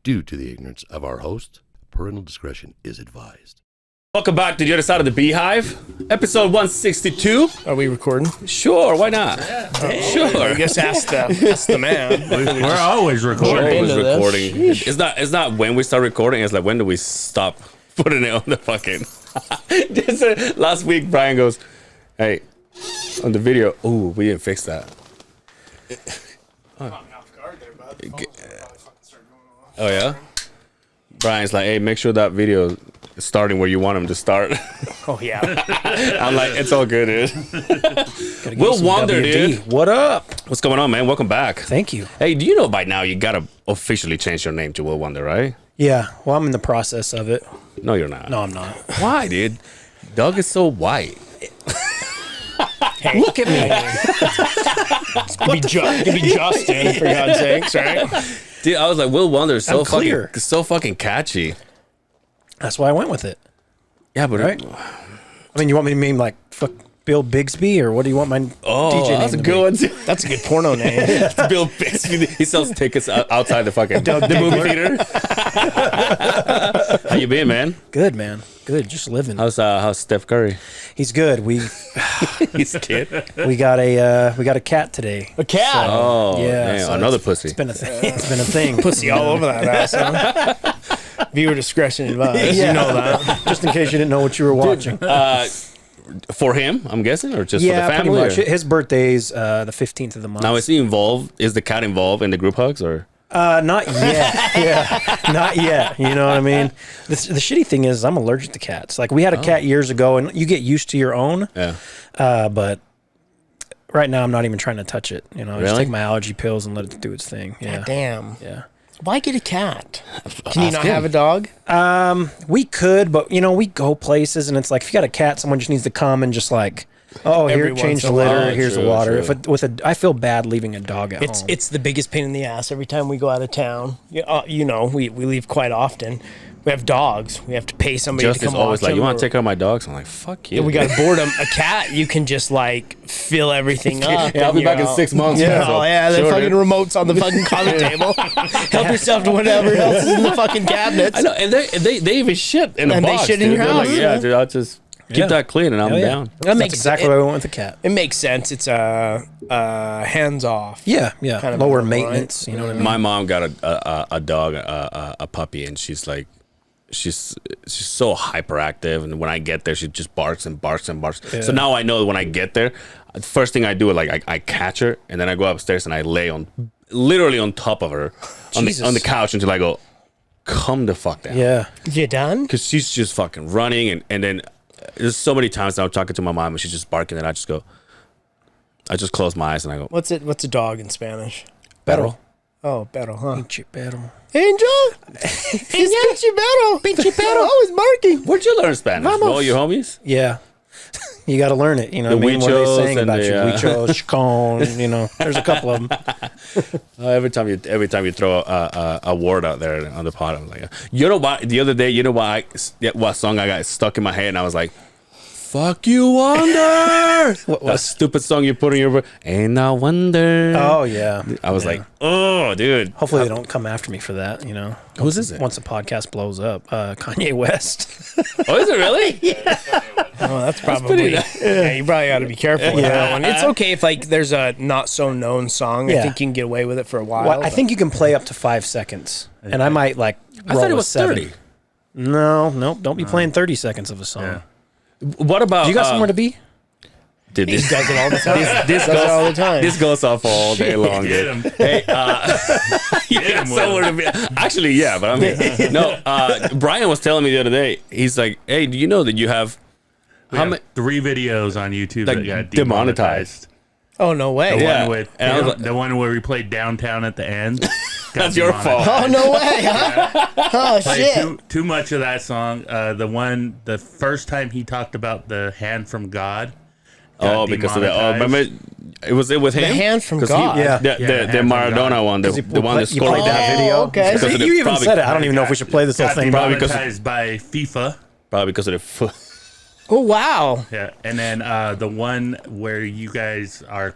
Due to the ignorance of our host, parental discretion is advised. Welcome back to the other side of the Beehive, episode 162. Are we recording? Sure, why not? Sure. I guess ask the man. We're always recording. Always recording. It's not when we start recording. It's like when do we stop putting it on the fucking. Last week, Brian goes, "Hey, on the video, oh, we didn't fix that." Oh yeah. Brian's like, "Hey, make sure that video is starting where you want him to start." Oh yeah. I'm like, it's all good, dude. Will Wonder, dude. What up? What's going on, man? Welcome back. Thank you. Hey, do you know by now you gotta officially change your name to Will Wonder, right? Yeah, well, I'm in the process of it. No, you're not. No, I'm not. Why, dude? Doug is so white. Hey, look at me. Give me Justin, for God's sakes, right? Dude, I was like, Will Wonder is I'm clear. so fucking catchy. That's why I went with it. Yeah, but Right? I mean, you want me to name like fuck Bill Bigsby, or what do you want my DJ name that's a to good be? one too. That's a good porno name. Bill Bixby. He sells tickets outside the fucking the movie theater. How you been, man? Good, man. Good, just living. How's Steph Curry? He's good. He's a kid. We got a cat today. A cat. Oh, Yeah, damn, so another pussy. It's been a thing. It's been a thing. Pussy all over that ass, huh? Viewer discretion advised. Yeah. You know that. Just in case you didn't know what you were watching. For him, I'm guessing, or just for the Pretty family? much. Or? His birthday's the 15th of the month. Now, is he involved? Is the cat involved in the group hugs, or? Not yet. Yeah, not yet. You know what I mean? The shitty thing is I'm allergic to cats. Like, we had a cat years ago, and you get used to your own. Yeah. But right now I'm not even trying to touch it. You know, I just Really? take my allergy pills and let it do its thing. Yeah. Damn. Yeah. Why get a cat? Can you not have a dog? We could, but you know, we go places, and it's like if you got a cat, someone just needs to come and just like, oh, Every here, change once the in a while. litter. Here's True, the water. true. I feel bad leaving a dog at home. It's the biggest pain in the ass every time we go out of town. You know, we leave quite often. We have dogs. We have to pay somebody to Justin's come always watch like, them, you want or- to take care of my dogs? I'm like, fuck you. We got to board them. A cat, you can just like fill everything up. Yeah, I'll and be you're back in out. 6 months. Yeah, man, so the sure, fucking dude. remote's on the fucking coffee table. Help yourself to whatever else is in the fucking cabinets. I know, and they even shit in the And they box. shit in dude. your They're house. Like, yeah, dude, I'll just keep that clean and I'm Hell yeah. down. That That's makes exactly why we went with the cat. It makes sense. It's hands off. Yeah. Kind of Lower right. maintenance. You know what I mean? My mom got a dog, a puppy, and she's like, she's so hyperactive, and when I get there, she just barks and barks and barks. Yeah. So now I know that when I get there, the first thing I do is like I catch her, and then I go upstairs and I lay literally on top of her on the couch until I go, come the fuck down. Yeah. You done? Because she's just fucking running, and then there's so many times now I'm talking to my mom and she's just barking, and I just close my eyes and I go, What's a dog in Spanish? Perro. Oh, perro, huh? Pinche perro. Angel? It's pinche perro. Pinche perro. Always barking. where'd you learn Spanish? Vamos. All your homies? Yeah. You got to learn it. You know The what I mean? What are huichos they saying and about the, you? Huichos, chicon, you know, there's a couple of them. Every time you throw a word out there on the pod, I'm like, you know what? The other day, you know what song I got stuck in my head, and I was like, "Fuck you, Wonder." That stupid song you put in your ain't no wonder. Oh, yeah. I was like, oh, dude. Hopefully they don't come after me for that, you know. Whose is it? Once the podcast blows up. Kanye West. Oh, is it really? Oh, that's probably. Yeah, you probably got to be careful with that one. It's okay if like there's a not so known song. I Yeah. think you can get away with it for a while. Well, I think you can play up to 5 seconds. And I might like I roll thought it a was 7. 30. No, don't be playing 30 seconds of a song. Yeah. What about? Do you got somewhere to be? Dude, he this does it all the time. this does goes it all the time. This goes off all day long, Get dude. him. Hey, you Get got him, somewhere to be. Actually, yeah, but I mean, no. Brian was telling me the other day. He's like, "Hey, do you know that you have We how have many 3 videos on YouTube like that got demonetized?" Oh no way. The Yeah. one with And I was like- the one where we played downtown at the end. got That's your demonetized. fault. Oh no way. Huh? Oh Played shit. too much of that song. The first time he talked about the hand from God. got Oh, because of that. Oh, demonetized. remember, was it with him? The hand from 'Cause God. Yeah. The Yeah, the hand from Maradona God. one, the one that you scored played that Oh, video. okay. Because of the- You even probably- said it. I don't even know if we should play this whole Got thing. Probably because of- demonetized by FIFA. probably because of the foot. Oh wow. Yeah, and then the one where you guys are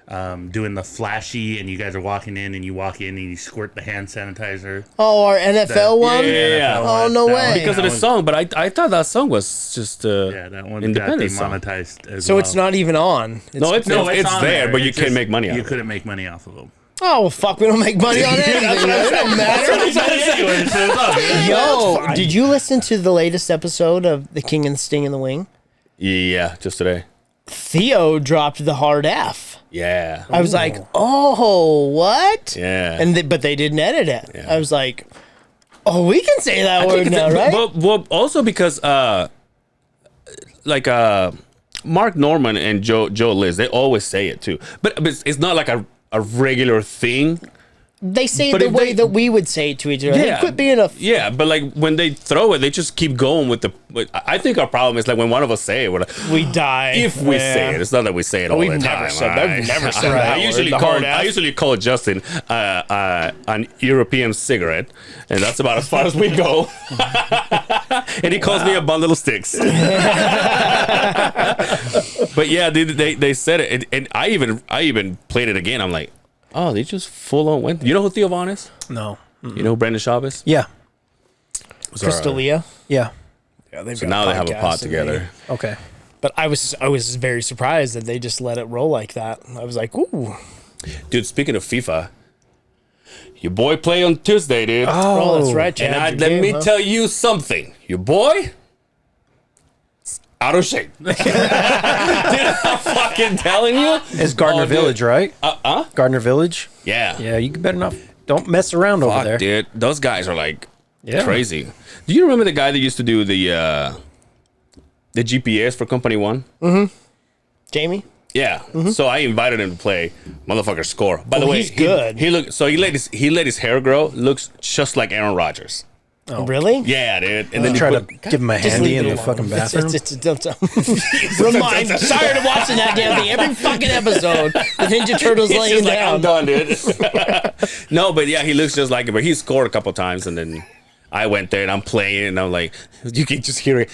doing the flashy, and you guys are walking in, and you walk in and you squirt the hand sanitizer. Oh, our NFL one? Yeah. Oh, no way. Because of the song, but I thought that song was just That one got independent song. demonetized as So well. it's not even on. It's on there, but you It's can't just- make money on You it. couldn't make money off of them. Oh, well, fuck. We don't make money on anything. It don't matter. Yo, did you listen to the latest episode of The King and the Sting in the Wing? Yeah, just today. Theo dropped the hard F. Yeah. I was like, oh, what? Yeah. But they didn't edit it. Yeah. I was like, oh, we can say that word now, right? But also because Mark Norman and Joe Liz, they always say it too. But it's not like a regular thing. They say But the if way they- that we would say it to each other. Hey, quit being a... Yeah, but like when they throw it, they just keep going with the. I think our problem is like when one of us say it, we're like, We die. if we say it, it's not that we say it all We've the never time. said that. We've never said that I word, usually the call hard F. I usually call Justin an European cigarette, and that's about as far as we go. And he calls me a bundle of sticks. But yeah, they said it, and I even played it again. I'm like, oh, they just full on went. You know who Theo Von is? No. You know who Brendan Schaub is? Yeah. Crystalia. Yeah. Yeah, they've So got now they have a podcasts pot and together. Okay. But I was very surprised that they just let it roll like that. I was like, ooh. Dude, speaking of FIFA, your boy play on Tuesday, dude. Oh, that's right, Chad. And Your let game, me huh? tell you something. Your boy, out of shape. Dude, I'm fucking telling you. It's Gardner Oh, dude. Village, right? Gardner Village. Yeah. Yeah, you better not. Don't mess around over Fuck, there. dude. Those guys are like Yeah. crazy. Do you remember the guy that used to do the GPS for Company One? Jamie? Yeah. So I invited him to play. Motherfucker score. By the Oh, way, he's good. He let his hair grow. Looks just like Aaron Rodgers. Really? Yeah, dude. And then Try you to put, give him a Just handy leave in it the alone. fucking bathroom. Remind. Tired of watching that damn thing every fucking episode. The Ninja Turtles it's laying just like, I'm down. done, dude. No, but yeah, he looks just like him. But he scored a couple times, and then I went there and I'm playing, and I'm like, you can just hear it,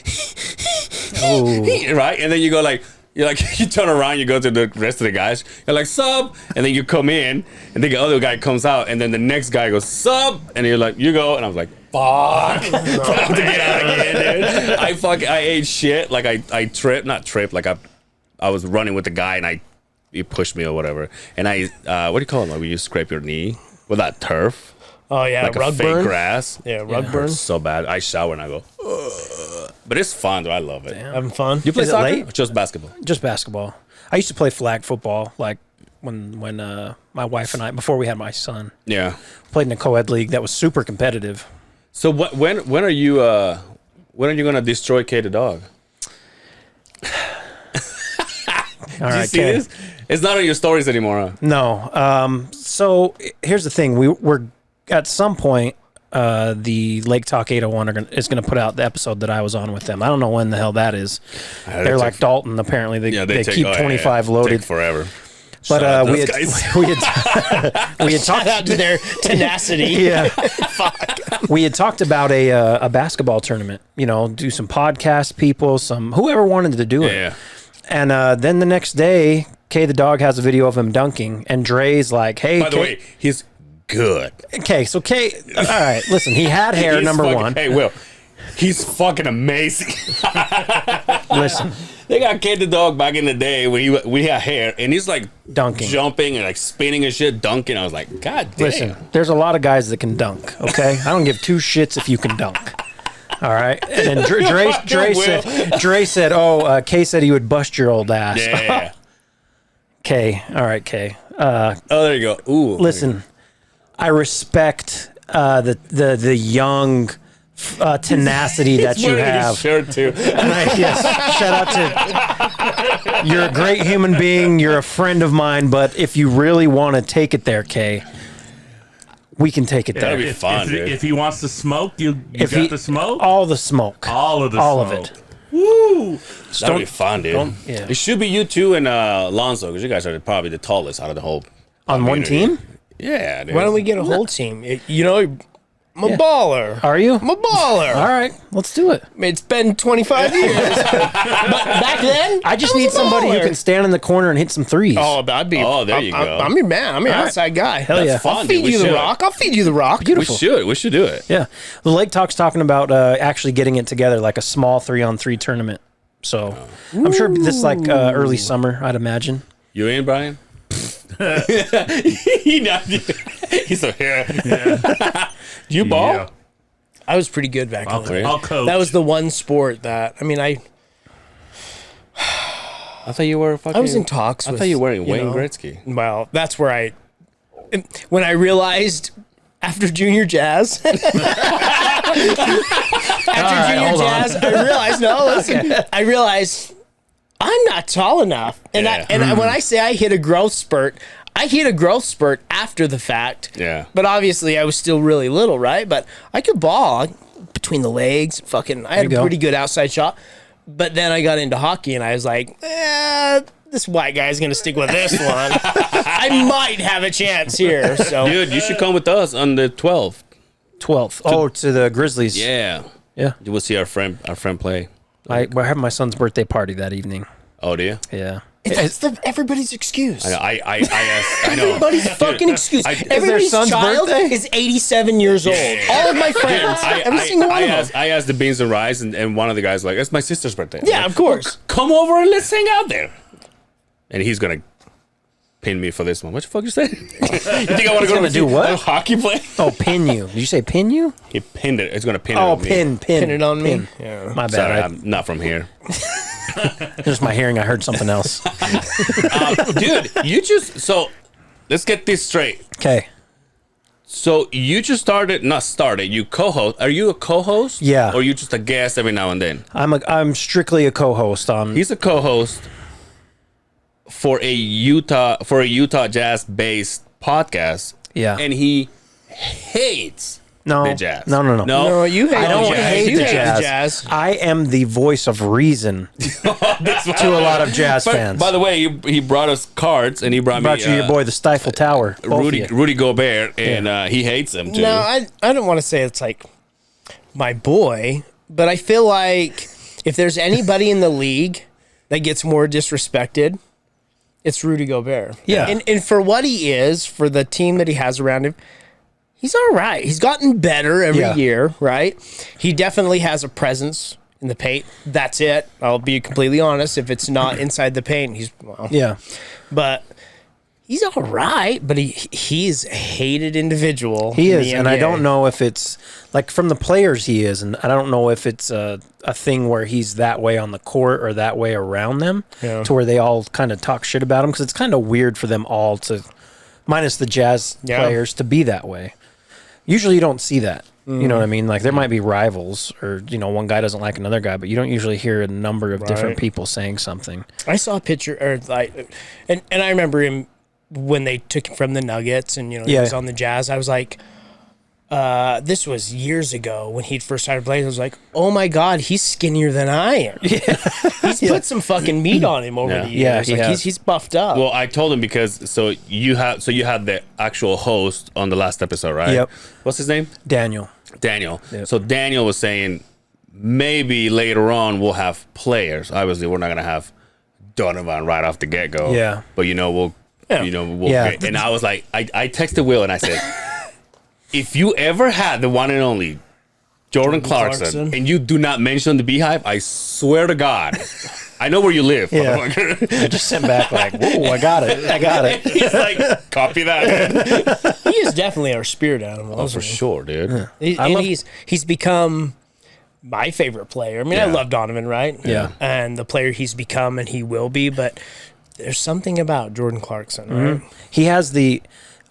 right? And then you go like. You're like, you turn around, you go to the rest of the guys. You're like, sub. And then you come in, and the other guy comes out, and then the next guy goes, sub. And you're like, you go. And I was like, fuck. Time to get out again, dude. I ate shit. Like, I tripped, not tripped. Like, I was running with the guy, and he pushed me or whatever. And what do you call it? Like, when you scrape your knee with that turf? Oh, yeah. Like rug a fake burn. grass. Yeah, rug It burn. hurts so bad. I shower and I go, ugh. But it's fun, though. I love it. Having fun. You play Is it soccer? late? Or just basketball? Just basketball. I used to play flag football, like when my wife and I, before we had my son, Yeah. played in a co-ed league that was super competitive. So when are you gonna destroy K the dog? All Do you right, see Ken. this? It's not on your stories anymore, huh? No. So here's the thing: we're at some point. The Lake Talk 801 is going to put out the episode that I was on with them. I don't know when the hell that is. They're like Dalton, apparently. They keep 25 loaded. Take forever. But Shout out we those had, guys. we had Shout talked out to their tenacity. Yeah. We had talked about a basketball tournament, do some podcast people, whoever wanted to do it. Yeah. And then the next day, Kay the dog has a video of him dunking, and Dre's like, hey, By the way, he's good. Okay, so Kay, all right, listen, he had hair, He's number fucking- one. Hey, Will, he's fucking amazing. Listen, They got K the dog back in the day when we had hair, and he's like Dunking. jumping and like spinning and shit, dunking. I was like, God damn. listen, there's a lot of guys that can dunk, okay? I don't give two shits if you can dunk. All right. And then Dre said, oh, Kay said he would bust your old ass. Yeah. Kay. All right, Kay. Oh, there you go. Ooh. Listen, I respect the young tenacity that you Wearing his have. shirt too. And yes, shout out to you're a great human being. You're a friend of mine. But if you really want to take it there, Kay, we can take it That'd there. be fun, dude. If he wants to smoke, you If got he- the smoke. all the smoke, All of the all of smoke. it. Woo! That'd be fun, dude. yeah. It should be you two and Lonzo, because you guys are probably the tallest out of the whole On one community. team. Yeah, dude. Why don't we get a whole team? I'm a baller. Are you? I'm a baller. All right, let's do it. It's been 25 years. But back then, I just was need a somebody who baller. can stand in the corner and hit some threes. Oh, that'd be. Oh, there you go. I'm your man. I'm your outside guy. Hell yeah. fun, I'll dude. feed We you the should. rock. I'll feed you the rock. We Beautiful. should do it. Yeah. The Lake Talk's talking about actually getting it together, like a small 3-on-3 tournament. So I'm sure this like early summer, I'd imagine. You in, Brian? He's so here. You ball? Yeah. I was pretty good back then. I'll coach. That was the one sport that I thought you were fucking. I was in talks. I with, thought you were in Wayne know, Gretzky. Well, that's where when I realized after junior jazz, hold on. I realized I'm not tall enough, and Yeah. when I say I hit a growth spurt, I hit a growth spurt after the fact. Yeah. But obviously, I was still really little, right? But I could ball between the legs. I had a go. pretty good outside shot. But then I got into hockey, and I was like, this white guy's gonna stick with this one. I might have a chance here. So, Dude, you should come with us on the 12th. 12th. Oh, to the Grizzlies. Yeah. Yeah. You will see our friend play. I have my son's birthday party that evening. Oh, do you? Yeah. that's everybody's excuse. I asked. I know. Everybody's fucking excuse. Is their Everybody's son's child birthday? is 87 years old. All of my friends, every single one of them. I asked the Beans and Rice, and one of the guys was like, it's my sister's birthday. I'm Yeah, like, of course. come over and let's hang out there. And he's gonna pin me for this one. What the fuck you say? You think I want to go gonna to do what? a hockey play? Oh, pin you. Did you say pin you? He pinned it. It's gonna pin it. Oh, on me. pin. Pin it on me. Yeah. My Sorry, bad. I'm not from here. Just my hearing. I heard something else. Dude, so let's get this straight. Okay. So you just you co-host. Are you a co-host? Yeah. Or you just a guest every now and then? I'm strictly a co-host on. He's a co-host for a Utah Jazz based podcast. Yeah. And he hates No. the Jazz. No. No, you hate I don't the Jazz. hate You the hate jazz. the Jazz. I am the voice of reason to a lot of Jazz fans. By the way, he brought us cards, and he brought Brought me you your boy, the Stifle Tower. Both of you. Rudy Gobert, and he hates him too. No, I don't want to say it's like my boy, but I feel like if there's anybody in the league that gets more disrespected, it's Rudy Gobert. Yeah. And for what he is, for the team that he has around him, he's all right. He's gotten better every year, right? He definitely has a presence in the paint. That's it. I'll be completely honest. If it's not inside the paint, Yeah. but he's all right. But he's a hated individual. He in is, the and I NBA. don't know if it's like from the players he is, and I don't know if it's a thing where he's that way on the court or that way around them, Yeah. to where they all kind of talk shit about him, because it's kind of weird for them all to, minus the Jazz players, to be that way. Usually you don't see that. You know what I mean? Like there might be rivals, or one guy doesn't like another guy, but you don't usually hear a number of different people saying something. I saw a picture, and I remember him when they took him from the Nuggets, and he was on the Jazz. I was like, this was years ago when he'd first started playing. I was like, oh my god, he's skinnier than I am. Yeah. He's put some fucking meat on him over the years. Yeah, He's buffed up. Well, I told him because you had the actual host on the last episode, right? Yep. What's his name? Daniel. Daniel. So Daniel was saying maybe later on we'll have players. Obviously, we're not gonna have Donovan right off the get go. Yeah. But we'll get, and I was like, I texted Will and I said, if you ever had the one and only Jordan Clarkson and you do not mention the Beehive, I swear to God, I know where you live. Yeah. Motherfucker. I just sent back like, whoa, I got it. He's like, copy that. He is definitely our spirit animal. Oh, for sure, dude. He's become my favorite player. I mean, I Yeah. love Donovan, right? Yeah. And the player he's become and he will be, but there's something about Jordan Clarkson, right? He has the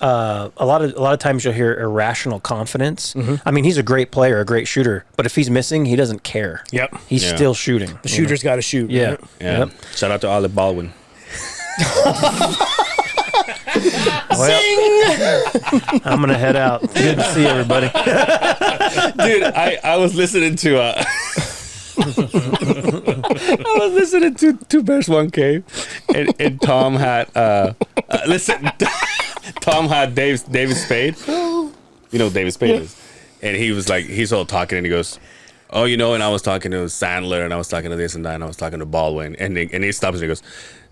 a lot of times you'll hear irrational confidence. I mean, he's a great player, a great shooter, but if he's missing, he doesn't care. Yep. He's Yeah. still shooting. The shooter's got to shoot. Yeah. right? Yeah. Yep. Shout out to Alec Baldwin. I'm gonna head out. Good to see everybody. Dude, I was listening to I was listening to Two Bears One Cave, and Tom had Tom had David Spade. You know who David Spade is. and he was like, he's all talking, and he goes, "Oh, you know," and I was talking to Sandler, and I was talking to this and that, and I was talking to Baldwin, and he stops and he goes,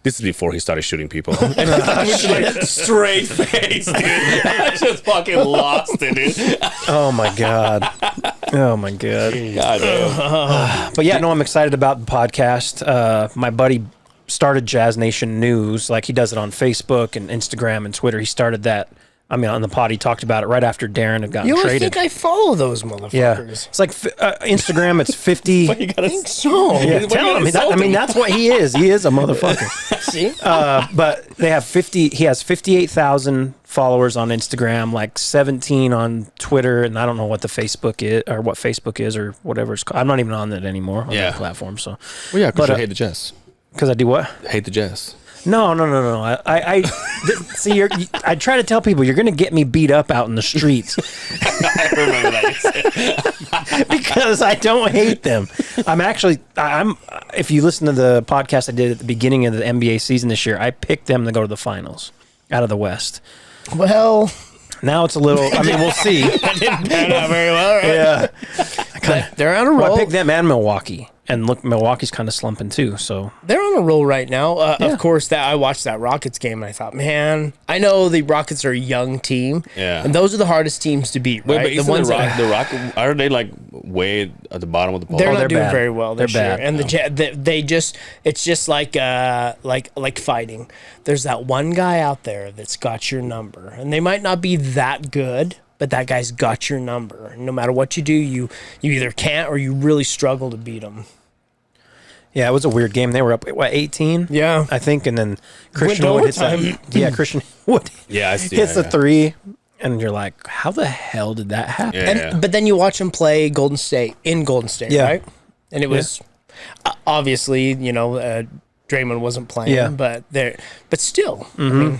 "This is before he started shooting people." And I was like, straight face, dude. I just fucking lost it, dude. Oh my god. Oh my god. God damn. But yeah, no, I'm excited about the podcast. My buddy started Jazz Nation News, like he does it on Facebook and Instagram and Twitter. He started that. I mean, on the pod, he talked about it right after Darren had gotten You don't traded. think I follow those motherfuckers? Yeah, it's like Instagram. It's 50. You gotta think so. Yeah, tell him. I mean, that's what he is. He is a motherfucker. See? But they have 50. He has 58,000 followers on Instagram, like 17 on Twitter, and I don't know what the Facebook is or what Facebook is or whatever it's called. I'm not even on it anymore on that platform. So, Well, yeah, because But, I hate the Jets. because I do what? Hate the Jets. No. See, I try to tell people you're going to get me beat up out in the streets I remember that. because I don't hate them. I'm. If you listen to the podcast I did at the beginning of the NBA season this year, I picked them to go to the finals out of the West. Well, Now it's a little. I mean, we'll see. that didn't turn out very well, right? Yeah, They're on a well, roll. I picked them and Milwaukee, and look, Milwaukee's kind of slumping too. So They're on a roll right now. Yeah. Of course, that I watched that Rockets game and I thought, man, I know the Rockets are a young team, Yeah. and those are the hardest teams to beat. Wait, Right? but the isn't ones the that Rock, are they like way at the bottom of the ball? they're Oh, not they're doing bad. very well this They're year, bad. and they just it's just like fighting. There's that one guy out there that's got your number, and they might not be that good, but that guy's got your number. No matter what you do, you either can't or you really struggle to beat them. yeah, it was a weird game. They were up 18. Yeah. I think, and then Christian Went Wood hits that. overtime. Yeah, Christian Wood Yeah, I see. hits Yeah, the three, and you're like, how the hell did that happen? Yeah. But then you watch them play Golden State, Yeah. right? And it was obviously, Draymond wasn't playing, Yeah. but still, I mean,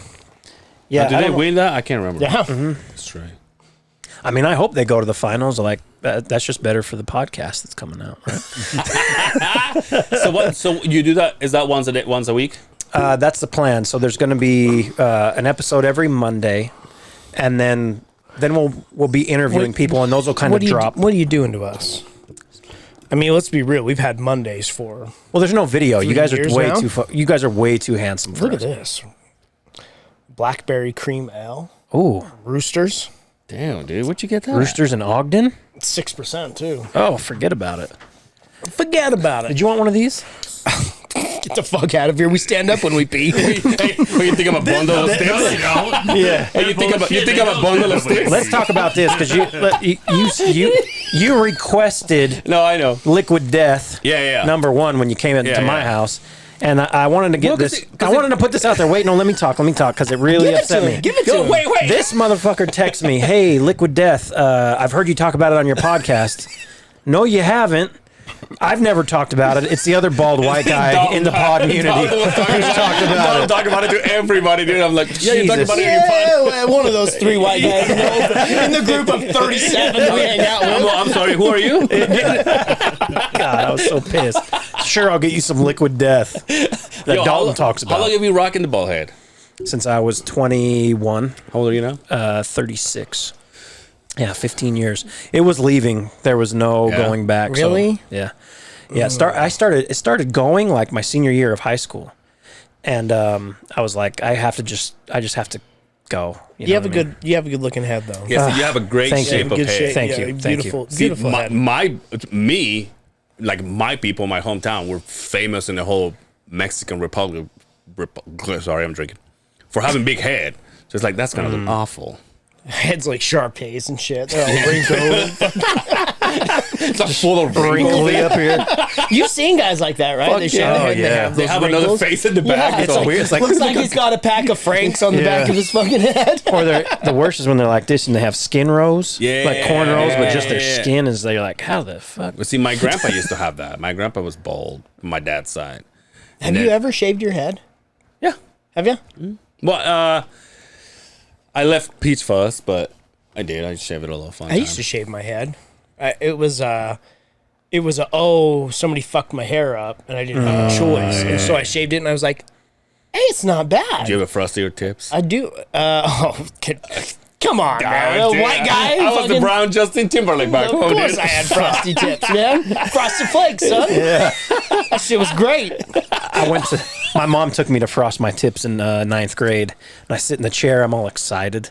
Yeah, Did I they don't- win that? I can't remember. yeah. That's right. I mean, I hope they go to the finals. Like that's just better for the podcast that's coming out. Right? So what? So you do that? Is that once a week? That's the plan. So there's going to be an episode every Monday, and then we'll be interviewing people, and those will kind of drop. What are you doing to us? I mean, let's be real. We've had Mondays for. Well, there's no video. You 3 guys are years way now? you guys are way too handsome for Look at us. this. Blackberry cream ale. Ooh, Roosters. Damn, dude, where'd you get that? Roosters in Ogden. 6% too. Oh, forget about it. Forget about it. Did you want one of these? Get the fuck out of here. We stand up when we pee. Hey, what, you think I'm a bundle of sticks? Yeah. Hey, you think I'm a bundle of sticks? Let's talk about this because you requested No, I know. Liquid Death. Yeah. Number one when you came into my yeah. house. And I wanted to get Well, 'cause this. it- 'cause I wanted to put this out there. Wait, no, let me talk because it really Give it upset to me. him. Give it to Go, him. wait. This motherfucker texts me, "Hey, Liquid Death, I've heard you talk about it on your podcast." No, you haven't. I've never talked about it. It's the other bald white guy in the pod community who's talked about I'm it. talking about it to everybody, dude. I'm like, yeah, you talked Jesus. about it in your pod. Yeah, one of those 3 white guys in the group of 37 that we hang out with. I'm sorry, who are you? God, I was so pissed. Sure, I'll get you some Liquid Death that Yo, Dalton talks How long about. have you rocking the ball head? Since I was 21, How old are you now? 36. Yeah, 15 years. It was leaving. There was no Yeah. going back. so, Really? yeah. Yeah, it started going like my senior year of high school. And I was like, I just have to go. You have a good looking head though. Yeah, so you have a great thank shape you. of Good head. shape. Thank Yeah, you, thank Beautiful, you. See, beautiful head. my people, my hometown, were famous in the whole Mexican Republic. Sorry, I'm drinking. For having big head. So it's like, that's going to look awful. Heads like Sharpays and shit. They're all wrinkled. It's like full of Wrinkly up here. You've seen guys like that, right? They shave yeah. their Oh, head, yeah. They those have another wrinkles. face in the back. Yeah, It's all weird. It's like- looks like he's got a pack of Franks on the back Yeah. of his fucking head. Or the worst is when they're like this and they have skin rows. Yeah, Like cornrows, but just their yeah. skin is, they're like, how the fuck? But see, my grandpa used to have that. My grandpa was bald on my dad's side. Have you ever shaved your head? Yeah. Have you? Well, I left peach fuzz, but I did. I shaved it a little fun. I used to shave my head. It was somebody fucked my hair up and I didn't have a choice, and so I shaved it and I was like, hey, it's not bad. Do you have a frosty or tips? I do. Come on, man. Dude, A white guy. I was the brown Justin Timberlake back Of home, course dude. I had frosty tips, man. Frosted flakes, son. Yeah. That shit was great. My mom took me to frost my tips in ninth grade, and I sit in the chair. I'm all excited,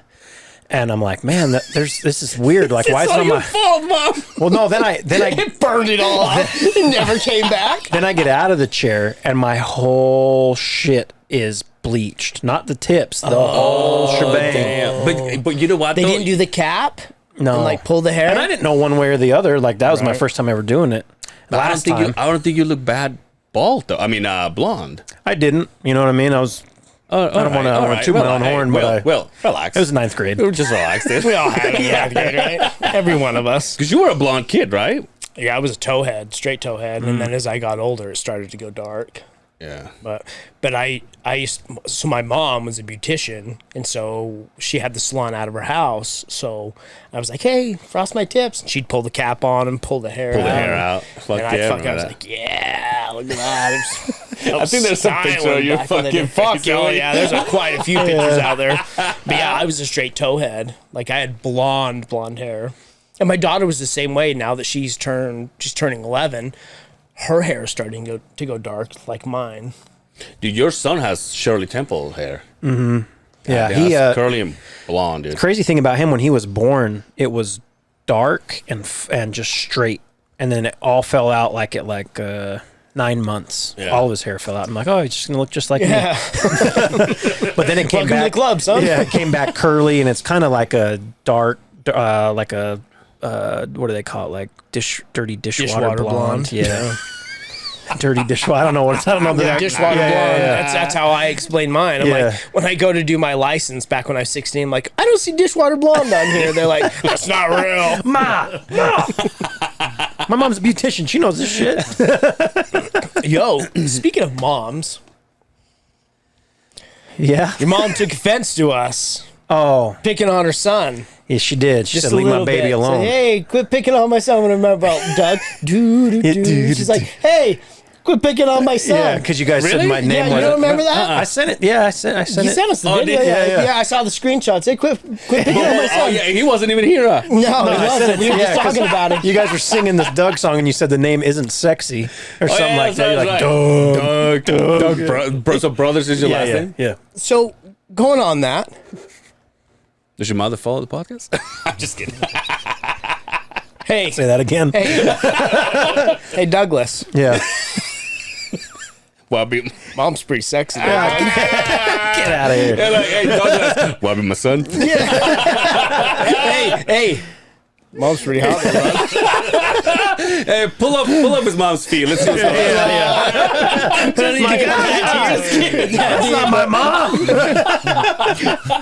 and I'm like, man, this is weird. Like, why is It's it all on your my? fault, Mom. Well, no. Then I It burned it all out. It never came back. then I get out of the chair, and my whole shit is bleached. Not the tips, the whole shebang. Damn. But you know what? They though? didn't do the cap No, and like pull the hair. and I didn't know one way or the other. Like that was my Right. first time ever doing it. I don't think time I don't think you look bad bald though. I mean, blonde. I didn't. You know what I mean? I was. I don't wanna toot my own horn, but relax. It was ninth grade. We were just relaxed, dude. We all had it. Right? Every one of us. Because you were a blonde kid, right? Yeah, I was a towhead, straight towhead, and then as I got older, it started to go dark. Yeah. But I used, so my mom was a beautician, and so she had the salon out of her house. So I was like, "Hey, frost my tips." And she'd pull the cap on and pull the hair Pull the out. hair out. Fuck And yeah. I was like, "Yeah, look at that." I think there's some picture of you fucking fuck face, yeah, oh, yeah. There's quite a few pictures out there. But yeah, I was a straight towhead. Like I had blonde hair, and my daughter was the same way. Now that she's turning 11, her hair is starting to go dark like mine. Dude, your son has Shirley Temple hair. Yeah, He he. curly and blonde, dude. Crazy thing about him when he was born, it was dark and just straight, and then it all fell out like at 9 months. Yeah. All of his hair fell out. I'm like, oh, he's just gonna look just like Yeah. me. But then it came Welcome to back. the club, son. Yeah, it came back curly, and it's kind of like a dark, like a what do they call it? Like dirty dishwater Dishwater blonde. blonde. Yeah. Dirty dishwater. I don't know what. I don't know. Yeah, dishwater blonde. That's how I explain mine. I'm Yeah. like, when I go to do my license back when I was 16, I'm like, I don't see dishwater blonde on here. They're like, that's not real. Ma. My mom's a beautician. She knows this shit. Yo, speaking of moms, Yeah. your mom took offense to us Oh, picking on her son. yeah, she did. She Just said, a "Leave my little baby bit. alone." Said, hey, quit picking on my son when I'm about Doug. She's like, hey, quit picking on my son. Yeah, because you guys said Really? my name. Yeah, you was don't remember that? I sent it. Yeah, I sent You it. sent us the Oh, video. did you? Yeah, I saw the screenshots. Hey, quit picking on my Oh, son. yeah, he wasn't even here. No, he I sent wasn't. it. We were Yeah, just 'cause talking about it. You guys were singing this Doug song, and you said the name isn't sexy or something yeah, like that. You're like, Doug. Doug. So brothers is your Yeah, last yeah, name? yeah. So, going on that, Does your mother follow the podcast? I'm just kidding. hey, Say that again. hey, Douglas, Yeah. Well, be mom's pretty sexy. Get out of here. like, hey, Douglas. Well, be my son. hey, mom's pretty hot. Hey, pull up his mom's feet. Let's see what's going on. That's not my mom.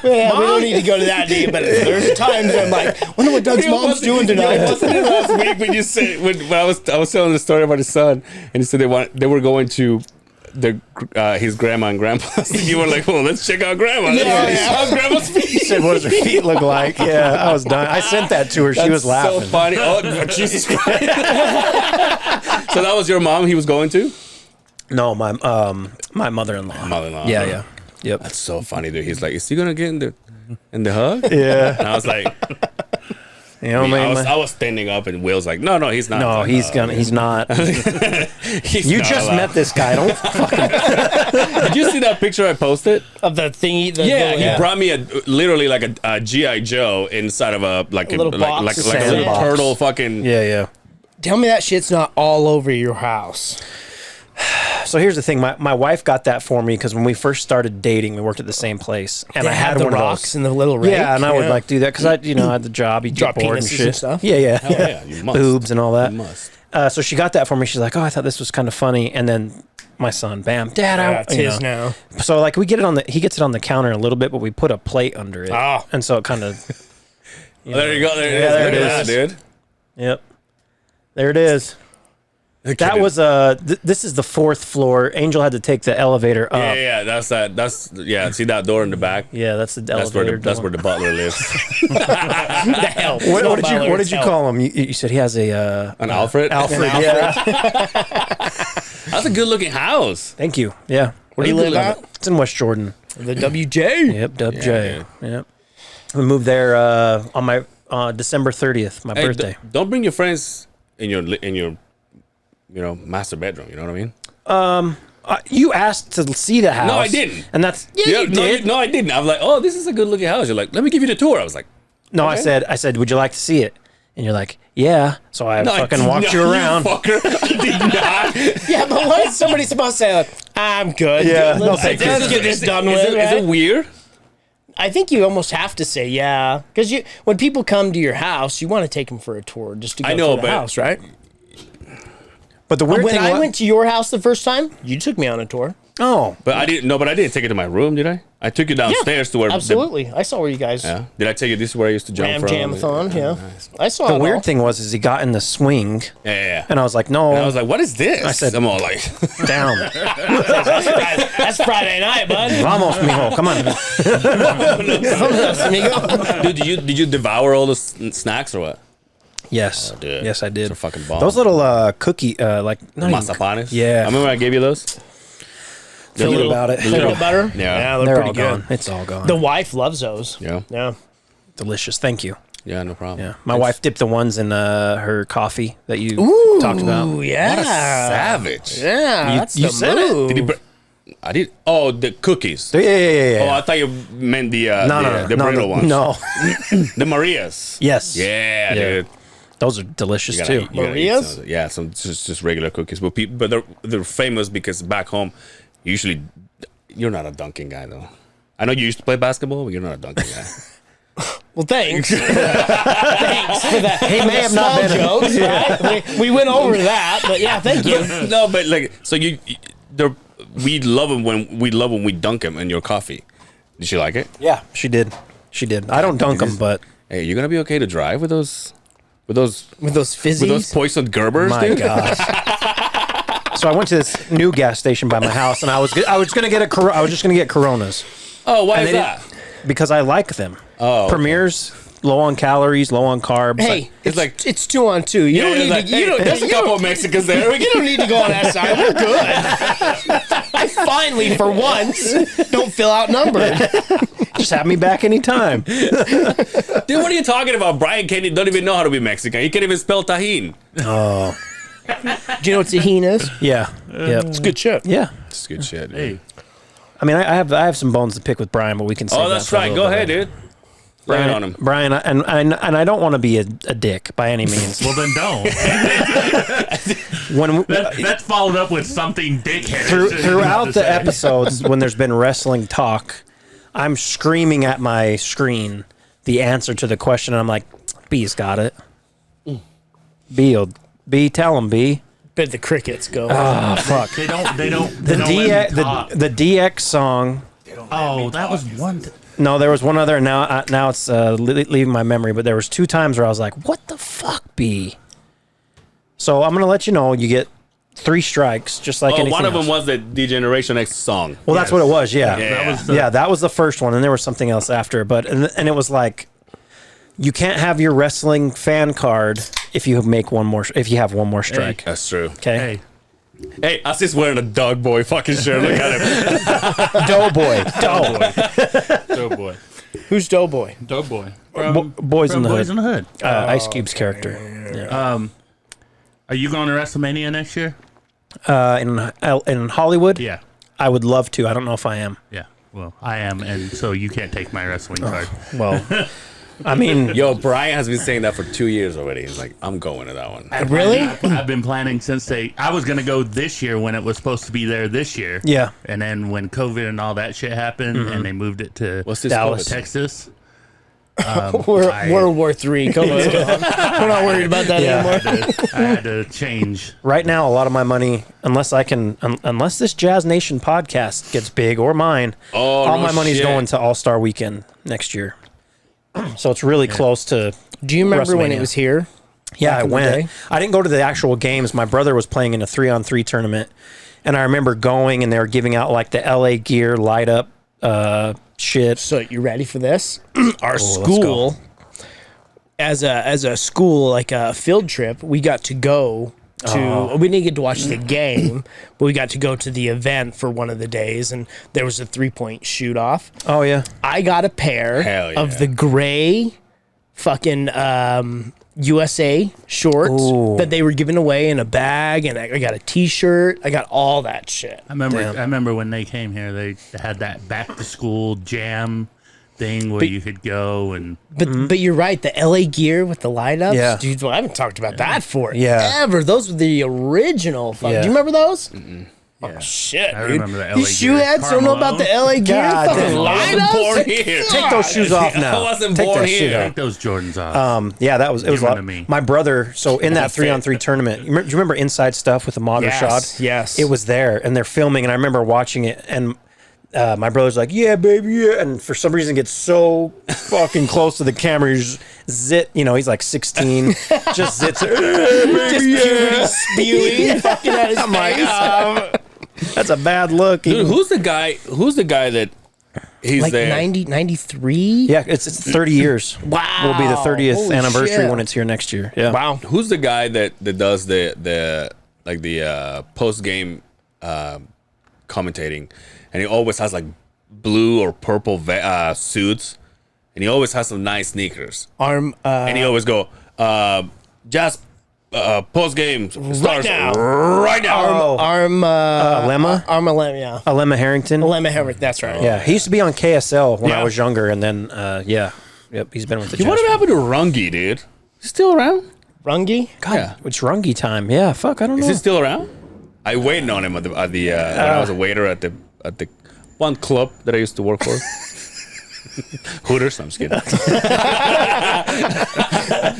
Yeah, we don't need to go to that deep, but there's times where I'm like, wonder what Doug's mom's doing tonight. Wasn't it last week when you said when I was telling the story about his son, and he said they were going to his grandma and grandpa's. And you were like, "Well, let's check out grandma. How's grandma's feet?" She said, "What does her feet look like?" Yeah, I was done. I sent that to her. She was laughing. So funny. Oh, Jesus Christ! So that was your mom. He was going to No, my mother-in-law. mother-in-law. Yeah. Yep. That's so funny, dude. He's like, "Is he gonna get in the hug?" Yeah. And I was like, You know, I was standing up, and Will's like, "No, he's not." No, he's not. He's You not just allowed. met this guy. Don't fucking. Did you see that picture I posted? Of the thingy. Yeah, he brought me literally like a GI Joe inside of a little box. like a Sandbox. little turtle fucking. Yeah. Tell me that shit's not all over your house. So here's the thing. My wife got that for me because when we first started dating, we worked at the same place, and They I have had the one rocks of those. and the little rake. Yeah, and I would like do that because I had the job. You Drop get bored and penises shit. and stuff? Yeah. Oh, yeah, you must. Boobs and all that. You must. So she got that for me. She's like, "Oh, I thought this was kind of funny." And then my son, bam, Dad, Yeah, it's his now. So like we get it he gets it on the counter a little bit, but we put a plate under it, Oh. and so it kind of. There you go. There it is. there Look it at is. that, dude. Yep. There it is. That was this is the 4th floor. Angel had to take the elevator up. Yeah, that's that. That's Mm-hmm. see that door in the back. Yeah, that's the That's elevator. that's where the butler lives. The help. What did you call him? You said he has a An Alfred. Alfred. Yeah. That's a good looking house. Thank you. Yeah. Where do you live at? It's in West Jordan. The WJ. Yep. Dub J. Yep. We moved there on my December 30th, my birthday. Don't bring your friends in your master bedroom. You know what I mean? You asked to see the house. No, I didn't. And that's you did. No, I didn't. I was like, oh, this is a good looking house. You're like, let me give you the tour. I was like, No, okay. I said, would you like to see it? And you're like, yeah. So I fucking walked you around. You fucker. I did not. Yeah, but what is somebody supposed to say? Like, I'm good. Yeah, Dude, no, let's get this done with. Is it weird? I think you almost have to say yeah, because when people come to your house, you want to take them for a tour just to go through the house, right? But the weird When thing I went to your house the first time, you took me on a tour. Oh, But I didn't. No, but I didn't take it to my room, did I? I took you downstairs to where. Absolutely, I saw where you guys Yeah. Did I tell you this is where I used to jump ram from? jamathon. Yeah, I saw the it weird all. thing was he got in the swing, Yeah. and I was like, no. And I was like, what is this? I said- I'm all like, down. That's Friday night, bud. Vamos, mijo, come on. dude, did you devour all the snacks or what? Yes, dude. yes, I did. Those are fucking bomb. Those little cookie, like not even- Mazapanes? Yeah. I remember I gave you those. Feel about it. Feel better. Yeah. they're They're pretty all good. gone. It's all gone. The wife loves those. Yeah. Yeah. Delicious. Thank you. Yeah, no problem. Yeah, my wife dipped the ones in her coffee that you talked about. Ooh, yeah. What a savage. Yeah, that's you the said it. move. Did he I did. Oh, the cookies. Yeah. Oh, I thought you meant the No, brittle ones. No. The Marias. Yes. Yeah, Yeah. dude. Those are delicious You gotta too. eat- you gotta eat Marias? some- yeah, some just regular cookies. But they're famous because back home, usually you're not a dunking guy though. I know you used to play basketball, but you're not a dunking guy. Well, thanks. Thanks for that. He may have not been. Jokes, right? We went over that, but yeah, thank you. No, but like, so we love them when we dunk them in your coffee. Did she like it? Yeah, she did. She did. I don't dunk them, but Hey, you're gonna be okay to drive with those With those fizzies. with those poisoned Gerbers, my dude? gosh. So I went to this new gas station by my house, and I was gonna get I was just gonna get Coronas Oh, why And is they that? because I like them. Oh, okay. Premiers, low on calories, low on carbs. Hey, It's like- it's 2-on-2. You don't Yeah, need like, to. You hey, don't. there's a you couple don't- of Mexicans there. You don't need to go on that side. We're good. I finally, for once, don't feel outnumbered. just have me back anytime. Dude, what are you talking about? Brian Kenny don't even know how to be Mexican. He can't even spell tajin. Oh, Do you know what tahini is? yeah, yeah, It's good shit. yeah. It's good shit. Dude. Hey, I mean, I have some bones to pick with Brian, but we can. Save Oh, that's that for a right. little Go bit ahead, later. dude. Lay it on him. Brian, and I don't want to be a dick by any means. well then don't. When That's followed up with something dickhead. throughout the episodes, when there's been wrestling talk, I'm screaming at my screen the answer to the question, and I'm like, "B's got it. B, tell him B." But the crickets go. Oh fuck. They don't. They don't. The they don't let me talk. the DX song. Oh, that was one. No, there was one other. Now it's leaving my memory, but there was 2 times where I was like, "What the fuck, B?" So I'm gonna let you know. You get 3 strikes, just like Oh, anything one of them else. was the D-Generation X song. Well, that's what it was. Yeah, Yeah. That was the, that was the first one, and there was something else after. But and it was like, you can't have your wrestling fan card if you make one more. If you have one more strike, That's true. okay. Hey, Hey, I was just wearing a Dog Boy fucking shirt. Look at him. Doughboy, Doughboy. Who's Doughboy? Doughboy. Boys in the Boys Hood. in the Hood. Ice Cube's character. Yeah. Are you going to WrestleMania next year? In Hollywood, Yeah. I would love to. I don't know if I am. Yeah. Well, I am, and so you can't take my wrestling card. Well, I mean, Yo, Brian has been saying that for 2 years already. He's like, I'm going to that one. Really? I've been planning since I was going to go this year when it was supposed to be there this year. yeah. And then when COVID and all that shit happened, and they moved it to What's this Dallas. called? Texas. World War III. COVID's gone. We're not worried about that Yeah. anymore. I had to change. Right now, a lot of my money, unless this Jazz Nation podcast gets big or mine, Oh, all no my money's shit. going to All Star Weekend next year. So it's really close to. Do you remember when it WrestleMania. was here? Yeah, Back I in the went. day? I didn't go to the actual games. My brother was playing in a 3-on-3 tournament, and I remember going, and they were giving out like the LA Gear light up shit. So you ready for this? Our let's school, as a school, like a field trip, we got to go to. We didn't get to watch the game, but we got to go to the event for one of the days, and there was a 3-point shoot off. Oh yeah. I got a pair Hell yeah. of the gray fucking USA shorts that they were giving away in a bag, and I got a T-shirt. I got all that shit. I remember when they came here, they had that back to school jam thing where you could go and. But you're right, the LA gear with the light ups, Yeah. dude. Well, I haven't talked about that for Yeah. ever. Those were the original. Yeah. Do you remember those? Yeah. Oh shit, I dude. remember the LA These shoe gear. heads don't know about the LA gear. God Fucking damn. light I wasn't born ups. here. Take those shoes off now. I wasn't Take born that shit here. off. Take those Jordans off. Yeah, it was Give a them lot. to me. My brother, so in that 3-on-3 tournament, do you remember Inside Stuff with the Mager shot? Yes. It was there, and they're filming, and I remember watching it, and my brother's like, yeah, baby, yeah, and for some reason gets so fucking close to the camera, he's just zit, he's like 16, just zits, just puberty spewing fucking at his I'm like, face. that's a bad look. Dude, who's the guy that he's Like there? 93? Yeah, it's 30 years. Wow. Will be the 30th Holy anniversary shit. when it's here next year. Yeah. Wow. Who's the guy that does the post game commentating, and he always has like blue or purple suits, and he always has some nice sneakers, Arm. and he always go, just post game starts now. right now. Oh, Lemma? Lemma? Yeah. Lemma Harrington. Lemma Herrick, that's right. Yeah, he used to be on KSL when Yeah. I was younger, and then yep, he's been with the. Dude, what Jazz. happened to Rungy, dude? Still around? Rungy? God, Yeah. it's Rungy time. Yeah, fuck, I don't Is know. he still around? I waited on him at the when I was a waiter at the one club that I used to work for. Hooters. I'm just kidding.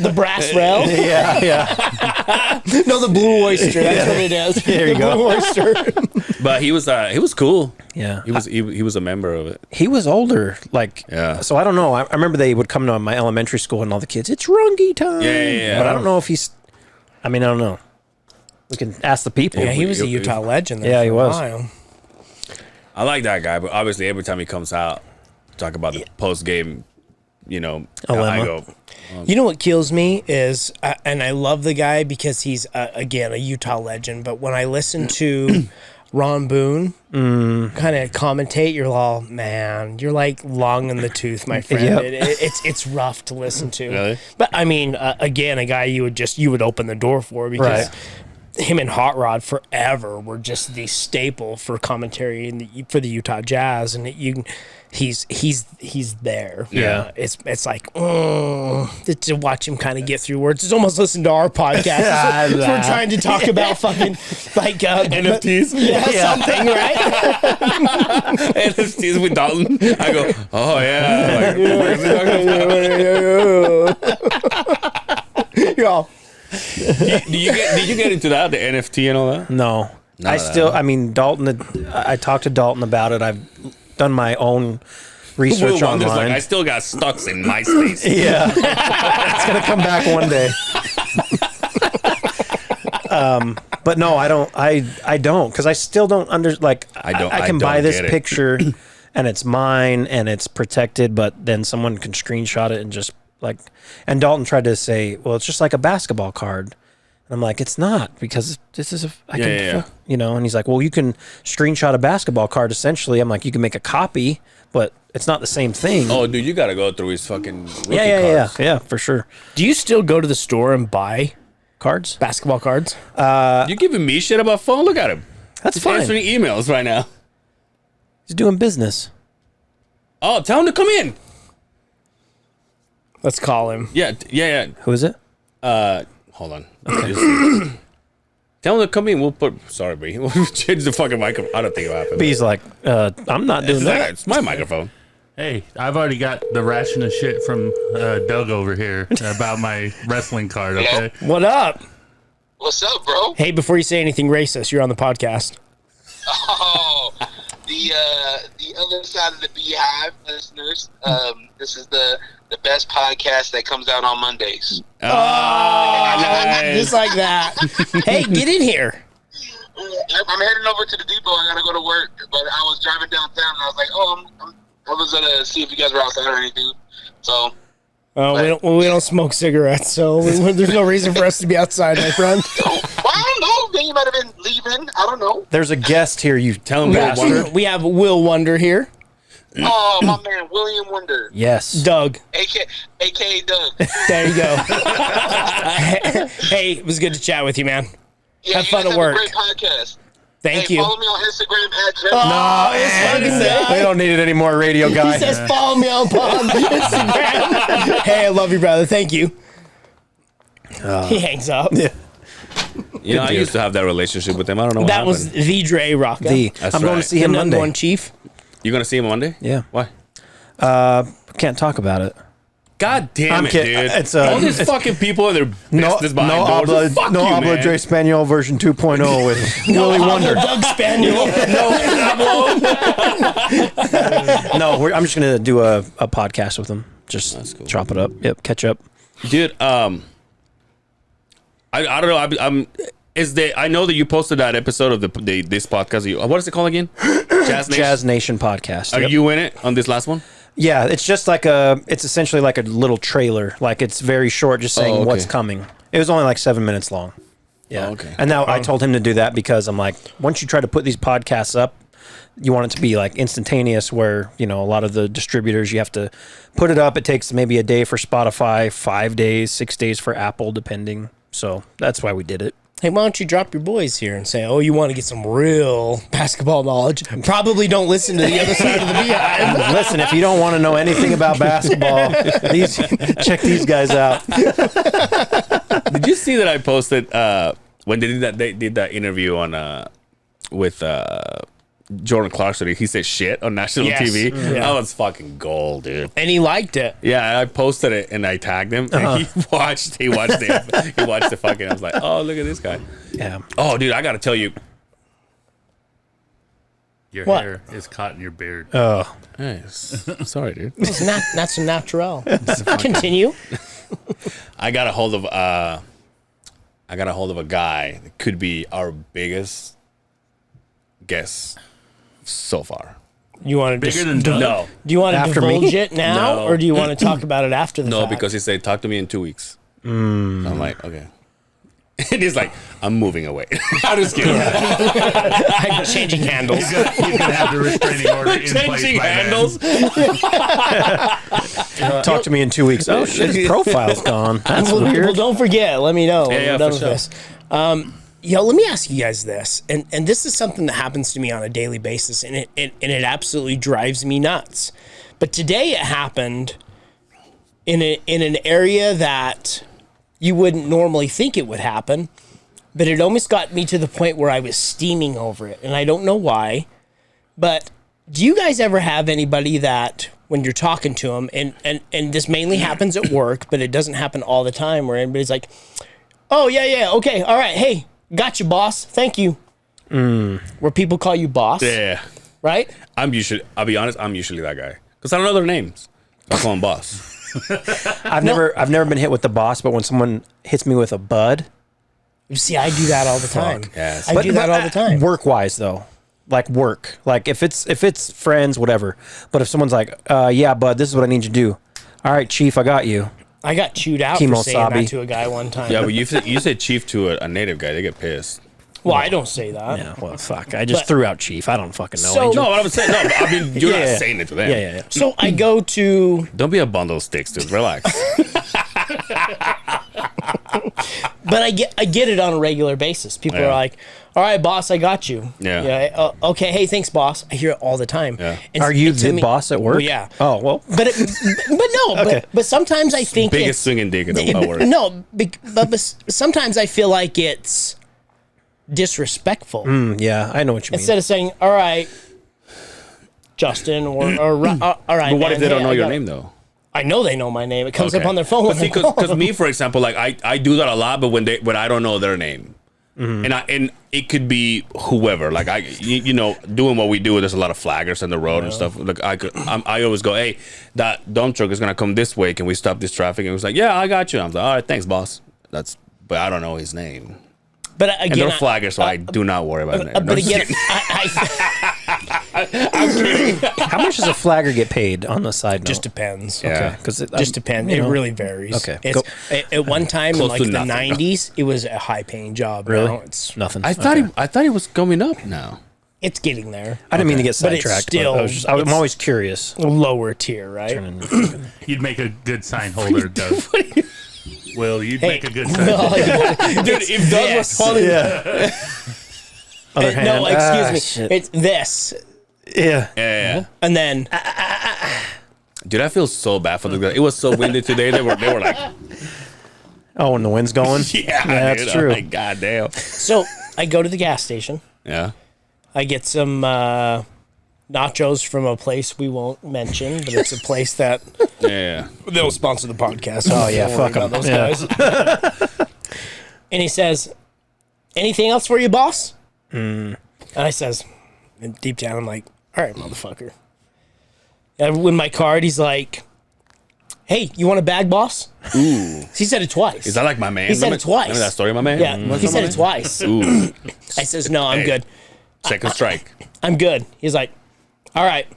The brass rail? yeah. No, the blue oyster. That's what it is. There you the go. Blue oyster. But he was cool. Yeah. He was a member of it. He was older, Yeah. So I don't know. I remember they would come to my elementary school and all the kids, it's Rungy time. Yeah. But I don't know if he's. I mean, I don't know. We can ask the people. Yeah, he was a Utah legend. There Yeah, for he a was. while. I like that guy, but obviously every time he comes out, talk about the post game, I Lemma. go, You know what kills me is, and I love the guy because he's, again, a Utah legend, but when I listen to Ron Boone kind of commentate, you're all, man, you're like long in the tooth, my friend. Yep. It's rough to listen to. Really? But I mean, again, a guy you would open the door for because Right. him and Hot Rod forever were just the staple for commentary for the Utah Jazz, and he's there. Yeah. It's like to watch him kind of get through words. It's almost listen to our podcast. We're trying to talk about fucking like NFTs. Something, right? NFTs with Dalton. I go, oh yeah. Yeah. Did you get into that, the NFT and all that? No. None of I mean, Dalton, I talked to Dalton about it. I've done my own research Will Wonder's online. like, I still got stocks in MySpace. Yeah. It's going to come back one day. But no, I don't because I still don't I can buy don't this get it. picture and it's mine and it's protected, but then someone can screenshot it and just and Dalton tried to say, well, it's just like a basketball card. And I'm like, it's not, because this is and he's like, well, you can screenshot a basketball card essentially. I'm like, you can make a copy, but it's not the same thing. Oh, dude, you gotta go through his fucking rookie cards. Yeah, for sure. Do you still go to the store and buy Cards? basketball cards? You giving me shit about phone? Look at him. That's He's fine. answering emails right now. He's doing business. Oh, tell him to come in. Let's call him. Yeah. Who is it? Hold on. Just- tell him to come in. We'll put. Sorry, B. We'll change the fucking microphone. I don't think it'll happen. B's like, I'm not doing that. It's my microphone. Hey, I've already got the ration of shit from Doug over here about my wrestling card, okay? What up? What's up, bro? Hey, before you say anything racist, you're on the podcast. Oh, the other side of the Beehive listeners. This is the best podcast that comes out on Mondays. Just like that. Hey, get in here. I'm heading over to the depot. I gotta go to work, but I was driving downtown and I was like, I was gonna see if you guys were outside or anything. So. We don't smoke cigarettes, so there's no reason for us to be outside, my friend. Well, I don't might have been leaving. I don't know. There's a guest here. You Tell him that Wonder. We have Will Wonder here. Oh, my man, William Wonder. Yes. Doug. AKA Doug. There you go. Hey, it was good to chat with you, man. Yeah, Have you fun guys at work. A great podcast. Thank Hey, you. follow me on Instagram at Jeff. No, we don't need it anymore, radio guy. He says, follow me on Instagram. Hey, I love you, brother. Thank you. He hangs up. Yeah. You know, I used to have that relationship with him. I don't know what That happened. was the Dre Rocca. That's I'm going right. to see the him number Monday. one chief. You gonna see him on Monday? Yeah. Why? Can't talk about it. God damn I'm it, kidding. dude! It's, all these it's- fucking people and their No, business no behind doors. habla, Fuck no you, habla man. Dre Spaniel version 2.0 with Willie Wonder. Doug Spaniel. No, I'm just gonna do a podcast with him. Just cool. chop it up. Yep, catch up. Dude. I don't know. I'm. I know that you posted that episode of this podcast. What is it called again? Jazz Nation podcast. Are Yep. you in it on this last one? Yeah, it's just like it's essentially like a little trailer. Like it's very short, just saying okay. what's coming. It was only like 7 minutes long. Yeah. Oh, okay. And now I told him to do that because I'm like, once you try to put these podcasts up, you want it to be like instantaneous where, a lot of the distributors, you have to put it up. It takes maybe a day for Spotify, 5 days, 6 days for Apple, depending. So that's why we did it. Hey, why don't you drop your boys here and say, oh, you want to get some real basketball knowledge? Probably don't listen to the other side of the Beehive. Listen, if you don't want to know anything about basketball, check these guys out. Did you see that I posted when they did that interview on with Jordan Clarkson? He said shit on national Yes. TV. Yeah. That was fucking gold, dude. And he liked it. Yeah, I posted it and I tagged him. And he watched the fucking. I was like, oh, look at this guy. Yeah. Oh, dude, I gotta tell you. Your What? hair is caught in your beard. Oh. Hey, sorry, dude. It's not, that's a natural. Continue. I got a hold of a guy that could be our biggest guest so far. You want to Bigger than Doug? No, Do you want to After divulge me? it now, No. or do you want to talk about it after the no, fact? because he said talk to me in 2 weeks. I'm like, okay. And he's like, I'm moving away. I'm just kidding. I'm changing handles. He's gonna have the restraining order in place Changing by then. handles. Talk to me in 2 weeks. Oh, shit, his profile's gone. That's Well, weird. don't forget. Let me know when Yeah, we're done for with sure. this. Let me ask you guys this, and this is something that happens to me on a daily basis, and it absolutely drives me nuts. But today it happened in an area that you wouldn't normally think it would happen, but it almost got me to the point where I was steaming over it, and I don't know why. But do you guys ever have anybody that when you're talking to them, and this mainly happens at work, but it doesn't happen all the time, where anybody's like, oh, yeah, okay, all right, hey, got you, boss, thank you. Where people call you boss, Yeah. right? I'll be honest, I'm usually that guy. Because I don't know their names. I call them boss. I've never been hit with the boss, but when someone hits me with a bud, You see, I do that all the time. yes. I do that all the time. Work wise though, like work, like if it's friends, whatever. But if someone's like, yeah, bud, this is what I need you to do. All right, chief, I got you. I got chewed out for saying Kemosabe. that to a guy one time. Yeah, but you said chief to a native guy. They get pissed. Well, I don't say that. Yeah, well, fuck. I just But- threw out chief. I don't fucking know. So- Angel. No, what I'm saying, no, but I mean, you're Yeah. not saying it to them. Yeah. So I go to, Don't be a bundle of sticks, dude. Relax. but I get it on a regular basis. People Yeah. are like, "All right, boss, I got you." Yeah. Okay. Hey, thanks, boss. I hear it all the time. Yeah. And Are you and to the me- boss at work? Well, yeah. Oh well. But no. Okay. But sometimes I think Biggest it's swinging dick in the world. no. But sometimes I feel like it's disrespectful. Yeah, I know what you mean. Instead of saying, "All right, Justin," or all right. But what if man, they don't hey, know I your got- name though? I know they know my name. It comes up Okay. on their phone. But when see, I call because them. me, for example, like I do that a lot, but when I don't know their name, and it could be whoever. Like you know, doing what we do, there's a lot of flaggers on the road and stuff. Like I always go, hey, that dump truck is gonna come this way. Can we stop this traffic? And it was like, yeah, I got you. I was like, all right, thanks, boss. But I don't know his name. But And again, they're flaggers, so I do not worry about it. but again, I I'm kidding. How much does a flagger get paid on the side note? Just depends. Yeah. Okay, because it Just depends. It really varies. Okay. It's, at one time in Close like to the nothing. 90s, it was a high paying job. Really? Now it's nothing. I thought he was going up now. it's getting there. I didn't mean to get But it's sidetracked. still- I'm it's- always curious. Lower tier, right? You'd make a good sign holder, Doug. Will, you'd make a good sign No, holder. Dude, if Doug was calling, Other hand. no, excuse me. Shit. It's this, Yeah. yeah. and then Dude, I feel so bad for the guy. It was so windy today. They were like, Oh, and the wind's going. yeah, that's dude. true. I'm like, God damn. so I go to the gas station. Yeah. I get some nachos from a place we won't mention, but it's a place that Yeah. they'll sponsor the podcast. Oh yeah, fuck them. those guys. And he says, "Anything else for you, boss?" And I says, and deep down, I'm like, "All right, motherfucker." And I win my card. He's like, "Hey, you want a bag, boss?" Ooh. He said it twice. Is that like my man? He said it twice. Remember that story, my man? Yeah, What's he up, said my it man? twice. Ooh. I says, "No, I'm Hey. good. Second strike. I'm good." He's like, "All right.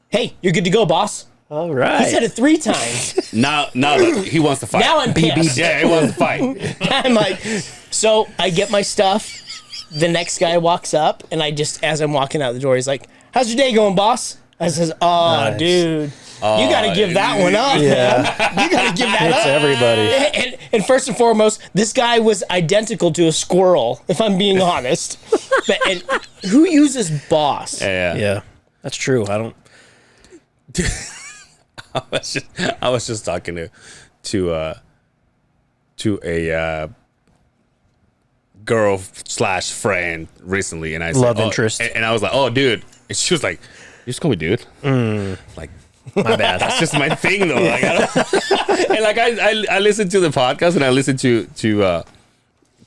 Hey, you're good to go, boss." All right. He said it 3 times. Now he wants to fight. Now I'm pissed. Yeah, he wants to fight. I'm like, so I get my stuff. The next guy walks up, and I just, as I'm walking out the door, he's like, "How's your day going, boss?" I says, "Oh, Nice. dude, you got to give that one up, Yeah. man. You got to give that It's up." everybody. And first and foremost, this guy was identical to a squirrel, if I'm being honest. But and who uses boss? Yeah. Yeah, that's true. I don't. I was just talking to a girl / friend recently, and I said, Love "Oh," interest. and I was like, "Oh, dude," and she was like, "You just call me dude." Like, My bad. that's just my thing, though. Like, I don't, and like I listen to the podcast and I listen to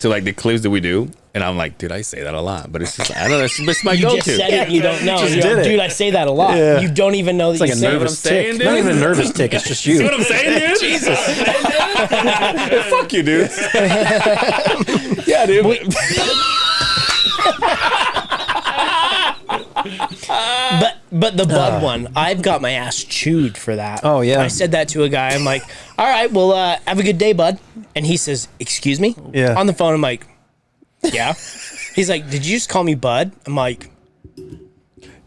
like the clips that we do, and I'm like, dude, I say that a lot, but it's just I don't know, it's my You go-to. just said it, you don't know. Just You're did like, it. Dude, I say that a lot. Yeah. You don't even know that It's like you a say it. nervous saying, tick. Not dude? even a nervous tick. It's just you. See what I'm saying, dude? Jesus. Fuck you, dude. Yeah, dude. But the bud one, I've got my ass chewed for that. Oh, yeah. I said that to a guy. I'm like, "All right, well, have a good day, bud." And he says, "Excuse me?" Yeah. On the phone, I'm like, "Yeah." He's like, "Did you just call me bud?" I'm like,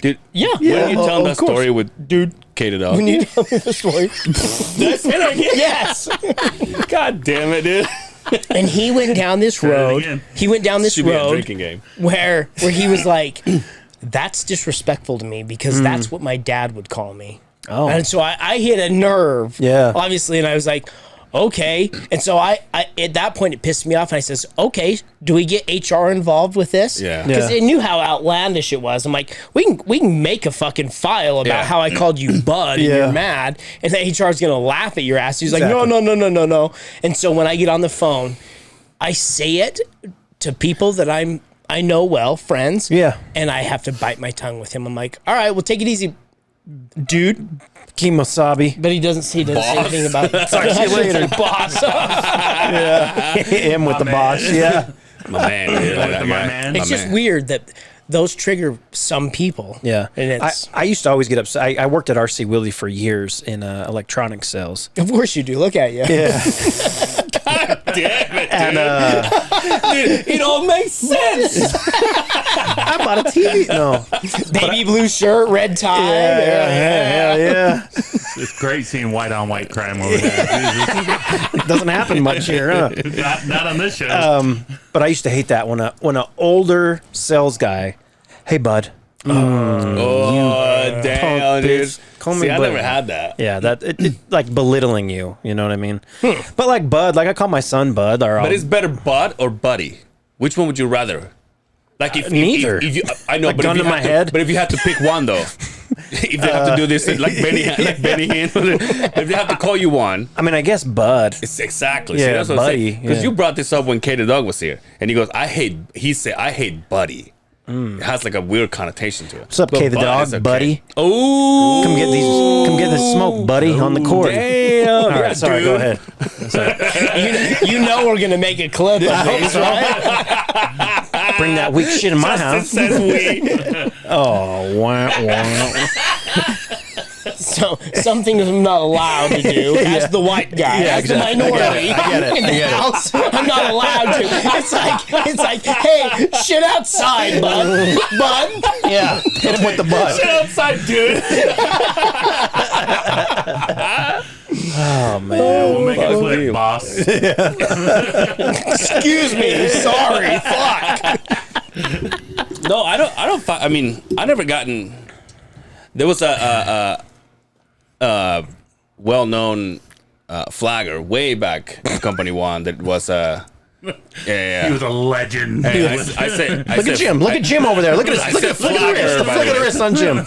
Dude, "Yeah." when you tell of that course. story with dude catered up. When you tell me the story, Did I say that again? yes. God damn it, dude. And he went down this road. again. He went down this Should be a road drinking game. where he was like, "That's disrespectful to me because that's what my dad would call me." Oh. And so I hit a nerve, Yeah. obviously, and I was like, "Okay." And so I at that point it pissed me off, and I says, "Okay, do we get HR involved with this?" Yeah. because Yeah. they knew how outlandish it was. I'm like, we can make a fucking file about Yeah. how I called you bud and Yeah. you're mad, and the HR is gonna laugh at your ass. He's like, Exactly. no. And so when I get on the phone, I say it to people that I know well, friends. Yeah. And I have to bite my tongue with him. I'm like, "All right, well, take it easy, dude." Kimosabi. But he doesn't say anything about it. Talk to you later. Boss. Him with the boss. Yeah. My man, dude. Like that My guy. man. It's just weird that those trigger some people. Yeah. And it's, I used to always get upset. I worked at RC Willey for years in electronic sales. of course you do. Look at you. Yeah. Damn it, And dude. It all makes sense. I bought a TV. No. Baby blue shirt, red tie. Yeah. It's great seeing white on white crime over there. It doesn't happen much here, huh? Not on this show. But I used to hate that when an older sales guy, "Hey, bud." Oh, damn, punk dude. bitch. Call me See, I bud. never had that. Yeah, that it like belittling you. You know what I mean? But like Bud, like I call my son Bud. Or But it's better bud or buddy? Which one would you rather? Like if neither. If you, I know, Like but gun if you to have my to, head? But if you have to pick one though, if they have to do this like Benny Hinn, if they have to call you one, I mean, I guess Bud. it's exactly. Yeah, See, that's what buddy, Because yeah. you brought this up when Kate the dog was here, and he goes, He said, I hate buddy. It has like a weird connotation to it. What's up, But Kay the bud dog, is okay. buddy? Oh, Come get this smoke, buddy, on the cord. Damn. All right, sorry, go ahead. You know we're gonna make a clip of this, right? Bring that weak shit in my house. Justin says we. Oh, wah, wah. So something I'm not allowed to do as the white guy, as exactly. the minority in the house. I'm not allowed to. It's like, hey, shit outside, bud. Yeah, hit him with the butt. Shit outside, dude. Oh man. We'll make it quick, boss. Excuse me, sorry, fuck. No, I don't. I mean, I never gotten. There was a well-known flagger way back in Company One that was He was a legend. Hey, I said, Look at Jim. Look at Jim over there. Look at his. Look at the wrist. Look at the wrist on Jim.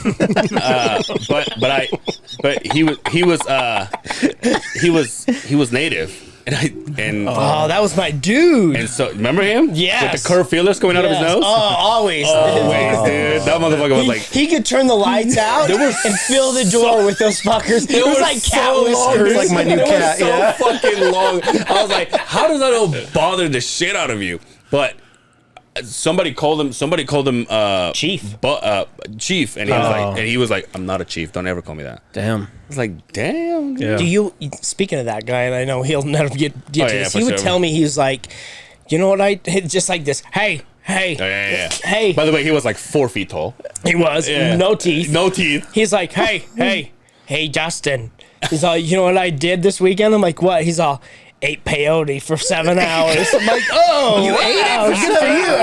he was native, and Oh, that was my dude. and so remember him? Yes. with the curved feelers coming out of his Yes. nose. Oh, always. Always, dude. That motherfucker was like. He could turn the lights out and fill the door with those fuckers. It was like cat whiskers. Like my new cat. So Yeah. fucking long. I was like, how does that all bother the shit out of you? But somebody called him Chief. Chief, and he was like, I'm not a chief. Don't ever call me that. Damn. I was like, damn. Dude. Yeah. Do you, speaking of that guy, and I know he'll never get to this, for he would sure. tell me, he's like, you know what just like this, hey, Yeah. hey. By the way, he was like 4 feet tall. He was, Yeah. no teeth. No teeth. He's like, hey, Justin. He's all, you know what I did this weekend? I'm like, what? He's all, ate peyote for 7 hours. I'm like, oh, you ate it for good for you.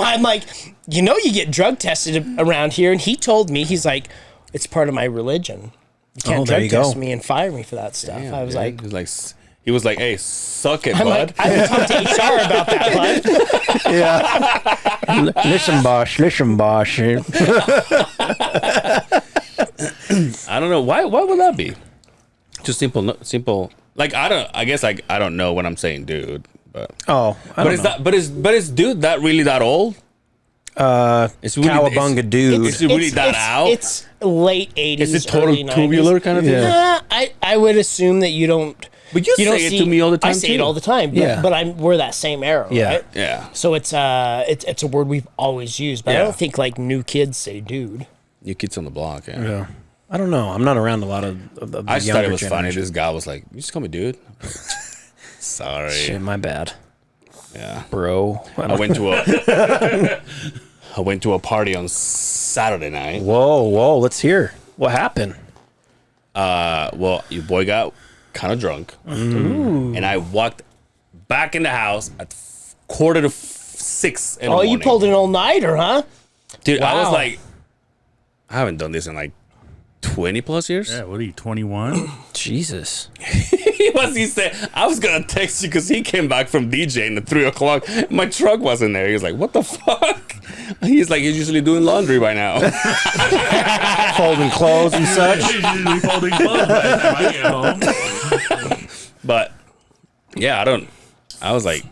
I'm like, you know, you get drug tested around here, and he told me, he's like, it's part of my religion. You can't there drug you go. test me and fire me for that stuff. I was like, he was like, hey, suck it, I'm bud. like, I would talk to HR about that, bud. Yeah. Listen, boss. I don't know why would that be? Just simple. Like I guess I don't know when I'm saying dude, but Oh, I don't know. but is dude that really that old? It's really, Cowabunga dude. Is it really that out? It's late 80s. Is it total early 90s. tubular kind of thing? Yeah. I would assume that you don't. But you don't say it to me all the time, I say too. it all the time. But, Yeah. but we're that same era, Yeah. right? Yeah. So it's a word we've always used, but I Yeah. don't think like new kids say dude. You kids on the block, yeah. Yeah. I don't know. I'm not around a lot of the I just younger thought it was funny. generation. This guy was like, "You just call me dude." Sorry. Shit, my bad, Yeah. bro. I went to a party on Saturday night. Whoa, let's hear what happened. Well, your boy got kind of drunk, and I walked back in the house at 5:45 in the morning. You pulled an all-nighter, huh? Dude, I was Wow. like, I haven't done this in like 20 plus years. Yeah, what are you, 21? Jesus. He said, I was gonna text you because he came back from DJing at 3 o'clock. My truck wasn't there. He was like, what the fuck? He's like, he's usually doing laundry by now. Folding clothes and such. Usually folding clothes by the time I get home. But yeah, I was like,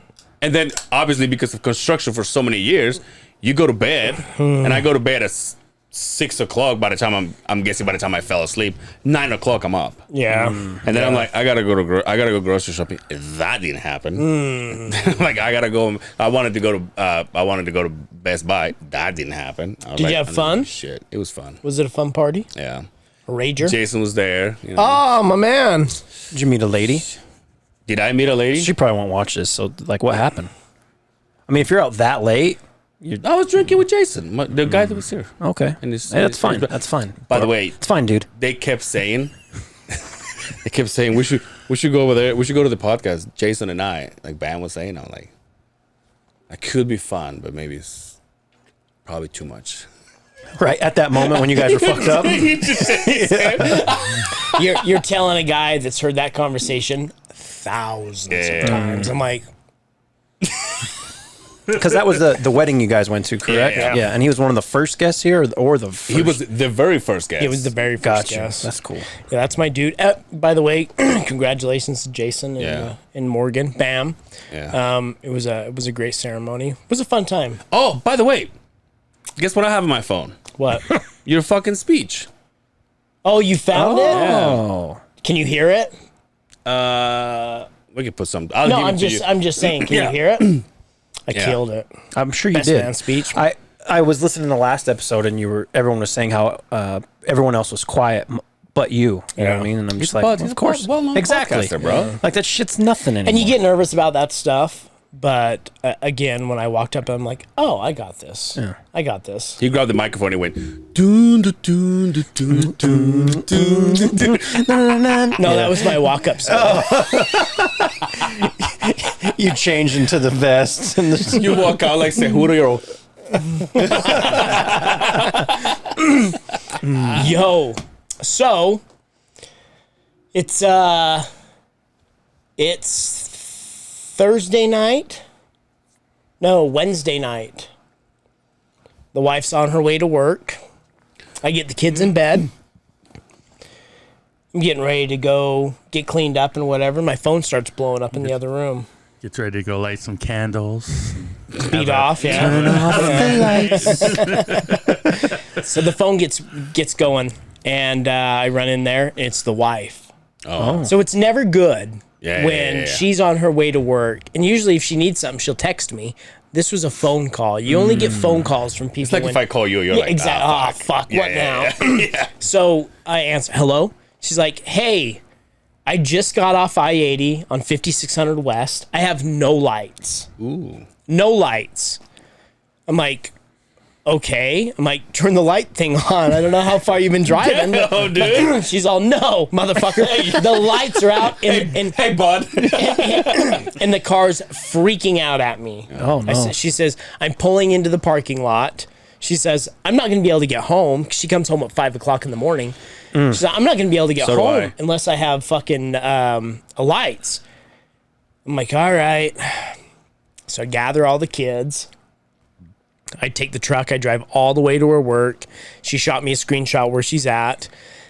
and then obviously because of construction for so many years, you go to bed, and I go to bed at 6 o'clock. By the time I'm guessing by the time I fell asleep, 9 o'clock I'm up, Yeah. and then I'm like, I gotta go grocery shopping. That didn't happen. Like I wanted to go to Best Buy. That didn't happen. I was Did like, you have fun? Shit, it was fun. Was it a fun party? Yeah, A rager? Jason was there. You know. Oh, my man. Did you meet a lady? Did I meet a lady? She probably won't watch this. So, like, what happened? I mean, if you're out that late, I was drinking with Jason, the guy that was here. okay. And it's- Hey, that's it's- fine. That's fine. By the way, It's fine, dude. they kept saying we should go over there. We should go to the podcast. Jason and I, like Bam was saying, I'm like, that could be fun, but maybe it's probably too much. Right at that moment when you guys are fucked up. You're telling a guy that's heard that conversation thousands of times. I'm like, Because that was the wedding you guys went to, correct? Yeah. And he was one of the first guests here, or the first? He was the very first guest. it was the very first Gotcha. guest. That's cool. Yeah, that's my dude. By the way, congratulations to Jason and Morgan. Bam. Yeah. It was a great ceremony. It was a fun time. Oh, by the way, guess what I have on my phone? What? Your fucking speech. Oh, you found it? Oh, Can you hear it? We could put some. I'll No, give it I'm to just you. I'm just saying. Can Yeah. you hear it? I Yeah. killed it. I'm sure you Best did. man speech. I was listening to the last episode, and everyone was saying how everyone else was quiet, but you. You know what I mean? And I'm just like, of course, exactly, bro. Like that shit's nothing anymore. And you get nervous about that stuff. But again, when I walked up, I'm like, "Oh, I got this. Yeah. I got this." He grabbed the microphone and went, "Dun, dun, dun, dun, dun, dun, dun, dun, dun." No, that was my walk-up song. you changed into the vest and the You walk out like Seguro. Yo, so it's Thursday night. No, Wednesday night. The wife's on her way to work. I get the kids in bed. I'm getting ready to go get cleaned up and whatever. My phone starts blowing up in the other room. Gets ready to go light some candles. Beat off, yeah. turn off the lights. So the phone gets going, and I run in there. And it's the wife. Oh. So it's never good Yeah, when yeah. she's on her way to work. And usually if she needs something, she'll text me. This was a phone call. You only get phone calls from people. It's like if I call you, you're like, exactly. ah, Fuck. Yeah, What yeah, now? yeah. So I answer, hello? She's like, hey, I just got off I-80 on 5600 West. I have no lights. Ooh. No lights. I'm like, okay. I'm like, turn the light thing on. I don't know how far you've been driving. Oh, dude. She's all, no, motherfucker. The lights are out and Hey, bud. and the car's freaking out at me. Oh, no. She says, I'm pulling into the parking lot. She says, I'm not going to be able to get home. She comes home at 5 o'clock in the morning. She says, I'm not going to be able to get So do home I. unless I have fucking lights. I'm like, all right. So I gather all the kids. I take the truck. I drive all the way to her work. She shot me a screenshot where she's at.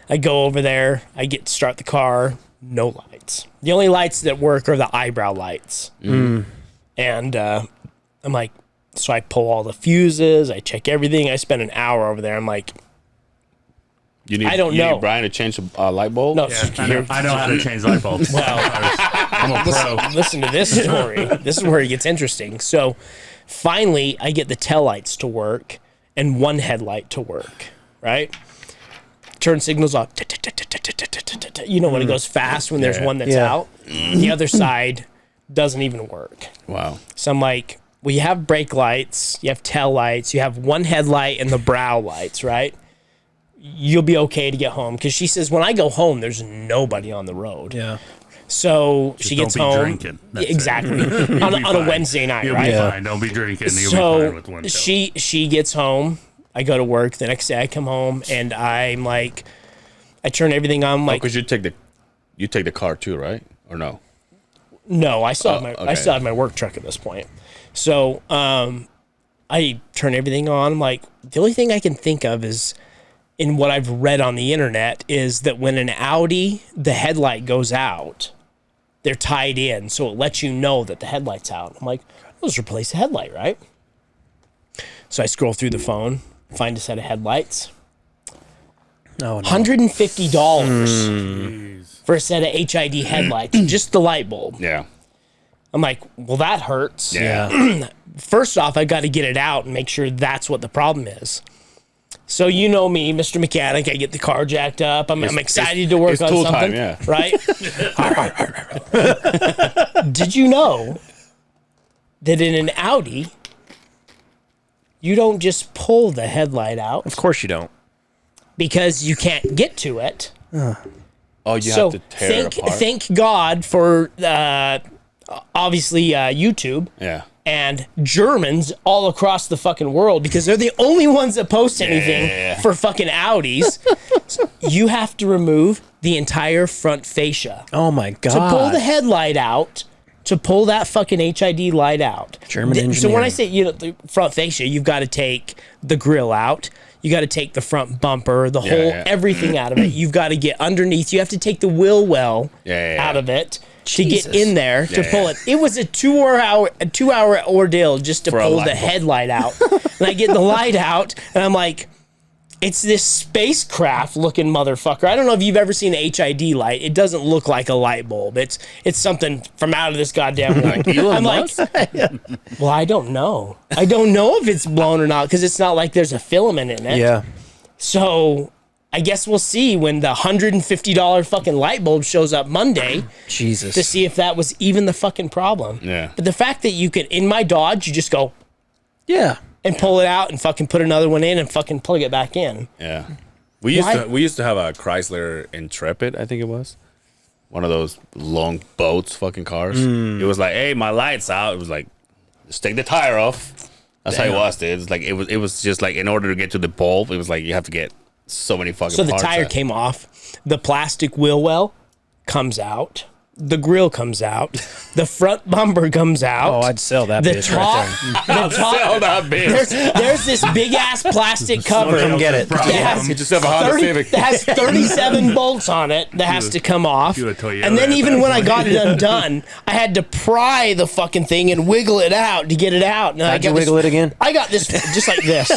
I go over there. I get to start the car. No lights. The only lights that work are the eyebrow lights. And I'm like, so I pull all the fuses. I check everything. I spend an hour over there. I'm like, You need, I don't you know. need Brian to change a light bulb? no, Yeah, I know how to change light bulbs. I'm a pro. listen to this story. This is where it gets interesting. So finally, I get the tail lights to work and one headlight to work, right? Turn signals off. You know when it goes fast when there's Yeah. one that's out. The other side doesn't even work. Wow. So I'm like, well, you have brake lights, you have tail lights, you have one headlight and the brow lights, right? You'll be okay to get home. Because she says, when I go home, there's nobody on the road. Yeah. So she don't gets be home. drinking. That's it. Exactly. You'll on be a fine. Wednesday night, You'll right? be fine. Don't be drinking. You'll be fine So with one pill. she gets home. I go to work. The next day I come home and I'm like, I turn everything on. I'm like, Because you take the car too, right? Or no? no, I still have my okay. I still have my work truck at this point. So I turn everything on. I'm like, the only thing I can think of is, in what I've read on the internet, is that when an Audi, the headlight goes out, they're tied in, so it lets you know that the headlight's out. I'm like, let's replace the headlight, right? So I scroll through the phone, find a set of headlights. Oh, no. $150 for a set of HID headlights, just the light bulb. Yeah. I'm like, well, that hurts. Yeah. First off, I got to get it out and make sure that's what the problem is. So you know me, Mr. Mechanic, I get the car jacked up. I'm excited to work it's on tool something, time, yeah. right? Did you know that in an Audi, you don't just pull the headlight out Of course you don't. because you can't get to it? Oh, you So have to tear it apart? thank God for obviously YouTube. Yeah. And Germans all across the fucking world, because they're the only ones that post anything for fucking Audis. So you have to remove the entire front fascia Oh my god. to pull the headlight out, to pull that fucking HID light out. German So when I engineering. say, the front fascia, you've got to take the grill out. You got to take the front bumper, the whole yeah. everything out of it. You've got to get underneath. You have to take the wheel well Yeah. out of it to get Jesus. in there to Yeah. pull it. It was a 2 hour ordeal just to For a pull light the bulb. headlight out. And I get the light out, and I'm like, It's this spacecraft looking motherfucker. I don't know if you've ever seen an HID light. It doesn't look like a light bulb. It's something from out of this goddamn world. I'm like, well, I don't know. I don't know if it's blown or not because it's not like there's a filament in it. Yeah. So I guess we'll see when the $150 fucking light bulb shows up Monday. Jesus. To see if that was even the fucking problem. Yeah. But the fact that you could, in my Dodge, you just go. Yeah. And pull it out and fucking put another one in and fucking plug it back in. Yeah. We used to have a Chrysler Intrepid, I think it was. One of those long boats fucking cars. It was like, hey, my light's out. It was like, just take the tire off. That's how it was, dude. It's like it was just like in order to get to the bulb, it was like you have to get so many fucking So the parts tire out. came off. The plastic wheel well comes out. The grill comes out. The front bumper comes out. Oh, I'd sell that the bitch top, right there. the top, Sell that bitch. there's this big ass plastic cover. Come get it. That has, You just have a Honda Civic. that has 37 bolts on it that has to come off. You a Toyota And then at even that when I point. got it undone, I had to pry the fucking thing and wiggle it out to get it out. And How'd you wiggle it again? I got this just like this.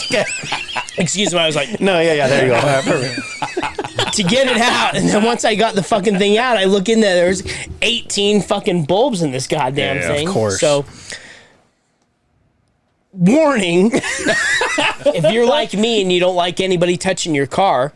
Excuse me, I was like, No, yeah, there you go. to get it out. And then once I got the fucking thing out, I look in there, there's 18 fucking bulbs in this goddamn Yeah, thing. of course. So, warning, if you're like me and you don't like anybody touching your car,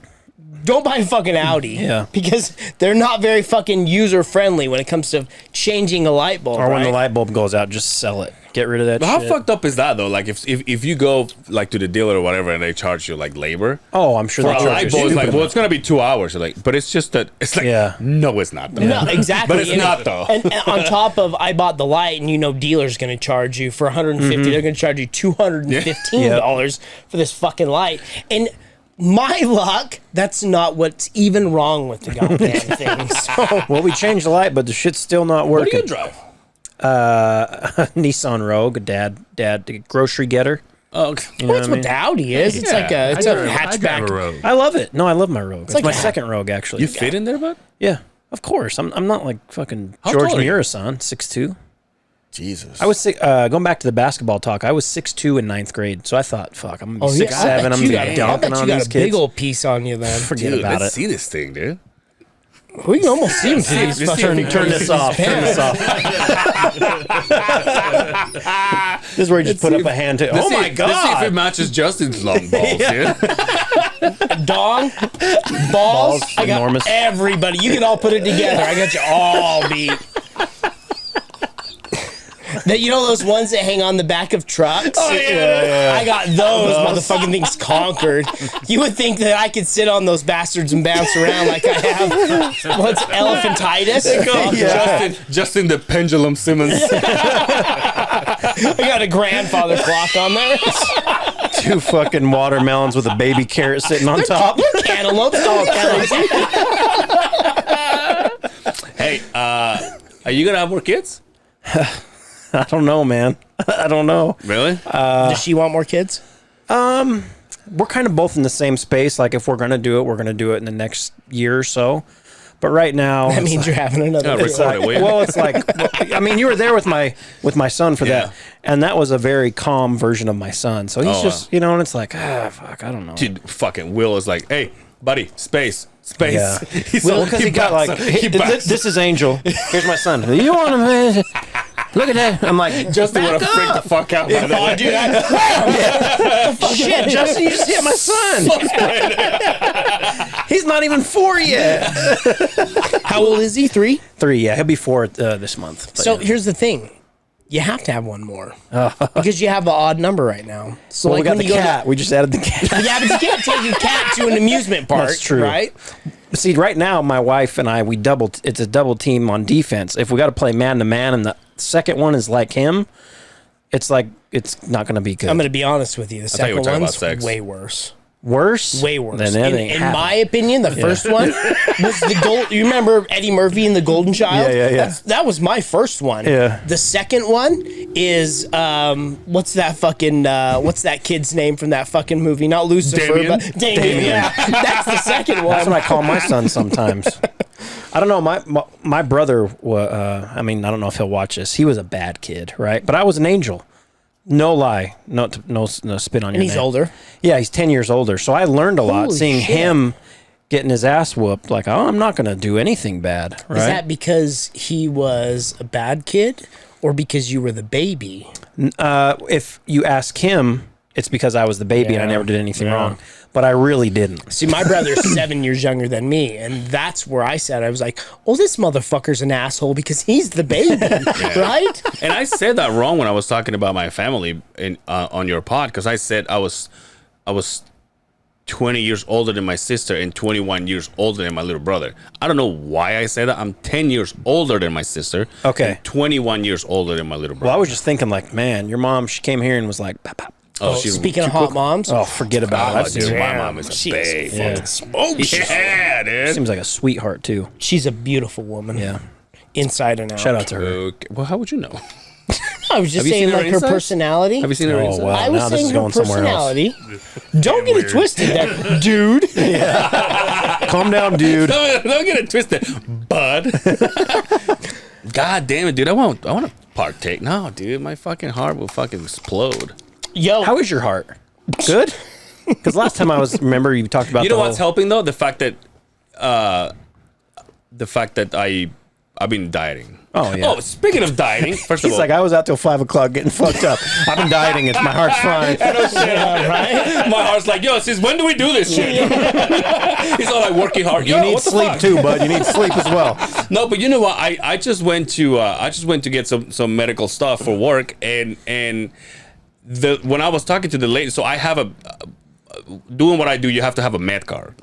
don't buy a fucking Audi. Yeah. Because they're not very fucking user friendly when it comes to changing a light bulb. Or when the right? light bulb goes out, just sell it. Get rid of that But how shit. fucked up is that though? Like if you go like to the dealer or whatever and they charge you like labor Oh, I'm sure for they a charge light you bulb, it's stupid like, well, it's gonna be 2 hours. You're like, but it's just that it's like, Yeah. no, it's not. Though. No, exactly. But it's not, though. And on top of, I bought the light, and you know, dealer's going to charge you for 150. They're going to charge you $215 for this fucking light. And my luck, that's not what's even wrong with the goddamn thing. So Well, we changed the light, but the shit's still not What working. do you drive? Nissan Rogue, dad, the grocery getter. Oh, okay. You know that's what I what mean? the Audi is. It's like a, it's I a drive- I drive hatchback. a Rogue. I love it. No, I love my Rogue. It's like my a- second Rogue, actually. You fit in there, bud? Yeah, of course. I'm not like fucking How George tall are you? Murasan, 6'2". Jesus. I was going back to the basketball talk. I was 6'2" in ninth grade, so I thought, fuck, I'm gonna be 6'7". I bet I'm gonna you be got- I dunking bet on you got these a kids. big old piece on you then. Forget Dude, about let's it. see this thing, dude. We can almost see him through these let's see fucking if- Turn this off. Turn this off. This is where you just put up a hand to. Oh my Let's see if it god! matches Justin's long balls, dude. dong, balls. I got enormous. everybody. You can all put it together. I got you all beat. That, you know those ones that hang on the back of trucks? Oh, yeah. I got those motherfucking things conquered. You would think that I could sit on those bastards and bounce around like I have. What's elephantitis? Fuck. Justin the Pendulum Simmons. I got a grandfather clock on there. 2 fucking watermelons with a baby carrot sitting on top. Cantaloupes. Hey, are you gonna have more kids? I don't know, man. I don't know. Really? Does she want more kids? We're kind of both in the same space. Like, if we're gonna do it, we're gonna do it in the next year or so. But right now, That means you're having another. Yeah, kid. record it, will you? well, it's like, I mean, you were there with my son for Yeah. that, and that was a very calm version of my son. So he's Oh, just, you know, and it's like, fuck, I don't know. Dude, fucking Will is like, hey, buddy, space. Yeah. He's Well, because he got like, this is Angel. Here's my son. You want him? Look at that. I'm like, Justin would have freaked the fuck out by Oh, that. dude, shit, Justin, you just hit my son. He's not even 4 yet. how old is he? 3? 3, yeah, he'll be 4 this month. But So yeah. here's the thing. You have to have one more because you have an odd number right now. So Well, we got when the you go cat. We just added the cat. yeah, but you can't take your cat to an amusement park. That's true. right? See, right now, my wife and I, it's a double team on defense. If we got to play man to man and the second one is like him, it's like, it's not going to be good. I'm going to be honest with you. The thought you were second talking one's about sex. way worse. Worse? Way worse. Then that ain't In happening. my opinion, the first one was the gold. You remember Eddie Murphy and the Golden Child? Yeah. That was my first one. Yeah. The second one is what's that kid's name from that fucking movie? Not Lucifer, Damien? but Damien. Yeah, that's the second one. That's what I call my son sometimes. I don't know. My brother, I mean, I don't know if he'll watch this. He was a bad kid, right? But I was an angel. No lie. No spit on your And he's name. older. Yeah, he's 10 years older. So I learned a lot Holy seeing shit. him getting his ass whooped. Like, oh, I'm not going to do anything bad. Right? Is that because he was a bad kid or because you were the baby? If you ask him, it's because I was the baby and I Yeah. never did anything wrong. But I really didn't. See, my brother's 7 years younger than me, and that's where I said, I was like, oh, this motherfucker's an asshole because he's the baby, right? And I said that wrong when I was talking about my family on your pod, because I said I was 20 years older than my sister and 21 years older than my little brother. I don't know why I said that. I'm 10 years older than my sister. Okay. And 21 years older than my little brother. Well, I was just thinking, like, man, your mom, she came here and was like, pop, pop. Speaking of hot moms, Oh, forget about it. I've seen Dude, her. my mom is a babe. Yeah. Yeah, dude. Seems like a sweetheart, too. she's a beautiful woman. Yeah. Inside and out. Shout out to her. Okay. Well, how would you know? I was just Have you saying, seen her like, her insides? personality. Have you seen her? Oh, inside? wow. I was Now this saying is her going somewhere else. personality. Don't get it twisted there, dude. Calm down, dude. Don't get it twisted, bud. God damn it, dude. I want to partake. No, dude. My fucking heart will fucking explode. Yo, How is your heart? Good? Because last time remember you talked about You know the what's whole- helping though? The fact that I've been dieting. Oh, yeah. Oh, speaking of dieting, first of He's all, like, I was out till 5 o'clock getting fucked up. I've been dieting. It's my heart's fine. right? my heart's like, yo, since when do we do this shit? He's all like working hard. You Yo, need what the sleep fuck? too, bud. You need sleep as well. No, but you know what? I just went to get some medical stuff for work, and when I was talking to the lady, so I have doing what I do, you have to have a med card,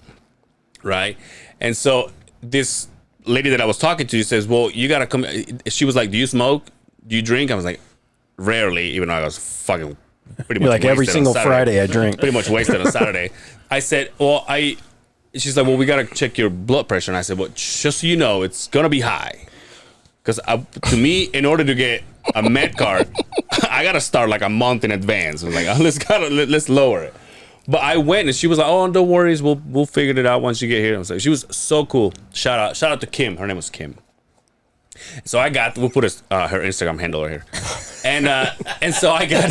right? And so this lady that I was talking to says, well, you gotta come. She was like, do you smoke? Do you drink? I was like, rarely, even though I was fucking pretty much You're like, every wasted on single Saturday. Friday I drink. Pretty much wasted on Saturday. I said, well, she's like, well, we gotta check your blood pressure. And I said, well, just so you know, it's gonna be high. Because to me, in order to get a med card, I gotta start like a month in advance. I was like, let's lower it. But I went and she was like, "Oh, don't worry, we'll figure it out once you get here." I was like, she was so cool. Shout out to Kim. Her name was Kim. So we'll put her Instagram handle right here, and so I got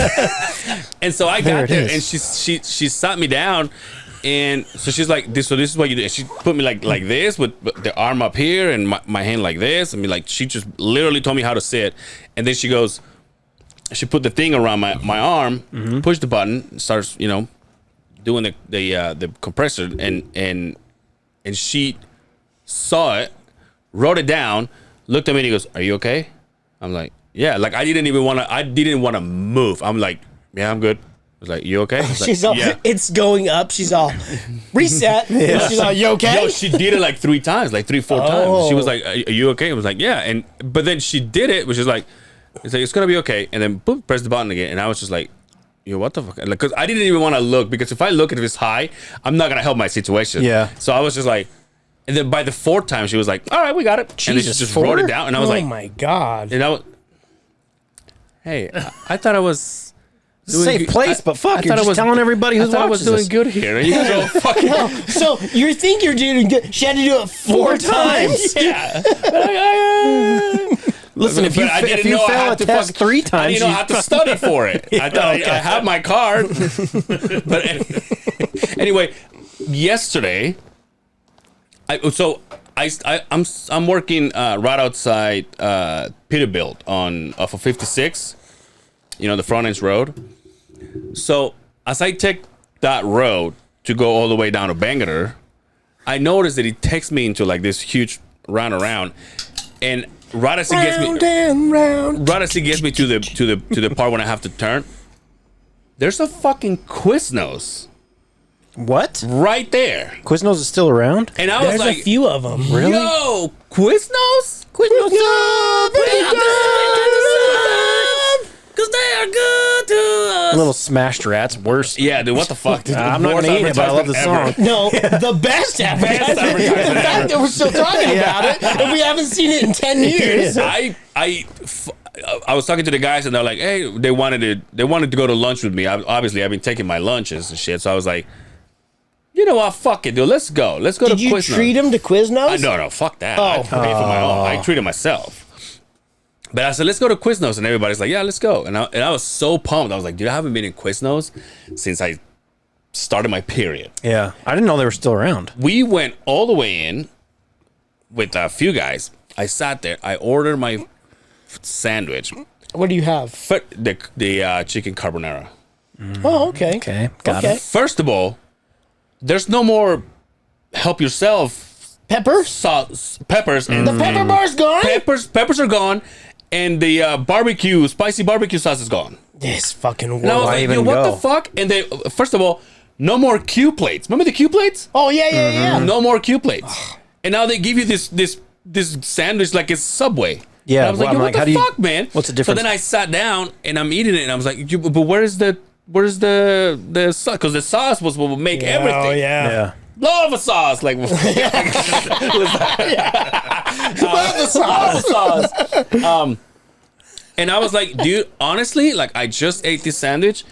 There it there, is. and she sat me down, and so she's like, this is what you do. And she put me like this with the arm up here and my hand like this. I mean, like she just literally told me how to sit, and then she goes, she put the thing around my arm, pushed the button, starts doing the compressor, and she saw it, wrote it down, looked at me and he goes, "Are you okay?" I'm like, "Yeah." Like I didn't want to move. I'm like, "Yeah, I'm good." I was like, "You okay?" I was like, She's all, "Yeah." it's going up. She's all, reset. She's all, you okay? Yo, she did it like 3 times, like 3-4 times. She was like, "Are you okay?" I was like, "Yeah." But then she did it, which is like, it's gonna be okay. And then boop, press the button again, and I was just like, yo, what the fuck? Like, because I didn't even want to look, because if I look at if it's high, I'm not gonna help my situation. Yeah. So I was just like, and then by the 4th time, she was like, "All right, we got it." And then she Jesus, just 4? wrote it down, and I was Oh like, my God. and I was, hey, I thought I was doing Safe good. place, but fuck, I you're thought I just was- telling everybody who's I thought I watching was doing this. good here. And you guys are all fucking. So you think you're doing good? She had to do it 4 times. Yeah. Listen, if you, But I if didn't you know I fail had a to test fuck- 3 I times, didn't know I had to study for it. I thought I have my card. But anyway, yesterday, I'm working right outside Peterbilt off of 56, the front end road. So as I take that road to go all the way down to Bangalore, I noticed that it takes me into like this huge round around, and right as it gets me, right as it gets me to the part when I have to turn, there's a fucking Quiznos what? right there, Quiznos is still around? and I was There's like, a few of them. Really? "Yo, Quiznos, because they are good to us." Little smashed rats, worse. Yeah, dude, what the fuck? Dude, I'm not worst gonna eat it, but I love the advertisement song. ever. No, the best advertisement. advertisement The fact that we're still talking about it and we haven't seen it in 10 years. I was talking to the guys and they're like, "Hey, they wanted to go to lunch with me." Obviously, I've been taking my lunches and shit, so I was like, "You know what? Fuck it, dude. Let's go. Let's go Did to you Quiznos." treat him to Quiznos? No, fuck that. I paid for my own. I treated myself. But I said, let's go to Quiznos. And everybody's like, yeah, let's go. And I was so pumped. I was like, dude, I haven't been in Quiznos since I started my period. Yeah. I didn't know they were still around. We went all the way in with a few guys. I sat there. I ordered my sandwich. What do you have? The chicken carbonara. Oh, okay. Okay. Got it. First of all, there's no more help yourself Pepper? peppers. And The pepper bar's gone? peppers are gone. And the spicy barbecue sauce is gone. This fucking And I was world. like, even yo, what go? the fuck? And they, first of all, no more Q plates. Remember the Q plates? Oh, yeah. No more Q plates. And now they give you this sandwich like it's Subway. Yeah, And I was like, well, yo, I'm what like, how the do you- fuck, man? what's the difference? So then I sat down and I'm eating it and I was like, but where's the sauce? Because the sauce was what would make everything. Oh, yeah. Yeah. Love a sauce. Like, Love the sauce. And I was like, dude, honestly, like I just ate this sandwich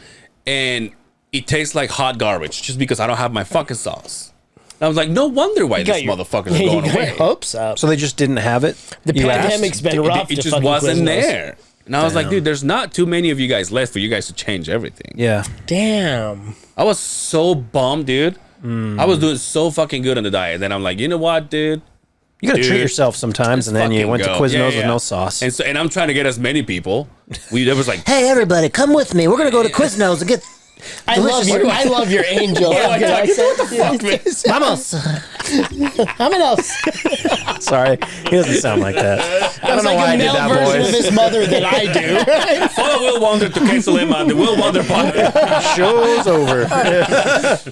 and it tastes like hot garbage just because I don't have my fucking sauce. And I was like, no wonder why these motherfuckers are You going got your away. hopes up. So they just didn't have it? The You asked? pandemic's been rough. It to just fucking wasn't Quiznos. there. And I was like, dude, there's not too many of you guys left for you guys to change everything. Yeah. Damn. I was so bummed, dude. I was doing so fucking good on the diet. Then I'm like, you know what, dude? You got to treat Dude, yourself sometimes, and then you Fucking went to go. Quiznos Yeah, with yeah. no sauce. And I'm trying to get as many people. There was like, Hey, everybody, come with me. We're going to go to Quiznos and get I love your angel. what the fuck, man? vamos. Vámonos. Sorry, he doesn't sound like that. I don't know like why a I did male that version of voice. his mother that I do. Follow Will Wonder to cancel him on the Will Wonder podcast. Show's over.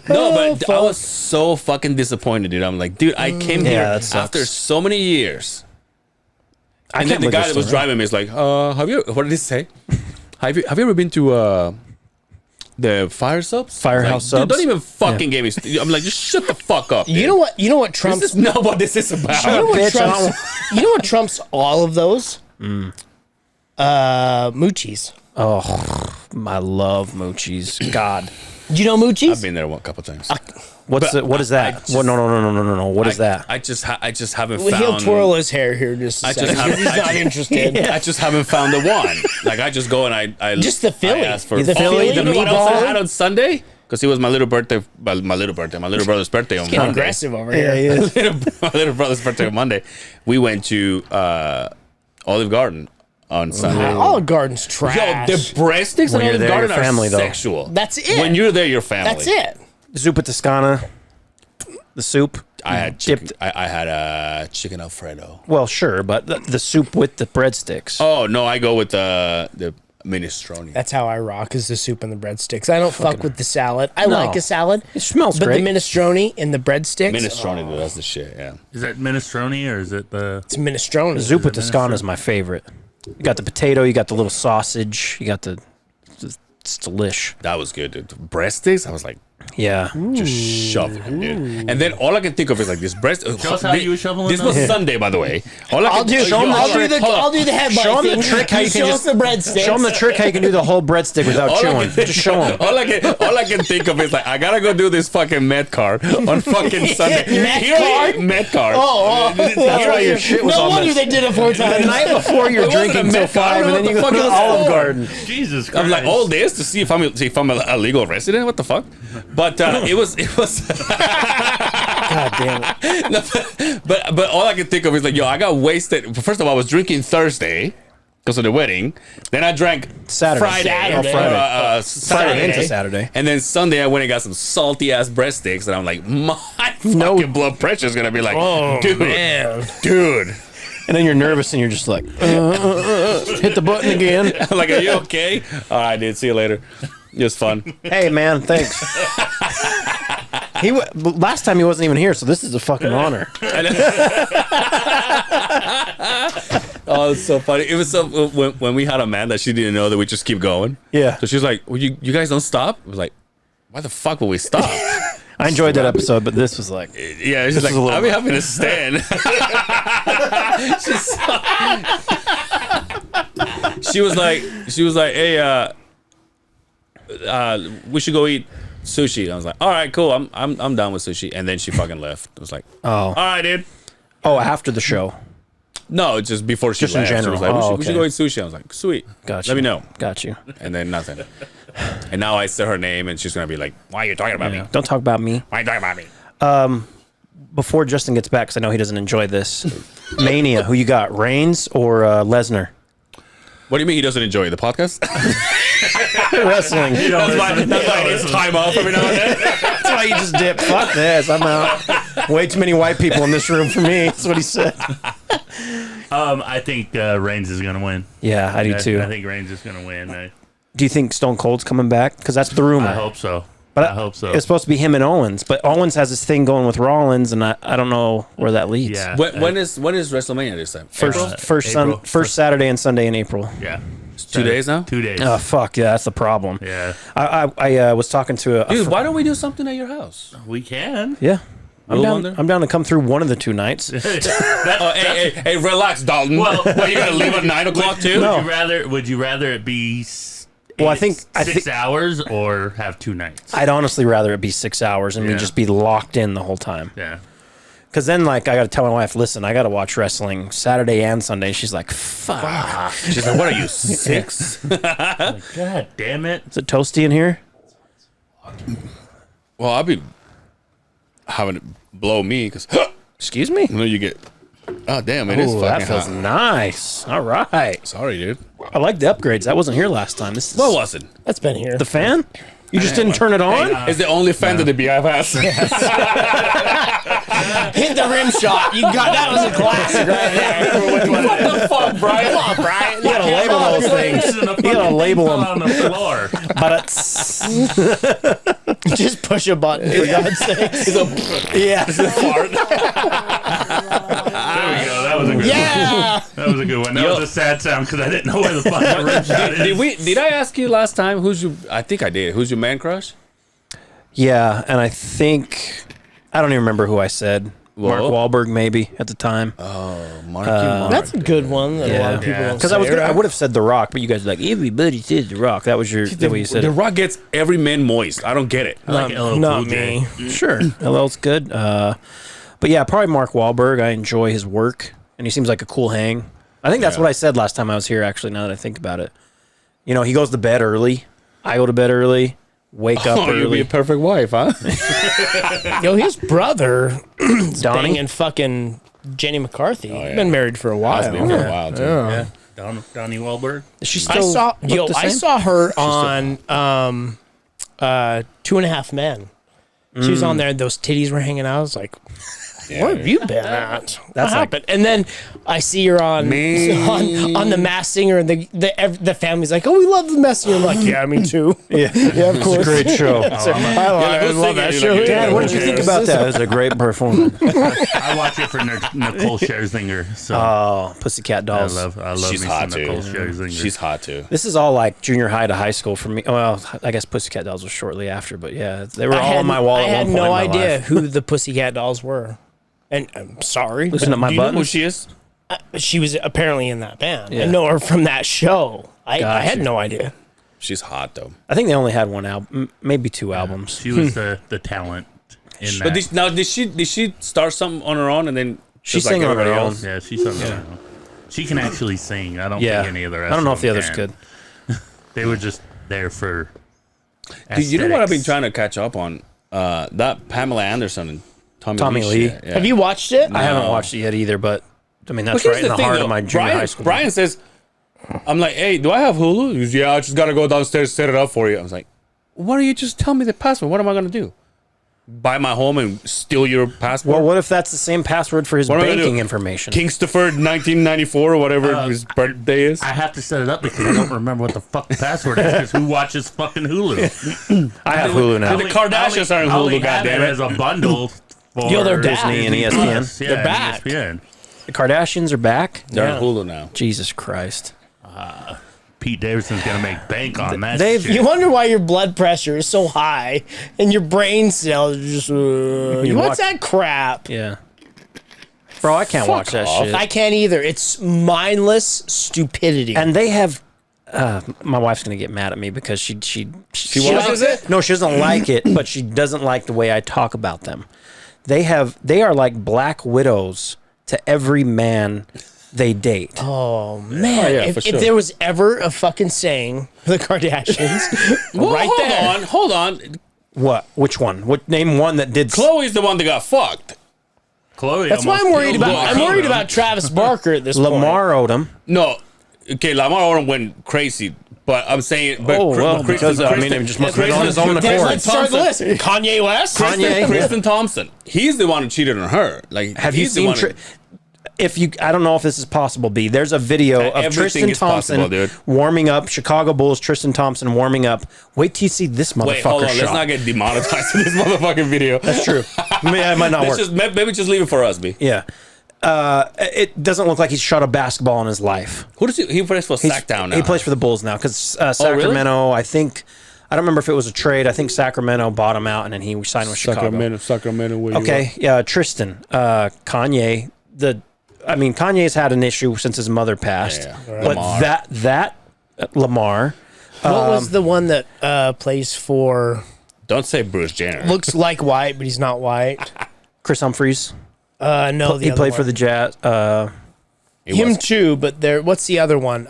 No, but I was so fucking disappointed, dude. I'm like, dude, I came Yeah, here that sucks. after so many years. I And then can't the believe guy they're that was still around. driving me is like, have you, what did he say? Have you ever been to the Fire Subs? Firehouse Like, Subs? Dude, don't even fucking get me. I'm like, just shut the fuck up. You dude. know what? You know what This Trump's. is not what this is about. You know what bitch, I Trump's. You know what Trump's all of those? Moochies. Oh, I love Moochies. God. Do you know Moochies? I've been there a couple times. What is that? just- What? No. What is that? I just haven't Well, he'll found. twirl his hair here just a I just second. haven't- He's not interested. I just haven't found the one. Like I just go and I Just the Philly. I ask for The Philly, You the know what else I meatball. had on Sunday? Because it was my little birthday. My little brother's birthday on Getting Monday. aggressive over Yeah, here. he is. My little brother's birthday on Monday. We went to Olive Garden on Sunday. Olive Garden's Yo, trash. the breadsticks When at you're Olive there, Garden your family, are though. sexual. That's it. When you're there, your family. That's it. Zuppa Toscana, the soup. I had chicken. Dipped- I had chicken Alfredo. Well, sure, but the soup with the breadsticks. Oh no, I go with the minestrone. That's how I rock is the soup and the breadsticks. I don't fuck with the salad. I like a salad. It smells but great. the minestrone and the breadsticks. Minestrone, dude, that's the shit. Yeah. Is that minestrone or is it the? It's minestrone. Zuppa Toscana is my favorite. You got the potato, you got the little sausage, you got it's delish. That was good, dude. Breadsticks, I was like, Yeah. just shoving, dude. And then all I can think of is like this breast. Show us how you were shoveling This was those. Sunday, by the way. All I I'll do. Yo, hold I'll on, do the. hold on. I'll do the headline Show 'em the thing. trick how you can show just- us the breadsticks. Show them the trick how you can do the whole breadstick without All I chewing. can- Just show them. All I can think of is like I gotta go do this fucking Met card on fucking Sunday. Met Here it- card? Met card. Oh, That's why your shit was no all wonder messed. they did it 4 The times. night before you're It wasn't drinking a till Met card. 5, and then What you the go fuck to it was Olive for? Garden. Jesus Christ! I'm like all this to see if I'm a legal resident. What the fuck? But it was. God damn it. But all I can think of is like, yo, I got wasted. First of all, I was drinking Thursday because of the wedding. Then I drank Saturday. Friday. Saturday. Friday Saturday. into Saturday. And then Sunday I went and got some salty ass breadsticks, and I'm like, my fucking blood pressure is gonna be like, dude, dude. And then you're nervous and you're just like, hit the button again. I'm like, are you okay? All right, dude. See you later. It was fun. Hey, man, thanks. Last time he wasn't even here, so this is a fucking honor. Oh, it's so funny. It was so when we had Amanda, she didn't know that we just keep going. Yeah. So she was like, well, you guys don't stop? I was like, why the fuck will we stop? I enjoyed that episode, but this was like, Yeah, she's This like, is a little I'll be having to stand. She was like, hey, we should go eat sushi. I was like, all right, cool. I'm down with sushi. And then she fucking left. I was like, oh, all right, dude. after the show. No, just before she Just in left. She general. was like, Oh, we should okay. go eat sushi. I was like, sweet. Gotcha. Let me know. Got you. And then nothing. And now I say her name, and she's gonna be like, "Why are you talking about me? Don't talk about me. Why are you talking about me?" Before Justin gets back, because I know he doesn't enjoy this. Mania, who you got, Reigns or Lesnar? What do you mean he doesn't enjoy the podcast? Wrestling. That's why I need time off every now and then. That's why you just dip. Fuck this. I'm out. Way too many white people in this room for me. That's what he said. I think Reigns is gonna win. Yeah, I do too. I think Reigns is gonna win. Do you think Stone Cold's coming back? Because that's the rumor. I hope so. But I hope so. It's supposed to be him and Owens, but Owens has this thing going with Rollins, and I don't know where that leads. Yeah. When is WrestleMania this time? First Saturday and Sunday in April. Yeah. It's 2 days now. 2 days. Oh fuck yeah, that's the problem. Yeah. I was talking to a Dude, why don't we do something at your house? We can. yeah. I'm Will down, Wonder? I'm down to come through one of the 2 nights. Hey, relax, Dalton. Well, are you gonna leave at 9 o'clock too? No. Would you rather it be Well, I think 6 hours or have 2 nights? I'd honestly rather it be 6 hours and we Yeah. just be locked in the whole time. Yeah. Because then, like, I got to tell my wife, listen, I got to watch wrestling Saturday and Sunday. She's like, fuck. She's like, "What are you 6?" God damn it. Is it toasty in here? Well, I'll be having it blow me because Excuse me? you know you get. Oh damn! It is Ooh, fucking that feels hot. nice. All right. Sorry, dude. I like the upgrades. That wasn't here last time. This is What was it? That's been here. the fan? You just didn't turn it on? It's the only fan that the Beehive has. Hit the rim shot. You got that was a classic right there. What the fuck, Brian? Come on, Brian. You gotta label those things. You gotta label them. on the floor. But it's Just push a button for God's sake. yeah. There we go. That was a good one. Yeah. That was a good one. That was a sad sound because I didn't know where the fuck the rim shot is. Did I ask you last time who's your? I think I did. Who's your man crush? Yeah, and I think I don't even remember who I said. Mark Whoa. Wahlberg maybe at the time. Marky Mark. That's a good one that a lot of people Yeah. don't Because say. I would have said The Rock, but you guys are like everybody says The Rock. That was the way you said The it. Rock gets every man moist. I don't get it. I like LL Not Cool J. me. Sure, LL's good. But yeah, probably Mark Wahlberg. I enjoy his work, and he seems like a cool hang. I think that's what I said last time I was here. Actually, now that I think about it, you know, he goes to bed early. I go to bed early. Wake up Oh, you'd be early. a perfect wife, huh? Yo, his brother Donnie. banging fucking Jenny McCarthy. Been married for a while. That's been for a while too. Yeah. Donnie Wahlberg. Is she I still saw look the I same? saw her on 2.5 Men. She was on there. Those titties were hanging out. I was like, where have you been at? What happened? And then I see her on the Masked Singer, and the family's like, "Oh, we love the Masked Singer." I'm like, "Yeah, me too." Yeah, of course. It's a great show. I love that show. Dad, what did you think about that? It was a great performance. I watch it for Nicole Scherzinger. So Oh, Pussycat I Dolls. love She's me hot some too. Nicole Scherzinger. She's hot too. This is all like junior high to high school for me. Well, I guess Pussycat Dolls was shortly after, but yeah, they were all on my wall I at one had point no in my idea life. who the Pussycat Dolls were, and I'm sorry. Listen to my Do you know who buttons. she is? She was apparently in that band. Yeah. I know her from that show. I had Gotcha. no idea. She's hot though. I think they only had one album, maybe 2 albums. She was the talent in that. But did she start something on her own and then She just like sang on her everybody own. else? Yeah, she's on her own. She can actually sing. I don't Yeah, think any of the rest I don't know of if the them others can. could. They were just there for Dude, you know what I've been aesthetics. trying to catch up on? That Pamela Anderson and Tommy Lee. shit, yeah. Have you watched it? I haven't watched it yet either, but I mean that's But here's right in the thing, heart though. of my junior high school. Brian says, I'm like, hey, do I have Hulu? He goes, yeah, I just got to go downstairs, set it up for you. I was like, why don't you just tell me the password? What am I going to do? Buy my home and steal your passport? Well, what if that's the same password for his What am I gonna banking do? information? Kingstopher 1994 or whatever his birthday is. I have to set it up because I don't remember what the fuck the password is because who watches fucking Hulu? I have Hulu now. The Kardashians are in I only Hulu, have goddammit. it as a bundle for Yo, they're back. Disney and ESPN. Plus. Yeah, They're back. ESPN. The Kardashians are back. They're Yeah. on Hulu now. Jesus Christ. Pete Davidson's gonna make bank on that. They've- shit. You wonder why your blood pressure is so high and your brain cells are just. watch- What's that crap? Yeah. Bro, I can't watch that shit. I can't either. It's mindless stupidity. And they have. My wife's gonna get mad at me because she watches it? No, she doesn't like it, but she doesn't like the way I talk about them. They are like black widows to every man they date. Oh man! yeah, if, for if sure. there was ever a fucking saying for the Kardashians, Well, right there. Hold on. What? Which one? Name one that did. Chloe's the one that got fucked. Chloe. That's why I'm worried about. I'm worried about Travis Barker at this point. Lamar Odom. No, okay, Lamar Odom went crazy, but I'm saying, but because I mean, it just must have been on his own accord. Let's start the list. Kanye West. Kristen Thompson. He's the one who cheated on her. Like, Have you he's the seen? one who- I don't know if this is possible. B. There's a video of Everything Tristan is Thompson possible, dude. warming up. Chicago Bulls. Tristan Thompson warming up. Wait till you see this motherfucker Wait, hold on. shot. Let's not get demonetized for this motherfucking video. That's true. It might not work. Maybe just leave it for us, B. Yeah. It doesn't look like he's shot a basketball in his life. Who does he plays for Sacktown now? He plays for the Bulls now because really? Sacramento. I don't remember if it was a trade. I think Sacramento bought him out and then he signed with Chicago. Sacramento. Where Okay, yeah, Tristan, Kanye. Kanye's had an issue since his mother passed, Yeah. but Lamar. Lamar. What was the one that plays for? Don't say Bruce Jenner. Looks like white, but he's not white. Chris Humphries. No, He played for the Jazz. Him too, but there. What's the other one?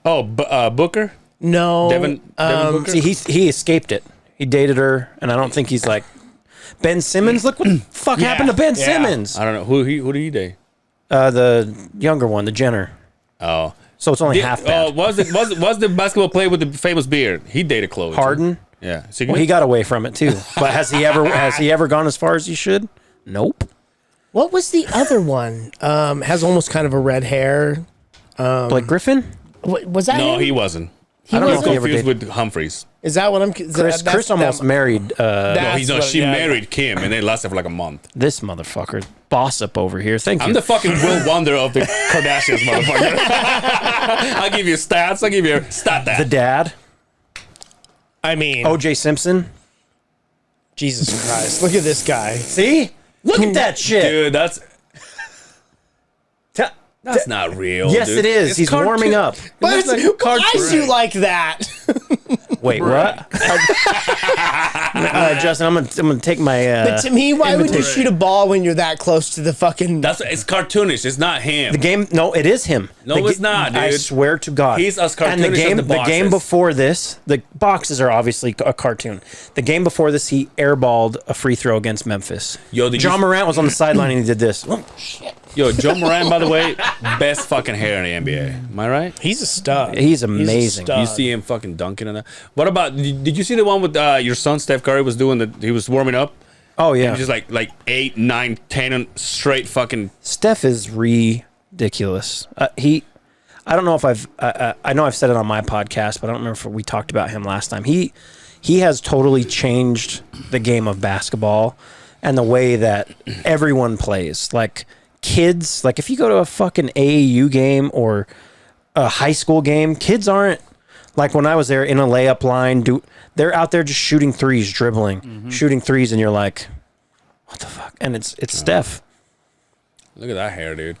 Booker. No, Devin Booker. See, he escaped it. He dated her, and I don't think he's like Ben Simmons. Look what the fuck happened to Ben Simmons. I don't know who did he date. The younger one, the Jenner. Oh, So it's only half bad. was the basketball player with the famous beard? He dated Chloe. too. Harden. Yeah. Well, he got away from it too. But has he ever gone as far as he should? Nope. what was the other one? Has almost kind of a red hair. Blake Griffin. Was that No, him? he wasn't. I don't know He's if he ever confused did. with Humphreys. Is that what I'm? Chris almost married She married Kim, and they lasted for like a month. this motherfucker. Boss up over here. Thank you. I'm the fucking Will Wonder of the Kardashians, motherfucker. I'll give you stats. I'll give you a stat that. the dad. I mean, O.J. Simpson. Jesus Christ! Look at this guy. See? Look at that shit. Dude, that's not real. Yes, dude. it is. It's He's cartoon. warming up. But like why is you like that? Wait, what? Justin, I'm gonna take my. But to me, why would you invitation. shoot a ball when you're that close to the fucking? It's cartoonish. It's not him. The game? No, it is him. No, The it's not, I dude. swear to God, He's as And the cartoonish as game, the the game boxes. before this, the boxes are obviously a cartoon. The game before this, he airballed a free throw against Memphis. Yo, did John you- Morant was on the sideline and he did this. Yo, Joe Moran, by the way, best fucking hair in the NBA. Am I right? He's a stud. He's amazing. stud. You see him fucking dunking on that. What about? Did you see the one with your son Steph Curry was doing that? He was warming up. Oh yeah, Just like 8, 9, 10 and straight fucking. Steph is ridiculous. I don't know if I know I've said it on my podcast, but I don't remember if we talked about him last time. He has totally changed the game of basketball and the way that everyone plays. Like kids, like if you go to a fucking AAU game or a high school game, kids aren't like when I was there in a layup line. They're out there just shooting threes, dribbling, shooting threes, and you're like, what the fuck? And it's Steph. Look at that hair, dude.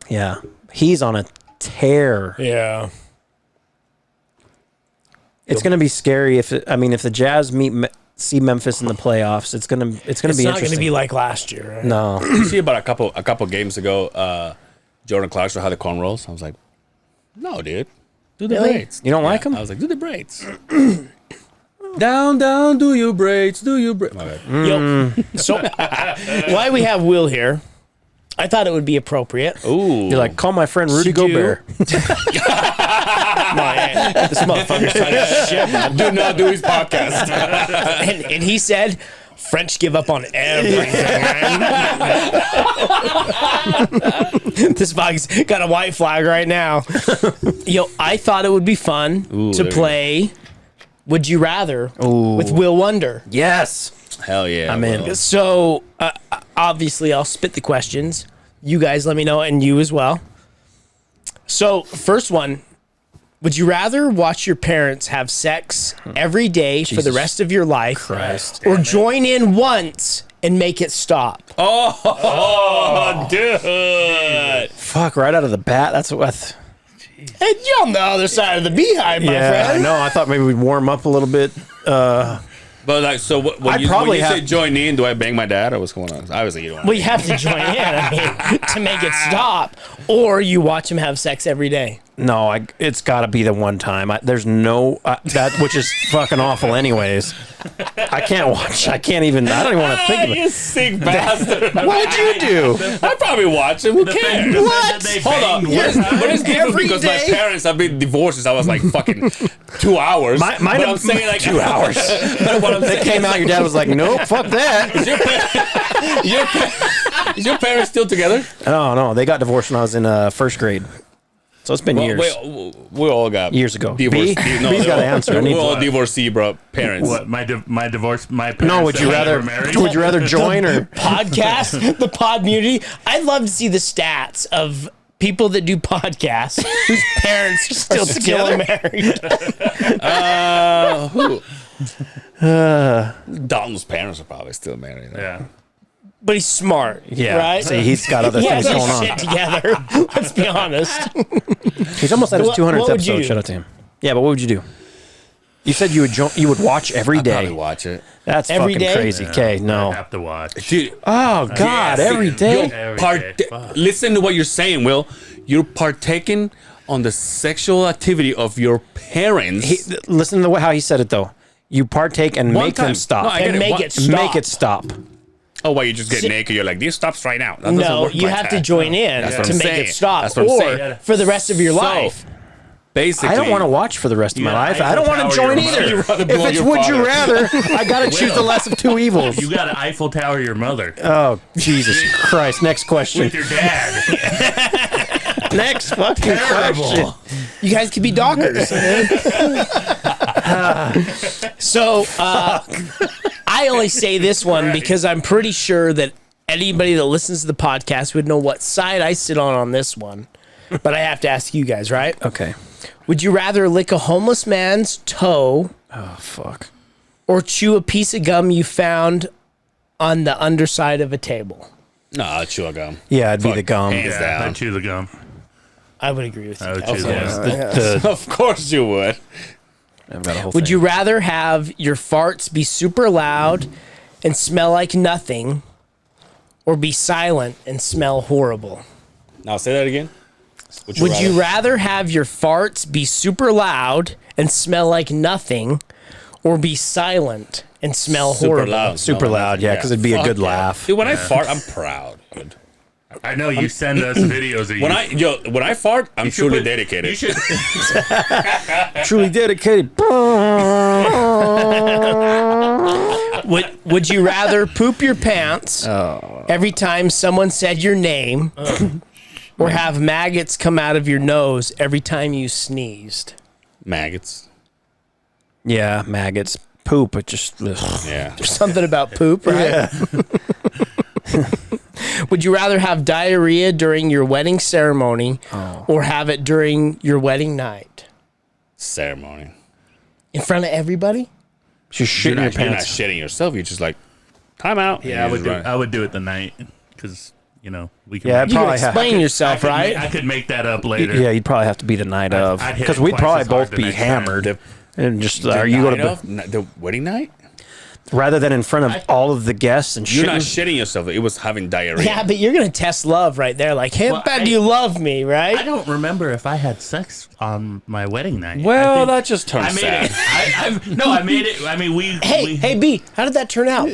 Yeah, he's on a tear. Yeah. It's going to be scary if the Jazz see Memphis in the playoffs. It's going to be It's not going interesting. to be like last year, right? No, You see about a couple games ago, Jordan Clarkson had the cornrows. I was like, no, dude, do the Really? braids. you don't like him. I was like, do the braids. down, do your braids, do your braids. My bad. Yo, so why we have Will here? I thought it would be appropriate. Ooh, You're like, call my friend Rudy To do- Gobert. This motherfucker's talking shit, man. do not do his podcast. And he said, French give up on everything, man. This bug's got a white flag right now. Yo, I thought it would be fun to there you play Would You Rather with Will Wonder. Yes, Hell yeah, I'm in. Will. So, obviously, I'll spit the questions. You guys let me know, and you as well. So, first one. Would you rather watch your parents have sex every day for the rest of your life, or join in once and make it stop? Oh, dude. fuck! Right out of the bat, that's what. And you're on the other side of the Beehive, my Yeah, I friend. know. I thought maybe we'd warm up a little bit. But like, so when I'd you probably say have- join in, do I bang my dad or what's going on? Obviously, you don't want Well, you have to join in. I mean, to make it stop, or you watch him have sex every day. No, it's got to be the one time. There's no that, which is fucking awful, anyways. I can't watch. I can't even. I don't even want to think of You it. sick bastard. What would you do? I'd probably watch it. Who cares? Hold on. What is different Every because day? my parents have been divorced since I was like fucking 2 hours. Mine but I'm saying like 2 hours. But what I'm They saying came out. Your dad was like, "Nope, fuck that." is your parents still together? Oh no, they got divorced when I was in first grade. So it's been years. We all got Years ago. Divorced. B's got to answer. I need We're all to- divorcee, bro. Parents. What my divorce? My parents No, would you that rather? were married? Would you rather join or? Podcast, the pod community. I'd love to see the stats of people that do podcasts whose parents are still married. Who? Donald's parents are probably still married. Yeah. But he's smart, Yeah. right? See, he's got other He things has his going on. shit together. Let's be honest. He's almost at his What 200th would you episode. do? Shout out to him. Yeah, but what would you do? You said you would watch every I'd probably day. watch it. That's Every fucking day? crazy. Okay, I no. have to watch. Dude, Oh God, every day. Every part- day. Fuck. listen to what you're saying, Will. You're partaking on the sexual activity of your parents. Listen to how he said it though. You partake and One make them time. stop. No, I get And it. make What- it stop. Make it stop. Oh, why you just get naked? You're like, this stops right now. That doesn't No, work you like have to that. join in That's what to I'm make saying. it stop, That's what I'm or saying. for the rest of your So, life. Basically, I don't want to watch for the rest of my gotta life. I don't want to Eiffel join Tower your either. mother. If it's your would you father. rather, I gotta choose the less of two evils. You got to Eiffel Tower your mother Oh Jesus Christ! Next question. with your dad. Next fucking question. You guys could be dockers. So I only say this one because I'm pretty sure that anybody that listens to the podcast would know what side I sit on this one. But I have to ask you guys, right? Okay. Would you rather lick a homeless man's toe Oh fuck. or chew a piece of gum you found on the underside of a table? No, I'll chew a gum. Yeah, it'd be Fuck, the gum. hands Yeah, down. I'd chew the gum. I would agree with you. I would guys. chew the gum. Of course you would. I've got a whole Would thing. you rather have your farts be super loud and smell like nothing, or be silent and smell horrible? Now say that again. Would you rather have your farts be super loud and smell like nothing, or be silent and smell horrible? loud? Super loud, yeah, 'cause it'd be a Fuck good yeah. laugh. Dude, when I fart, I'm proud. Dude. I know you send us videos of you. When I fart, I'm You should truly put- dedicated. You should. Truly dedicated. Would you rather poop your pants every time someone said your name, or have maggots come out of your nose every time you sneezed? Maggots. Yeah, maggots. Poop. It just. Ugh. Yeah. Something about poop, right? Would you rather have diarrhea during your wedding ceremony, or have it during your wedding night Ceremony. in front of everybody? Just shitting your You're not pants. shitting yourself. You're just like, time out. Yeah, I And you would just do. run. I would do it the night because we can. Yeah, make- You can Probably have- explain yourself, right? I could make that up later. Yeah, you'd probably have to be the night of, I'd hit because it we'd twice probably as hard both the be next time. hammered. And just The are you night gonna of? The wedding night? rather than in front of all of the guests and You're not shitting? shitting yourself. It was having diarrhea. Yeah, but you're gonna test love right there. Like, hey, Well, bad I- do you love me, I right? don't remember if I had sex on my wedding night. Well, I think that just I turns made sad. it. I made it. I mean, we. Hey, B, how did that turn out?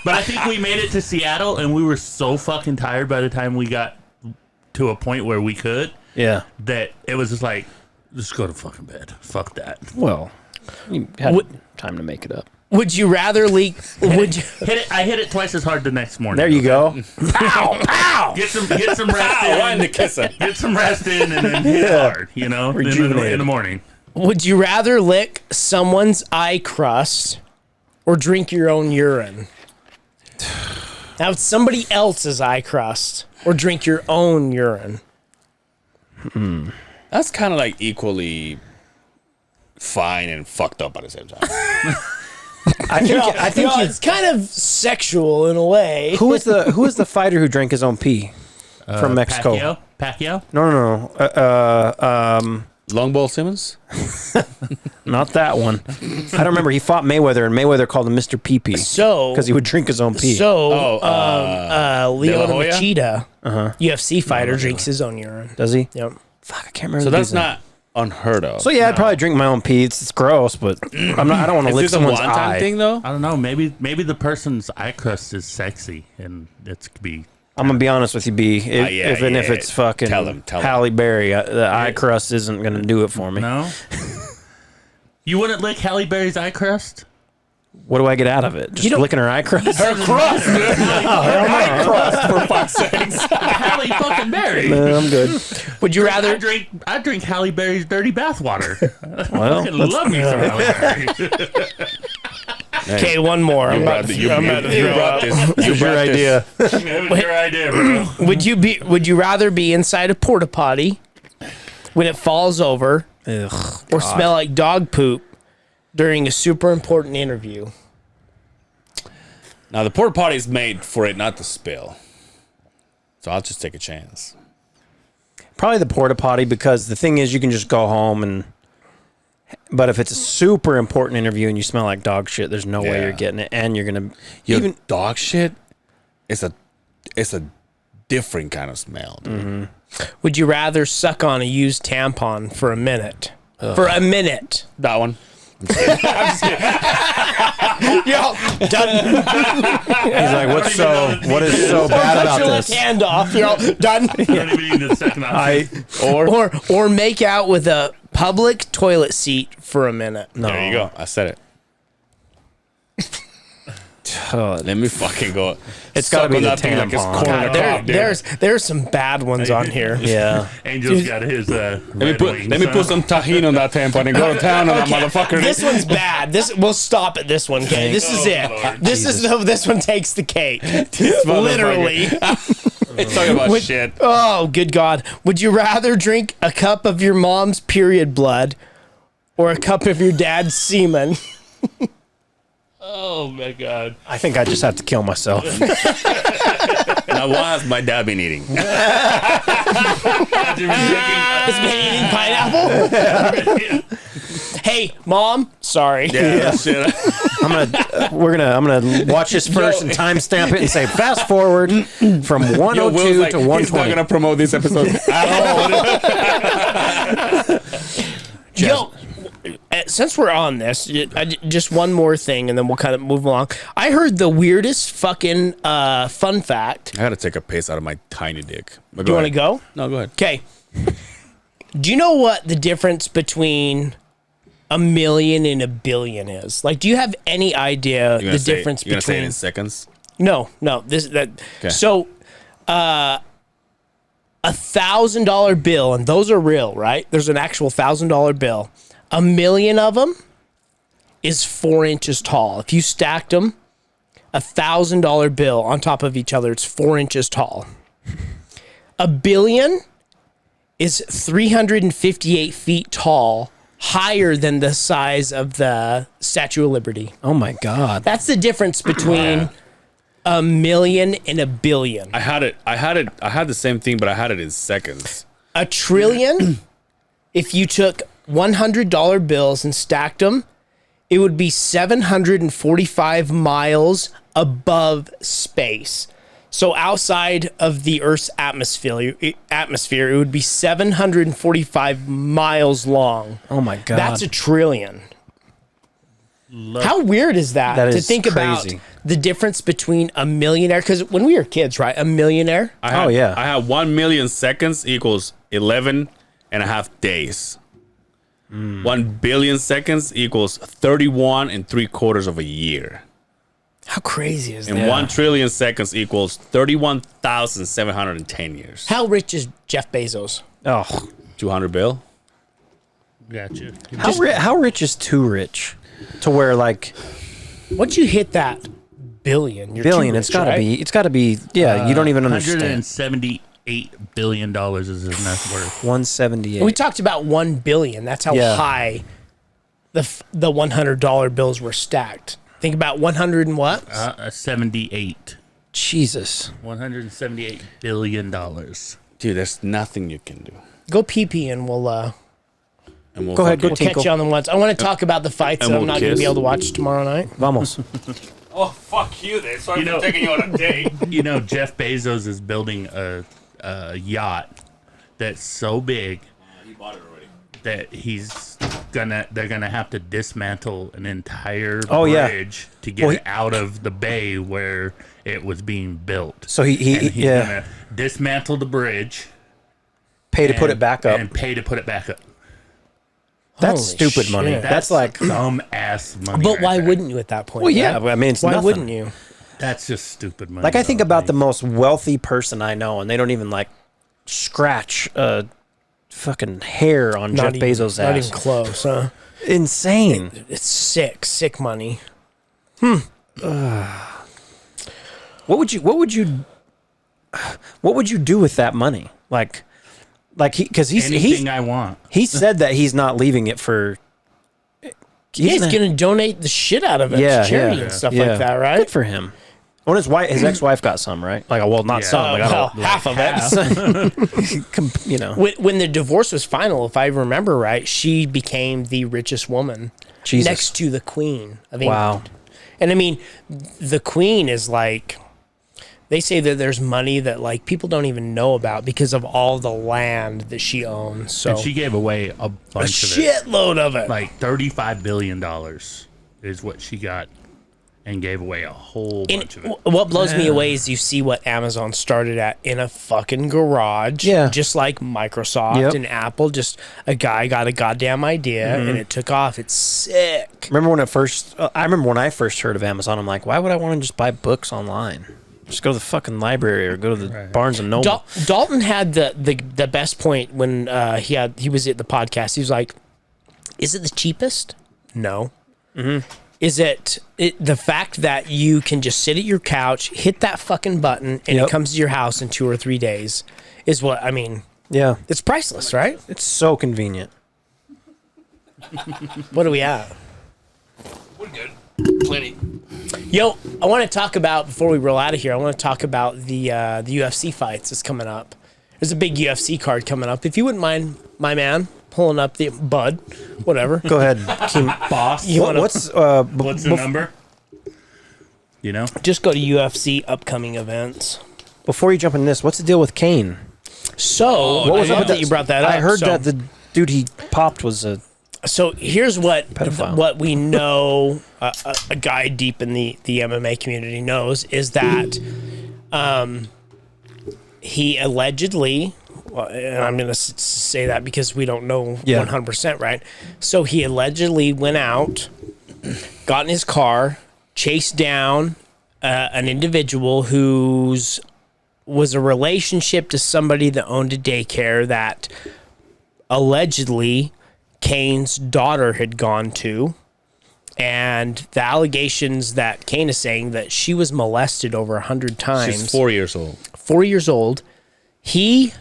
But I think we made it to Seattle, and we were so fucking tired by the time we got to a point where we could Yeah. that it was just like, just go to fucking bed. Fuck that. Well, you had What- time to make it up. Would you rather leak? Would you? I hit it twice as hard the next morning. There you go. Pow, pow. Get some rest Right in in. the kisser. Get some rest in, and then hit hard. Rejuvenated. In the morning. Would you rather lick someone's eye crust or drink your own urine? Now it's somebody else's eye crust or drink your own urine. That's kind of like equally fine and fucked up at the same time. I think you, It's kind of sexual in a way. who is the fighter who drank his own pee from Mexico? Pacquiao? No. Long Ball Simmons? Not that one. I don't remember. He fought Mayweather, and Mayweather called him Mr. Pee Pee. So because he would drink his own pee. So De Leo La Hoya? Machida, UFC fighter, drinks his own urine. Does he? Yep. Fuck, I can't remember. So the that's reason. not unheard of. So yeah, I'd probably drink my own pee. It's gross, but I'm not. I don't want to Is lick this a someone's one-time eye. thing though? I don't know. Maybe the person's eye crust is sexy, and it's could be. I'm gonna be honest with you, B. If yeah. it's fucking Tell him. Halle Berry, the eye crust isn't gonna do it for me. No. You wouldn't lick Halle Berry's eye crust? What do I get out of it? Just licking her eye crust? Her crust, dude. Eye crust, for fuck's sakes. Halle fucking Berry. No, I'm good. Would you rather? I drink Halle Berry's dirty bathwater. Well, I love me some Halle Berry. Okay, one more. You brought this. You It's your idea. It was your idea, bro. Would you rather be inside a porta potty when it falls over, or smell like dog poop during a super important interview? Now the porta potty is made for it not to spill, so I'll just take a chance. Probably the porta potty, because the thing is, you can just go home and. But if it's a super important interview and you smell like dog shit, there's no way Yeah. you're getting it, and you're gonna Even dog shit, it's a different kind of smell. Dude. Would you rather suck on a used tampon for a minute? For a minute. That one. Yo, done. He's like, what is so bad about Cut your left this? hand off. You're all done. I don't even need the second option. Or make out with a public toilet seat for a minute. No. There you go. I said it. Let me fucking go. It's gotta Suck be on the that thing like it's tampon. corn on God, the top, dude. there's some bad ones on here. Yeah. Angel's got his Let me put some tahini on that tampon and go to town on that motherfucker. This one's bad. We'll stop at this one. Okay, this is it. Lord. This one takes the cake. motherfucker. Literally. It's talking about shit. Oh, good God! Would you rather drink a cup of your mom's period blood or a cup of your dad's semen? Oh my God. I think I just have to kill myself. Now, what has my dad been eating? Has been eating pineapple. Hey, Mom. Sorry. Yeah, shit. I'm gonna watch this first and timestamp it and say fast forward from 102 Yo, Will's like, to he's not 120. gonna promote this episode at all. Yo, since we're on this, just one more thing, and then we'll kind of move along. I heard the weirdest fucking fun fact. I gotta take a piss out of my tiny dick. Do you want to go? No, go ahead. Okay. Do you know what the difference between a million and a billion is? Like, do you have any idea the difference You're gonna say it between? in seconds. No. Okay. So, $1,000 bill, and those are real, right? There's an actual $1,000 bill. 1 million of them is 4 inches tall. If you stacked them, $1,000 bill on top of each other, it's 4 inches tall. A billion is 358 feet tall, higher than the size of the Statue of Liberty. Oh my God. That's the difference between a million and a billion. I had the same thing, but I had it in seconds. A trillion, if you took $100 bills and stacked them, it would be 745 miles above space. So outside of the Earth's atmosphere, it would be 745 miles long. Oh my God. That's a trillion. How weird is that? That to is think crazy. about the difference between a millionaire, because when we were kids, right? A millionaire. I had, yeah. I had 1 million seconds equals 11 and a half days. 1 billion seconds equals 31 and 3/4 of a year. How crazy is And that? 1 trillion seconds equals 31,710 years. How rich is Jeff Bezos? Oh, 200 bill? Gotcha. how rich is too rich? To where like Once you hit that billion, you're billion, too it's rich, gotta right? be. It's gotta be. Yeah, you don't even understand. $178 billion is his net worth. 178. And we talked about 1 billion. That's how Yeah. high the $100 bills were stacked. Think about 100 and what? 78. Jesus. $178 billion. Dude, there's nothing you can do. Go pee and we'll And we'll Go ahead, fucking- We'll catch you on the ones. I want to talk about the fights And that I'm we'll not going to be kiss. able to watch tomorrow night. Vamos. Oh, fuck you. Then. Sorry You know- for taking you on a date. You know, Jeff Bezos is building a yacht that's so big He bought it already. that they're gonna have to dismantle an entire Oh, yeah. bridge to get Well, it out of the bay where it was being built. So And he he's yeah, gonna dismantle the bridge, pay to put it back up. and pay to put it back up. That's Holy stupid money. shit. That's like, Dumb ass money. But right why there. wouldn't you at that point? well, yeah. right? I mean, it's Why nothing. wouldn't you? That's just stupid money. Like I think though. about the most wealthy person I know, and they don't even like scratch a fucking hair on Jeff even, Bezos' Not ass. even close, huh? Insane. It's sick money. What would you do with that money? Like because anything I want. he said that he's not leaving it for. He's going to donate the shit out of it Yeah, to charity yeah, and stuff yeah. like that, Good right? for him. When his ex-wife got some, right? Like, well, not Yeah. some. Like, I Well, don't, half of it. you know. When the divorce was final, if I remember right, she became the richest woman Jesus. next to the Queen of England. Wow. And I mean, the Queen is like, they say that there's money that like people don't even know about because of all the land that she owns. So And she gave away a a bunch of it. shitload of it. Like $35 billion is what she got and gave away a whole And bunch of it. what blows me away is you see what Amazon started at in a fucking garage. Yeah. Just like Microsoft Yep. and Apple. Just a guy got a goddamn idea and it took off. It's sick. Remember when I remember when I first heard of Amazon, I'm like, why would I want to just buy books online? Just go to the fucking library or go to the Barnes and Noble. Dalton had the best point when he was at the podcast. He was like, "Is it the cheapest? No. Is it the fact that you can just sit at your couch, hit that fucking button, and Yep. it comes to your house in 2 or 3 days? Is what I mean. Yeah. It's priceless, right? It's so convenient. What are we at? We're good. Plenty. Yo, I want to talk about before we roll out of here. I want to talk about the UFC fights that's coming up. There's a big UFC card coming up. If you wouldn't mind, my man, pulling up the bud, whatever. Go ahead, Keem. Boss, What's what's the number? You know? Just go to UFC upcoming events. before you jump in this? What's the deal with Kane? So What was I up love with that you brought that up. I heard So- that the dude he popped was a So here's Pedophile. what we know. A guy deep in the MMA community knows is that he allegedly, and I'm going to say that because we don't know 100% right. So he allegedly went out, got in his car, chased down an individual whose was a relationship to somebody that owned a daycare that allegedly Kane's daughter had gone to, and the allegations that Kane is saying that she was molested over 100 times. She's 4 years old. 4 years old. He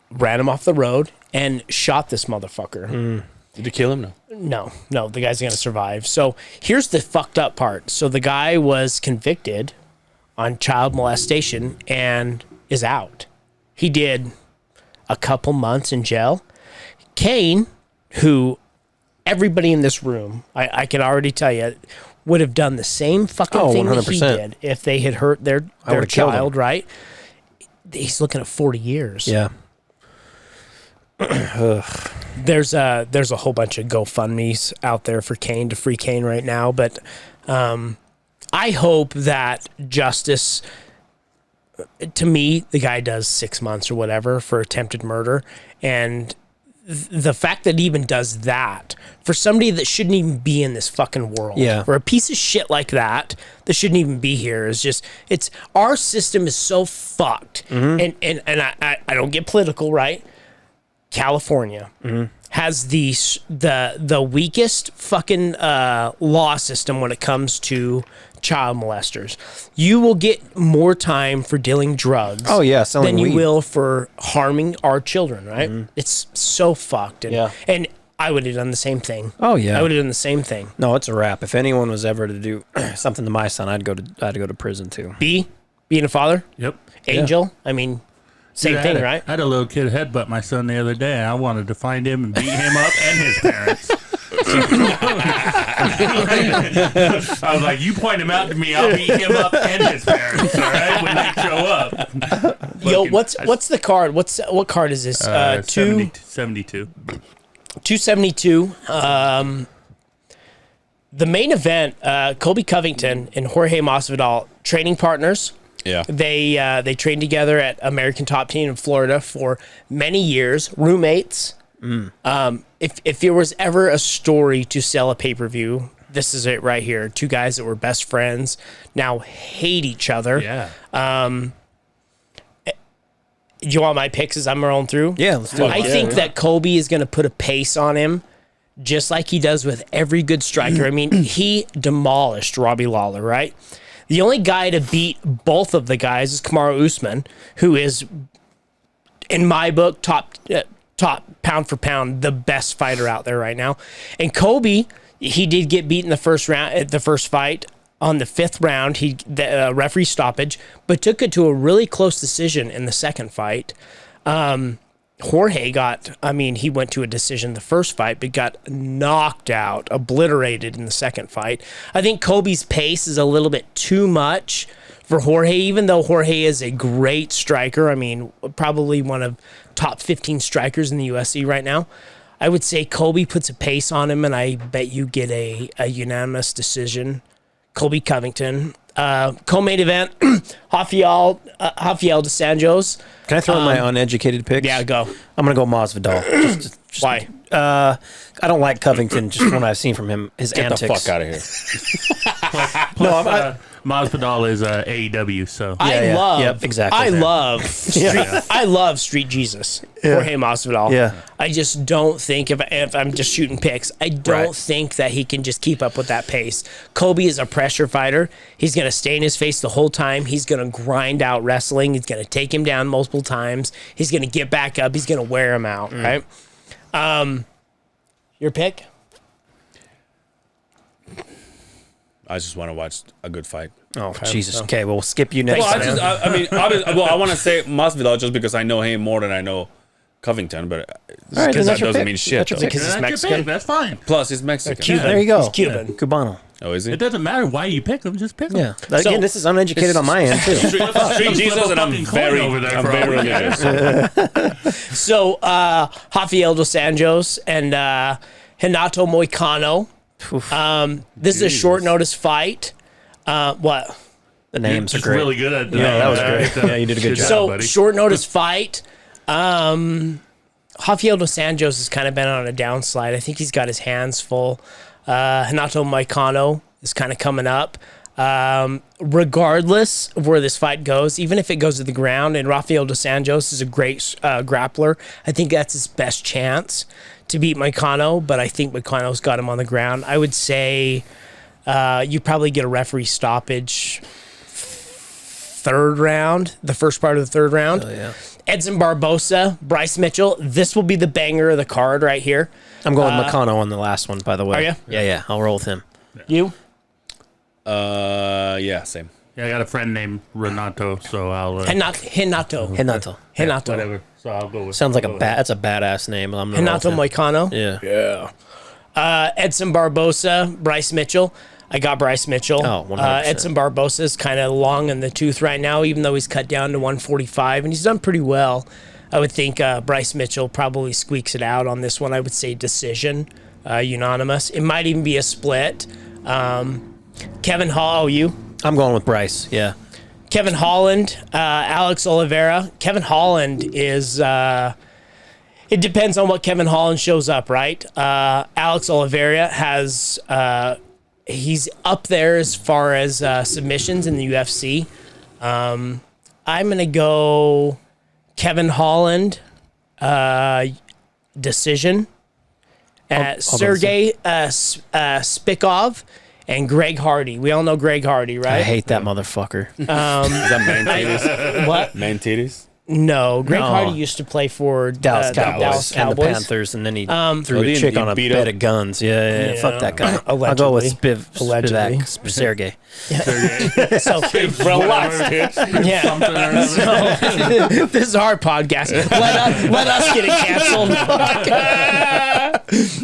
ran him off the road and shot this motherfucker. Did you kill him? No. No, the guy's gonna survive. So here's the fucked up part. So the guy was convicted on child molestation and is out. He did a couple months in jail. Kane, who everybody in this room, I can already tell you, would have done the same fucking thing that he 100%. did if they had hurt their would've killed him. child, right? He's looking at 40 years. yeah. There's a whole bunch of GoFundMe's out there for Kane to free Kane right now, but I hope that justice. To me, the guy does 6 months or whatever for attempted murder, and the fact that he even does that for somebody that shouldn't even be in this fucking world, Yeah. for a piece of shit like that shouldn't even be here, is just, it's, our system is so fucked, and I don't get political, right? California has the weakest fucking law system when it comes to child molesters. You will get more time for dealing drugs Oh, yeah, selling than you weed. will for harming our children, right? It's so fucked. And, Yeah. and I would have done the same thing. Oh, yeah. I would have done the same thing. No, it's a wrap. If anyone was ever to do something to my son, I'd go to prison too. Being a father, Yep. Angel, I mean, Same Dude, thing, I right? had a little kid headbutt my son the other day, and I wanted to find him and beat him up and his parents. I was like, you point him out to me, I'll beat him up and his parents, all right, when they show up. Yo, what's the card? What card is this? 72. 272. The main event, Colby Covington and Jorge Masvidal, training partners. Yeah. They trained together at American Top Team in Florida for many years, roommates. If there was ever a story to sell a pay-per-view, this is it right here. Two guys that were best friends now hate each other. Yeah. Do you want my picks as I'm rolling through? Yeah, let's do it. I think that Colby is going to put a pace on him, just like he does with every good striker. I mean, he demolished Robbie Lawler, right? The only guy to beat both of the guys is Kamaru Usman, who is, in my book, top pound for pound, the best fighter out there right now. And Colby, he did get beat in the first round, the first fight. On the 5th round, the referee stoppage, but took it to a really close decision in the second fight. Jorge he went to a decision the first fight, but got knocked out, obliterated in the second fight. I think Colby's pace is a little bit too much for Jorge, even though Jorge is a great striker. I mean, probably one of top 15 strikers in the UFC right now. I would say Colby puts a pace on him, and I bet you get a unanimous decision. Colby Covington. Co-main event, Rafael dos Anjos. Can I throw in my uneducated picks? Yeah, go. I'm going to go Masvidal. Just Why? I don't like Covington, just from what I've seen from him, his Get antics. the fuck out of here. No, Masvidal is AEW, so I love. Yep, exactly. I love Street Jesus. Jorge Masvidal. Yeah. I just don't think if I'm just shooting picks, I don't think that he can just keep up with that pace. Colby is a pressure fighter. He's going to stay in his face the whole time. He's going to grind out wrestling. He's going to take him down multiple times. He's going to get back up. He's going to wear him out. Right. Your pick? I just want to watch a good fight. Oh, Jesus. Okay, well, we'll skip you next Well, time. I want to say Masvidal just because I know him more than I know Covington, but All right, then that that's your doesn't pick. mean shit. That's your though. pick. Because he's That's your Mexican. pick, that's fine. Plus, he's Mexican. Cuban. There you go. He's Cuban. Cubano. Oh, is he? It doesn't matter why you pick them, just pick them. Yeah. Again, this is uneducated on my end, too. Street Jesus, and I'm very religious. So, Rafael dos Anjos and Renato Moicano. This is a short notice fight. What? The names are Just great. really good at Yeah, that was great. Yeah, you did a good job. So, buddy. short notice fight. Rafael dos Anjos has kind of been on a downslide. I think he's got his hands full. Renato Moicano is kind of coming up. Regardless of where this fight goes, even if it goes to the ground, and Rafael dos Anjos is a great grappler, I think that's his best chance to beat Moicano, but I think Moicano's got him on the ground. I would say you probably get a referee stoppage third round, the first part of the third round. Oh, yeah. Edson Barbosa, Bryce Mitchell. This will be the banger of the card right here. I'm going with Moicano on the last one, by the way. Are you? Yeah. I'll roll with him. You? Yeah, same. Yeah, I got a friend named Renato, so I'll Renato. Renato. Renato. whatever. So I'll go with. Sounds like I'll go with that's a badass name. I'm gonna roll Renato with him. Moicano. Yeah. Edson Barbosa, Bryce Mitchell. I got Bryce Mitchell. Oh, 100%. Edson Barbosa is kind of long in the tooth right now, even though he's cut down to 145, and he's done pretty well. I would think Bryce Mitchell probably squeaks it out on this one. I would say decision, unanimous. It might even be a split. Kevin Hall, you? I'm going with Bryce. Yeah. Kevin Holland, Alex Oliveira. Kevin Holland is... it depends on what Kevin Holland shows up, right? Alex Oliveira has... he's up there as far as submissions in the UFC. I'm going to go Kevin Holland, decision. Sergey Spikov and Greg Hardy. We all know Greg Hardy, right? I hate that motherfucker. Is that man titties? What? Man titties? No, Greg No. Hardy used to play for Dallas the Cowboys Dallas and the Cowboys. Panthers, and then he threw Oh, a chick he on a beat bed up- of guns. Yeah, fuck that guy. I'll go with Allegedly. Sergey. So Relax, dude. yeah. So, this is our podcast. Let us get it canceled.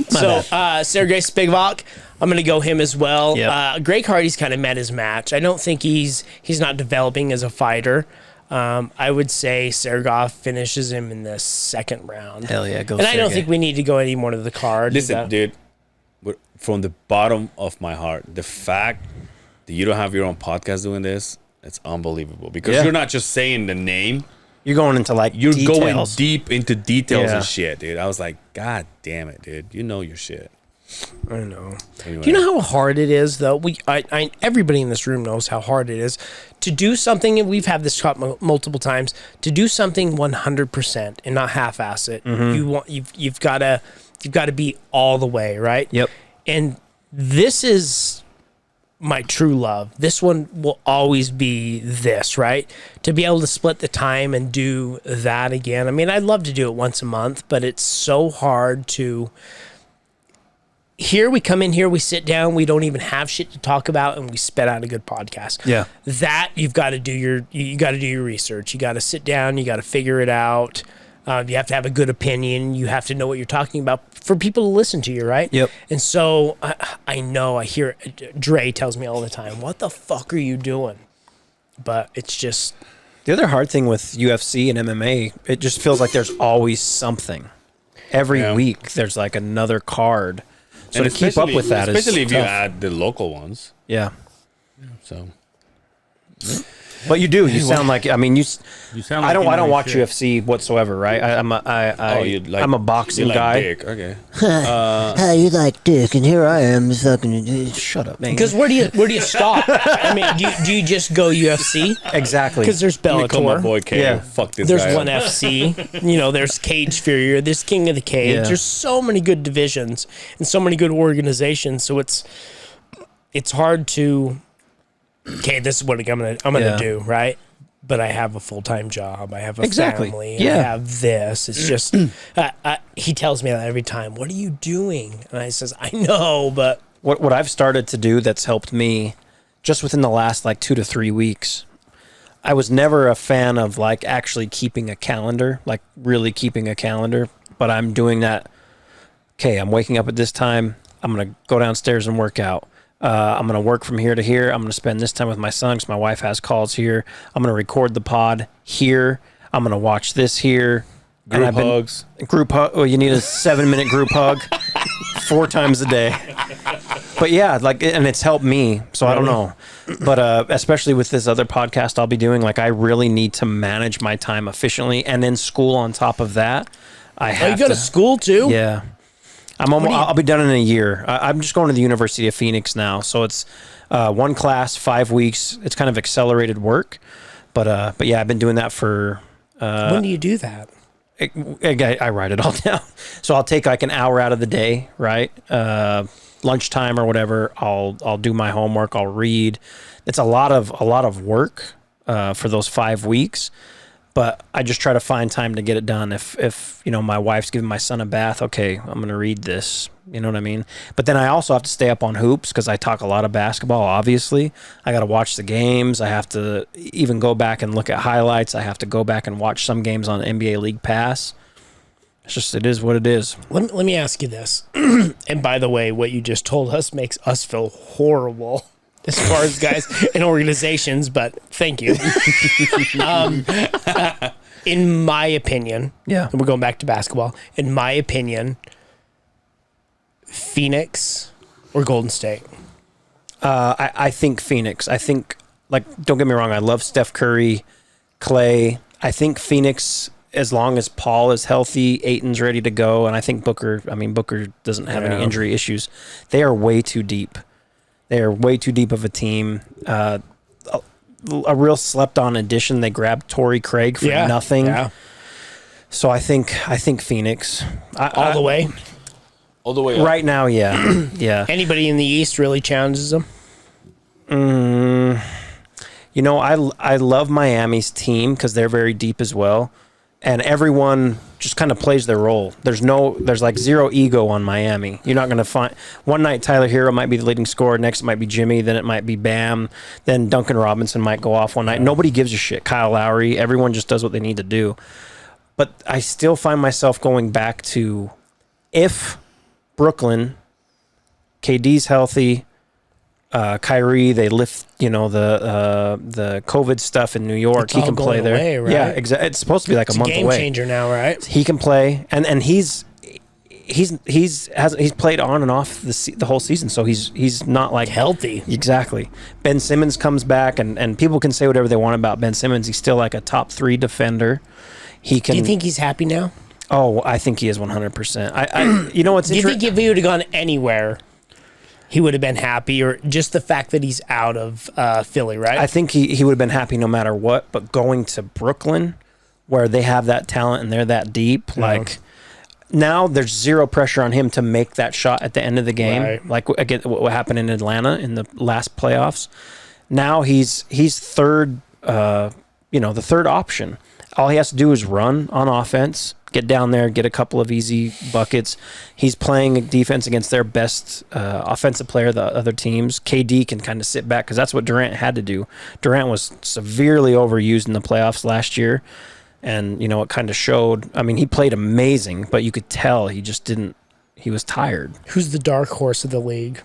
So Sergey Spivak, I'm going to go him as well. Yep. Greg Hardy's kind of met his match. I don't think he's not developing as a fighter. I would say Sergov finishes him in the second round. Hell yeah, go And I don't Sergey. think we need to go any more to the card. Listen, dude, from the bottom of my heart, the fact that you don't have your own podcast doing this, it's unbelievable. Because Yeah. you're not just saying the name, You're going into like you're going details. deep into details Yeah. and shit, dude. I was like, God damn it, dude. You know your shit. I know. Anyway. Do you know how hard it is, though? Everybody in this room knows how hard it is to do something, and we've had this talk multiple times. To do something 100% and not half-ass it. You've got to be all the way, right? Yep. And this is my true love. This one will always be this, right? To be able to split the time and do that again. I mean, I'd love to do it once a month, but it's so hard to. Here we come in here, we sit down, we don't even have shit to talk about, and we spit out a good podcast. Yeah. That you've got to do you got to do your research. You got to sit down, you got to figure it out. You have to have a good opinion. You have to know what you're talking about for people to listen to you, right? Yep. And so I know I hear Dre tells me all the time, "What the fuck are you doing?" But it's just The other hard thing with UFC and MMA, it just feels like there's always something. Every week there's like another card. So And to keep up with that is especially if you tough. add the local ones. Yeah. So But you do. You sound like. I mean, you. You sound I like don't. you I know don't your watch shit. UFC whatsoever. Right. I'm a boxing you like guy. dick. Okay. How you like dick, and here I am, fucking. Shut up, man. because where do you stop? I mean, do you just go UFC? Exactly. Because there's Let me call my Bellator. boy K. Yeah. Fuck this There's guy. ONE FC, there's Cage Fury, there's King of the Cage. Yeah. There's so many good divisions and so many good organizations. So it's hard to. Okay, this is what I'm gonna Yeah. do, right? But I have a full-time job. I have a Exactly. family. And Yeah. I have this. It's just he tells me that every time. What are you doing? And I says, I know, but what I've started to do that's helped me, just within the last like 2 to 3 weeks. I was never a fan of like actually keeping a calendar, like really keeping a calendar. But I'm doing that. Okay, I'm waking up at this time. I'm gonna go downstairs and work out. I'm going to work from here to here. I'm going to spend this time with my son because my wife has calls here. I'm going to record the pod here. I'm going to watch this here. Group hugs. Group hug. Oh, you need a 7-minute group hug 4 times a day. But yeah, like, and it's helped me. So I don't know. But especially with this other podcast I'll be doing, like, I really need to manage my time efficiently. And then school on top of that. I have you go to school too? Yeah. I'll be done in a year. I'm just going to the University of Phoenix now, so it's 1 class, 5 weeks. It's kind of accelerated work, but yeah, I've been doing that for. When do you do that? I write it all down, so I'll take like an hour out of the day, right? Lunchtime or whatever. I'll do my homework. I'll read. It's a lot of work for those 5 weeks. But I just try to find time to get it done. If my wife's giving my son a bath, okay, I'm going to read this. You know what I mean? But then I also have to stay up on hoops because I talk a lot of basketball, obviously. I got to watch the games. I have to even go back and look at highlights. I have to go back and watch some games on NBA League Pass. It is what it is. Let me ask you this. And by the way, what you just told us makes us feel horrible as far as guys and organizations, but thank you. In my opinion, Yeah. and we're going back to basketball. In my opinion, Phoenix or Golden State? I think Phoenix. I think, like, don't get me wrong, I love Steph Curry, Clay. I think Phoenix, as long as Paul is healthy, Ayton's ready to go, and I think Booker doesn't have any injury issues. They are way too deep. They are way too deep of a team. A real slept-on addition. They grabbed Torrey Craig for nothing. Yeah. So I think Phoenix. All the way. All the way up. Right now, yeah. Yeah. Anybody in the East really challenges them? You know, I love Miami's team because they're very deep as well, and everyone just kind of plays their role. There's like zero ego on Miami. You're not going to find one night Tyler Hero might be the leading scorer, next it might be Jimmy, then it might be Bam, then Duncan Robinson might go off one night. Nobody gives a shit. Kyle Lowry, everyone just does what they need to do. But I still find myself going back to if Brooklyn, KD's healthy, Kyrie, they lift, the COVID stuff in New York. It's he all can play going there. away, right? Yeah, exactly. It's supposed to be like It's a month game away. changer now, right? He can play, and he's played on and off the whole season, so he's not like Healthy. Exactly. Ben Simmons comes back, and people can say whatever they want about Ben Simmons. He's still like a top 3 defender. He can. Do you think he's happy now? Oh, I think he is 100%. I you know what's Do you interesting? think if he would have gone anywhere, he would have been happy, or just the fact that he's out of Philly, right? I think he would have been happy no matter what. But going to Brooklyn, where they have that talent and they're that deep, like now there's zero pressure on him to make that shot at the end of the game. Right. Like again, what happened in Atlanta in the last playoffs. Now he's third, the third option. All he has to do is run on offense, get down there, get a couple of easy buckets. He's playing defense against their best offensive player, the other teams. KD can kind of sit back because that's what Durant had to do. Durant was severely overused in the playoffs last year, and, it kind of showed. I mean, he played amazing, but you could tell he just didn't – he was tired. Who's the dark horse of the league?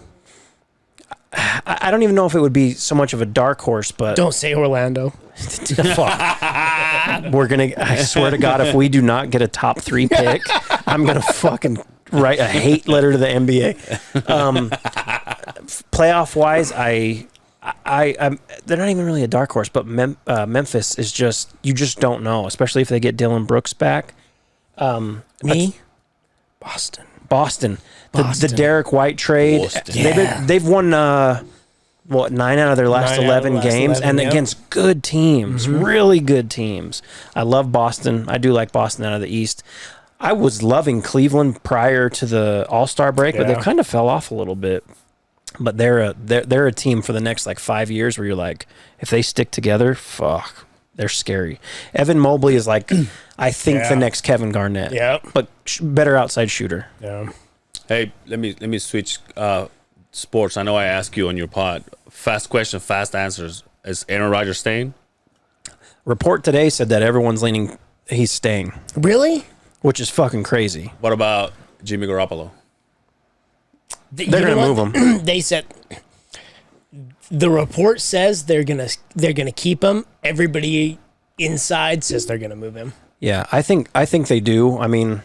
I don't even know if it would be so much of a dark horse, but Don't say Orlando. fuck. We're gonna. I swear to God, if we do not get a top 3 pick, I'm gonna fucking write a hate letter to the NBA. Playoff wise, I'm. They're not even really a dark horse, but Memphis is just. You just don't know, especially if they get Dylan Brooks back. Me? Boston. Boston. The Derek White trade. Boston. They've won 9 out of their last 11 games, and against good teams, really good teams. I love Boston. I do like Boston out of the East. I was loving Cleveland prior to the All-Star break, but they kind of fell off a little bit. But they're a team for the next 5 years where you're like, if they stick together, fuck, they're scary. Evan Mobley is I think the next Kevin Garnett. Yeah. But better outside shooter. Yeah. Hey, let me switch sports. I know I asked you on your pod. Fast question, fast answers. Is Aaron Rodgers staying? Report today said that everyone's leaning he's staying, Really? which is fucking crazy. What about Jimmy Garoppolo? They're gonna move him. They said the report says they're gonna keep him. Everybody inside says they're gonna move him. Yeah, I think they do. I mean,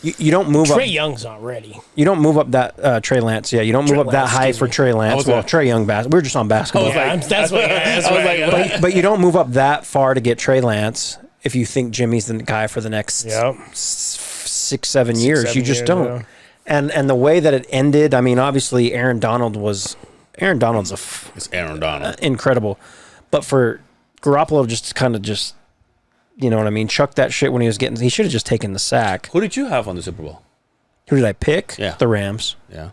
you don't move Trey up. Young's not ready. You don't move up that Trey Lance. Yeah, you don't move Trey up that Lance, high excuse for me. Trey Lance. Well, Trey Young we're just on basketball. That's what. But you don't move up that far to get Trey Lance if you think Jimmy's the guy for the next 6-7 years. You just don't. Yeah. And the way that it ended, I mean, obviously Aaron Donald's It's Aaron Donald. incredible, but for Garoppolo just kind of you know what I mean, chuck that shit when he should have just taken the sack. Who did you have on the Super Bowl? Who did I pick? Yeah. The Rams. Yeah.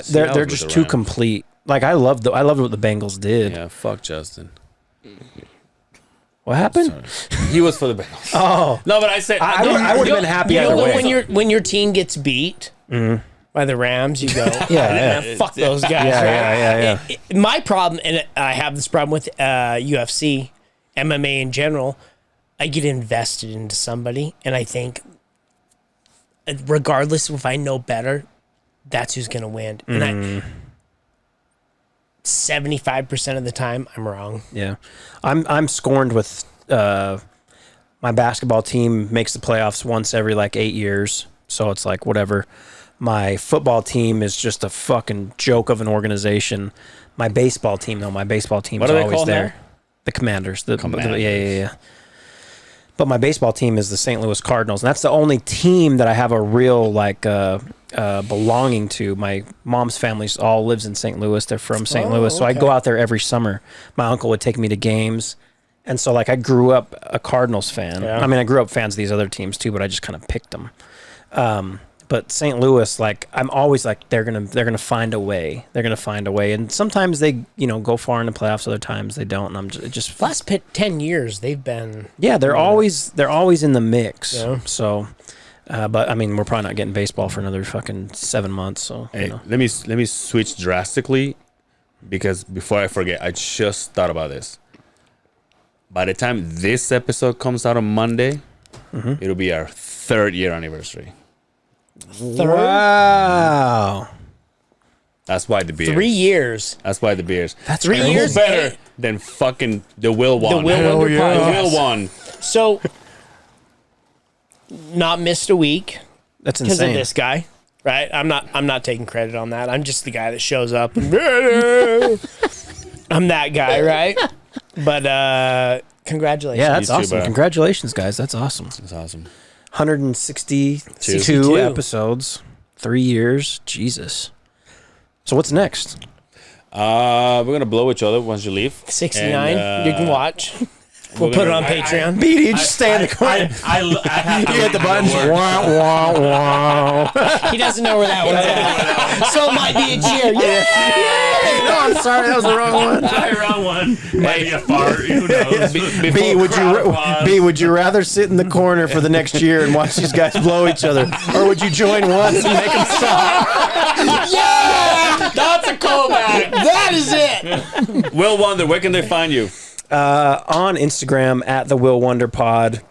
They're just too complete. Like I loved what the Bengals did. Yeah, fuck Justin. What happened? He was for the Bengals. Oh No, but I said I would have been happy You either know way. when your team gets beat by the Rams, you go, Yeah. fuck those guys. Yeah. My problem, and I have this problem with UFC, MMA in general, I get invested into somebody, and I think, regardless if I know better, that's who's going to win. And 75% of the time, I'm wrong. Yeah, I'm scorned with my basketball team makes the playoffs once every 8 years, so it's whatever. My football team is just a fucking joke of an organization. My baseball team, though, is always there. now? The Commanders. Commanders. Yeah. But my baseball team is the St. Louis Cardinals, and that's the only team that I have a real belonging to. My mom's family all lives in St. Louis. They're from St. Louis, so I go out there every summer. My uncle would take me to games, and so I grew up a Cardinals fan. Yeah. I mean, I grew up fans of these other teams too, but I just kind of picked them. But St. Louis, like I'm always like they're gonna find a way. They're gonna find a way, and sometimes they go far in the playoffs. Other times they don't, and I'm just last 10 years they've been. Yeah, they're always in the mix. Yeah. So, but I mean, we're probably not getting baseball for another fucking 7 months. So Hey, let me switch drastically, because before I forget, I just thought about this. By the time this episode comes out on Monday, it'll be our 3rd year anniversary. Wow. That's why the beers. 3 years. That's why the beers. That's 3 crazy. years. Better than fucking the Will one. The Will Wonder The podcast. Will one. So, not missed a week That's because of insane. this guy, right? I'm not taking credit on that. I'm just the guy that shows up. And I'm that guy, right? But congratulations. Yeah, that's You too, awesome. bro. Congratulations, guys. That's awesome. That's awesome. 162 62. episodes, 3 years. Jesus. So what's next? We're gonna blow each other once you leave. 69. And, You can watch. We'll put it on Patreon. BD, you just stay in the corner. I have to You hit the buttons. Wah, wah, wah. He doesn't know where that one's at. So it might be a cheer. Yeah. No, I'm sorry. That was the wrong one. wrong one. Maybe a fart. Who knows? B, would you rather sit in the corner for the next year and watch these guys blow each other, or would you join once and make them stop? Yeah! That's a callback. That is it. Will Wonder, where can they find you? On Instagram at the Will Wonder Pod,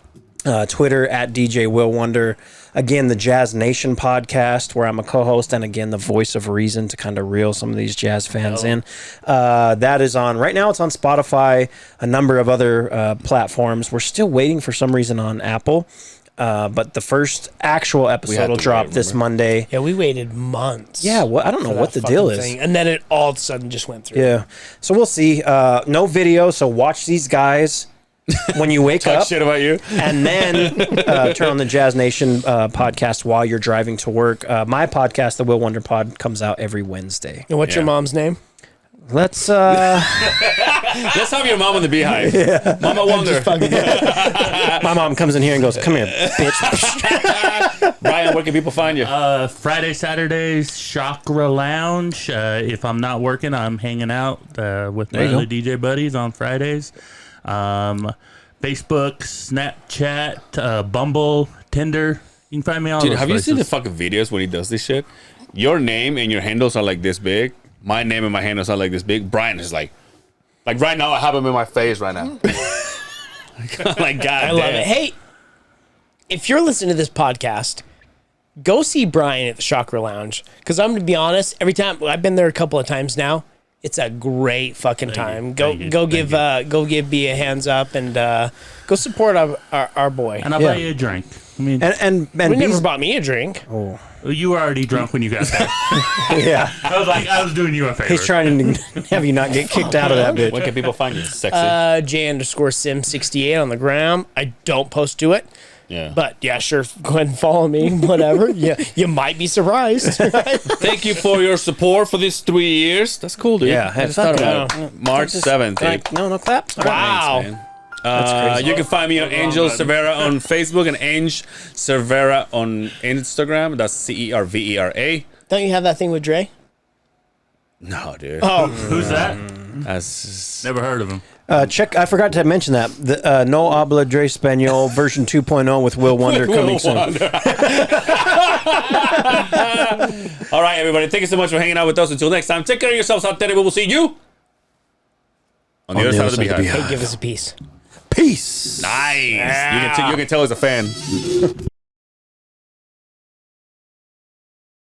Twitter at DJ Will Wonder. Again, the Jazz Nation podcast, where I'm a co-host, and again, the voice of reason to kind of reel some of these jazz fans in. That is on right now. It's on Spotify, a number of other platforms. We're still waiting for some reason on Apple. But the first actual episode will drop this Monday. Yeah, we waited months. Yeah, I don't know for what that the deal fucking is. thing. And then it all of a sudden just went through. Yeah. So we'll see. No video, so watch these guys when you wake Talk up. shit about you. And then turn on the Jazz Nation podcast while you're driving to work. My podcast, the Will Wonder Pod, comes out every Wednesday. And what's your mom's name? Let's Let's have your mom on the Beehive. Yeah. Mama Wonder. my mom comes in here and goes, "Come here, bitch." Brian, where can people find you? Friday, Saturdays, Chakra Lounge. If I'm not working, I'm hanging out with my you go. other DJ buddies on Fridays. Facebook, Snapchat, Bumble, Tinder. You can find me all Dude, those have you seen the places. fucking videos when he does this shit? Your name and your handles are like this big. My name and my handles are like this big. Brian is like right now I have him in my face right now. Like, God I love it. Hey, if you're listening to this podcast, go see Brian at the Chakra Lounge. Because I'm going to be honest, every time I've been there a couple of times now, it's a great fucking time. Go give B a hands up and go support our boy. And I'll buy you a drink. I mean, And He never B's- bought me a drink. you were already drunk when you got there. yeah, I was doing you a favor. he's trying to have you not get kicked out of that bitch. Where can people find you? Sexy. J_Sim68 on the gram. I don't post to it. yeah. But yeah, sure. Go ahead and follow me. Whatever. Yeah, you might be surprised. Thank you for your support for these 3 years. That's cool, dude. Yeah, I just thought about it. March 7th. Like, no claps. Wow. Thanks, man. You can find me on Angel Cervera on Facebook and Ange Cervera on Instagram. That's CERVERA. Don't you have that thing with Dre? No, dude. Oh, Who's that? That's Never heard of him. Check. I forgot to mention that the No Habla Dre Espanol version 2.0 with Will Wonder coming soon. All right, everybody. Thank you so much for hanging out with us. Until next time, take care of yourselves out there. We will see you on the other side of the Beehive. hey, give us a piece. Peace. Nice. You can tell he's a fan.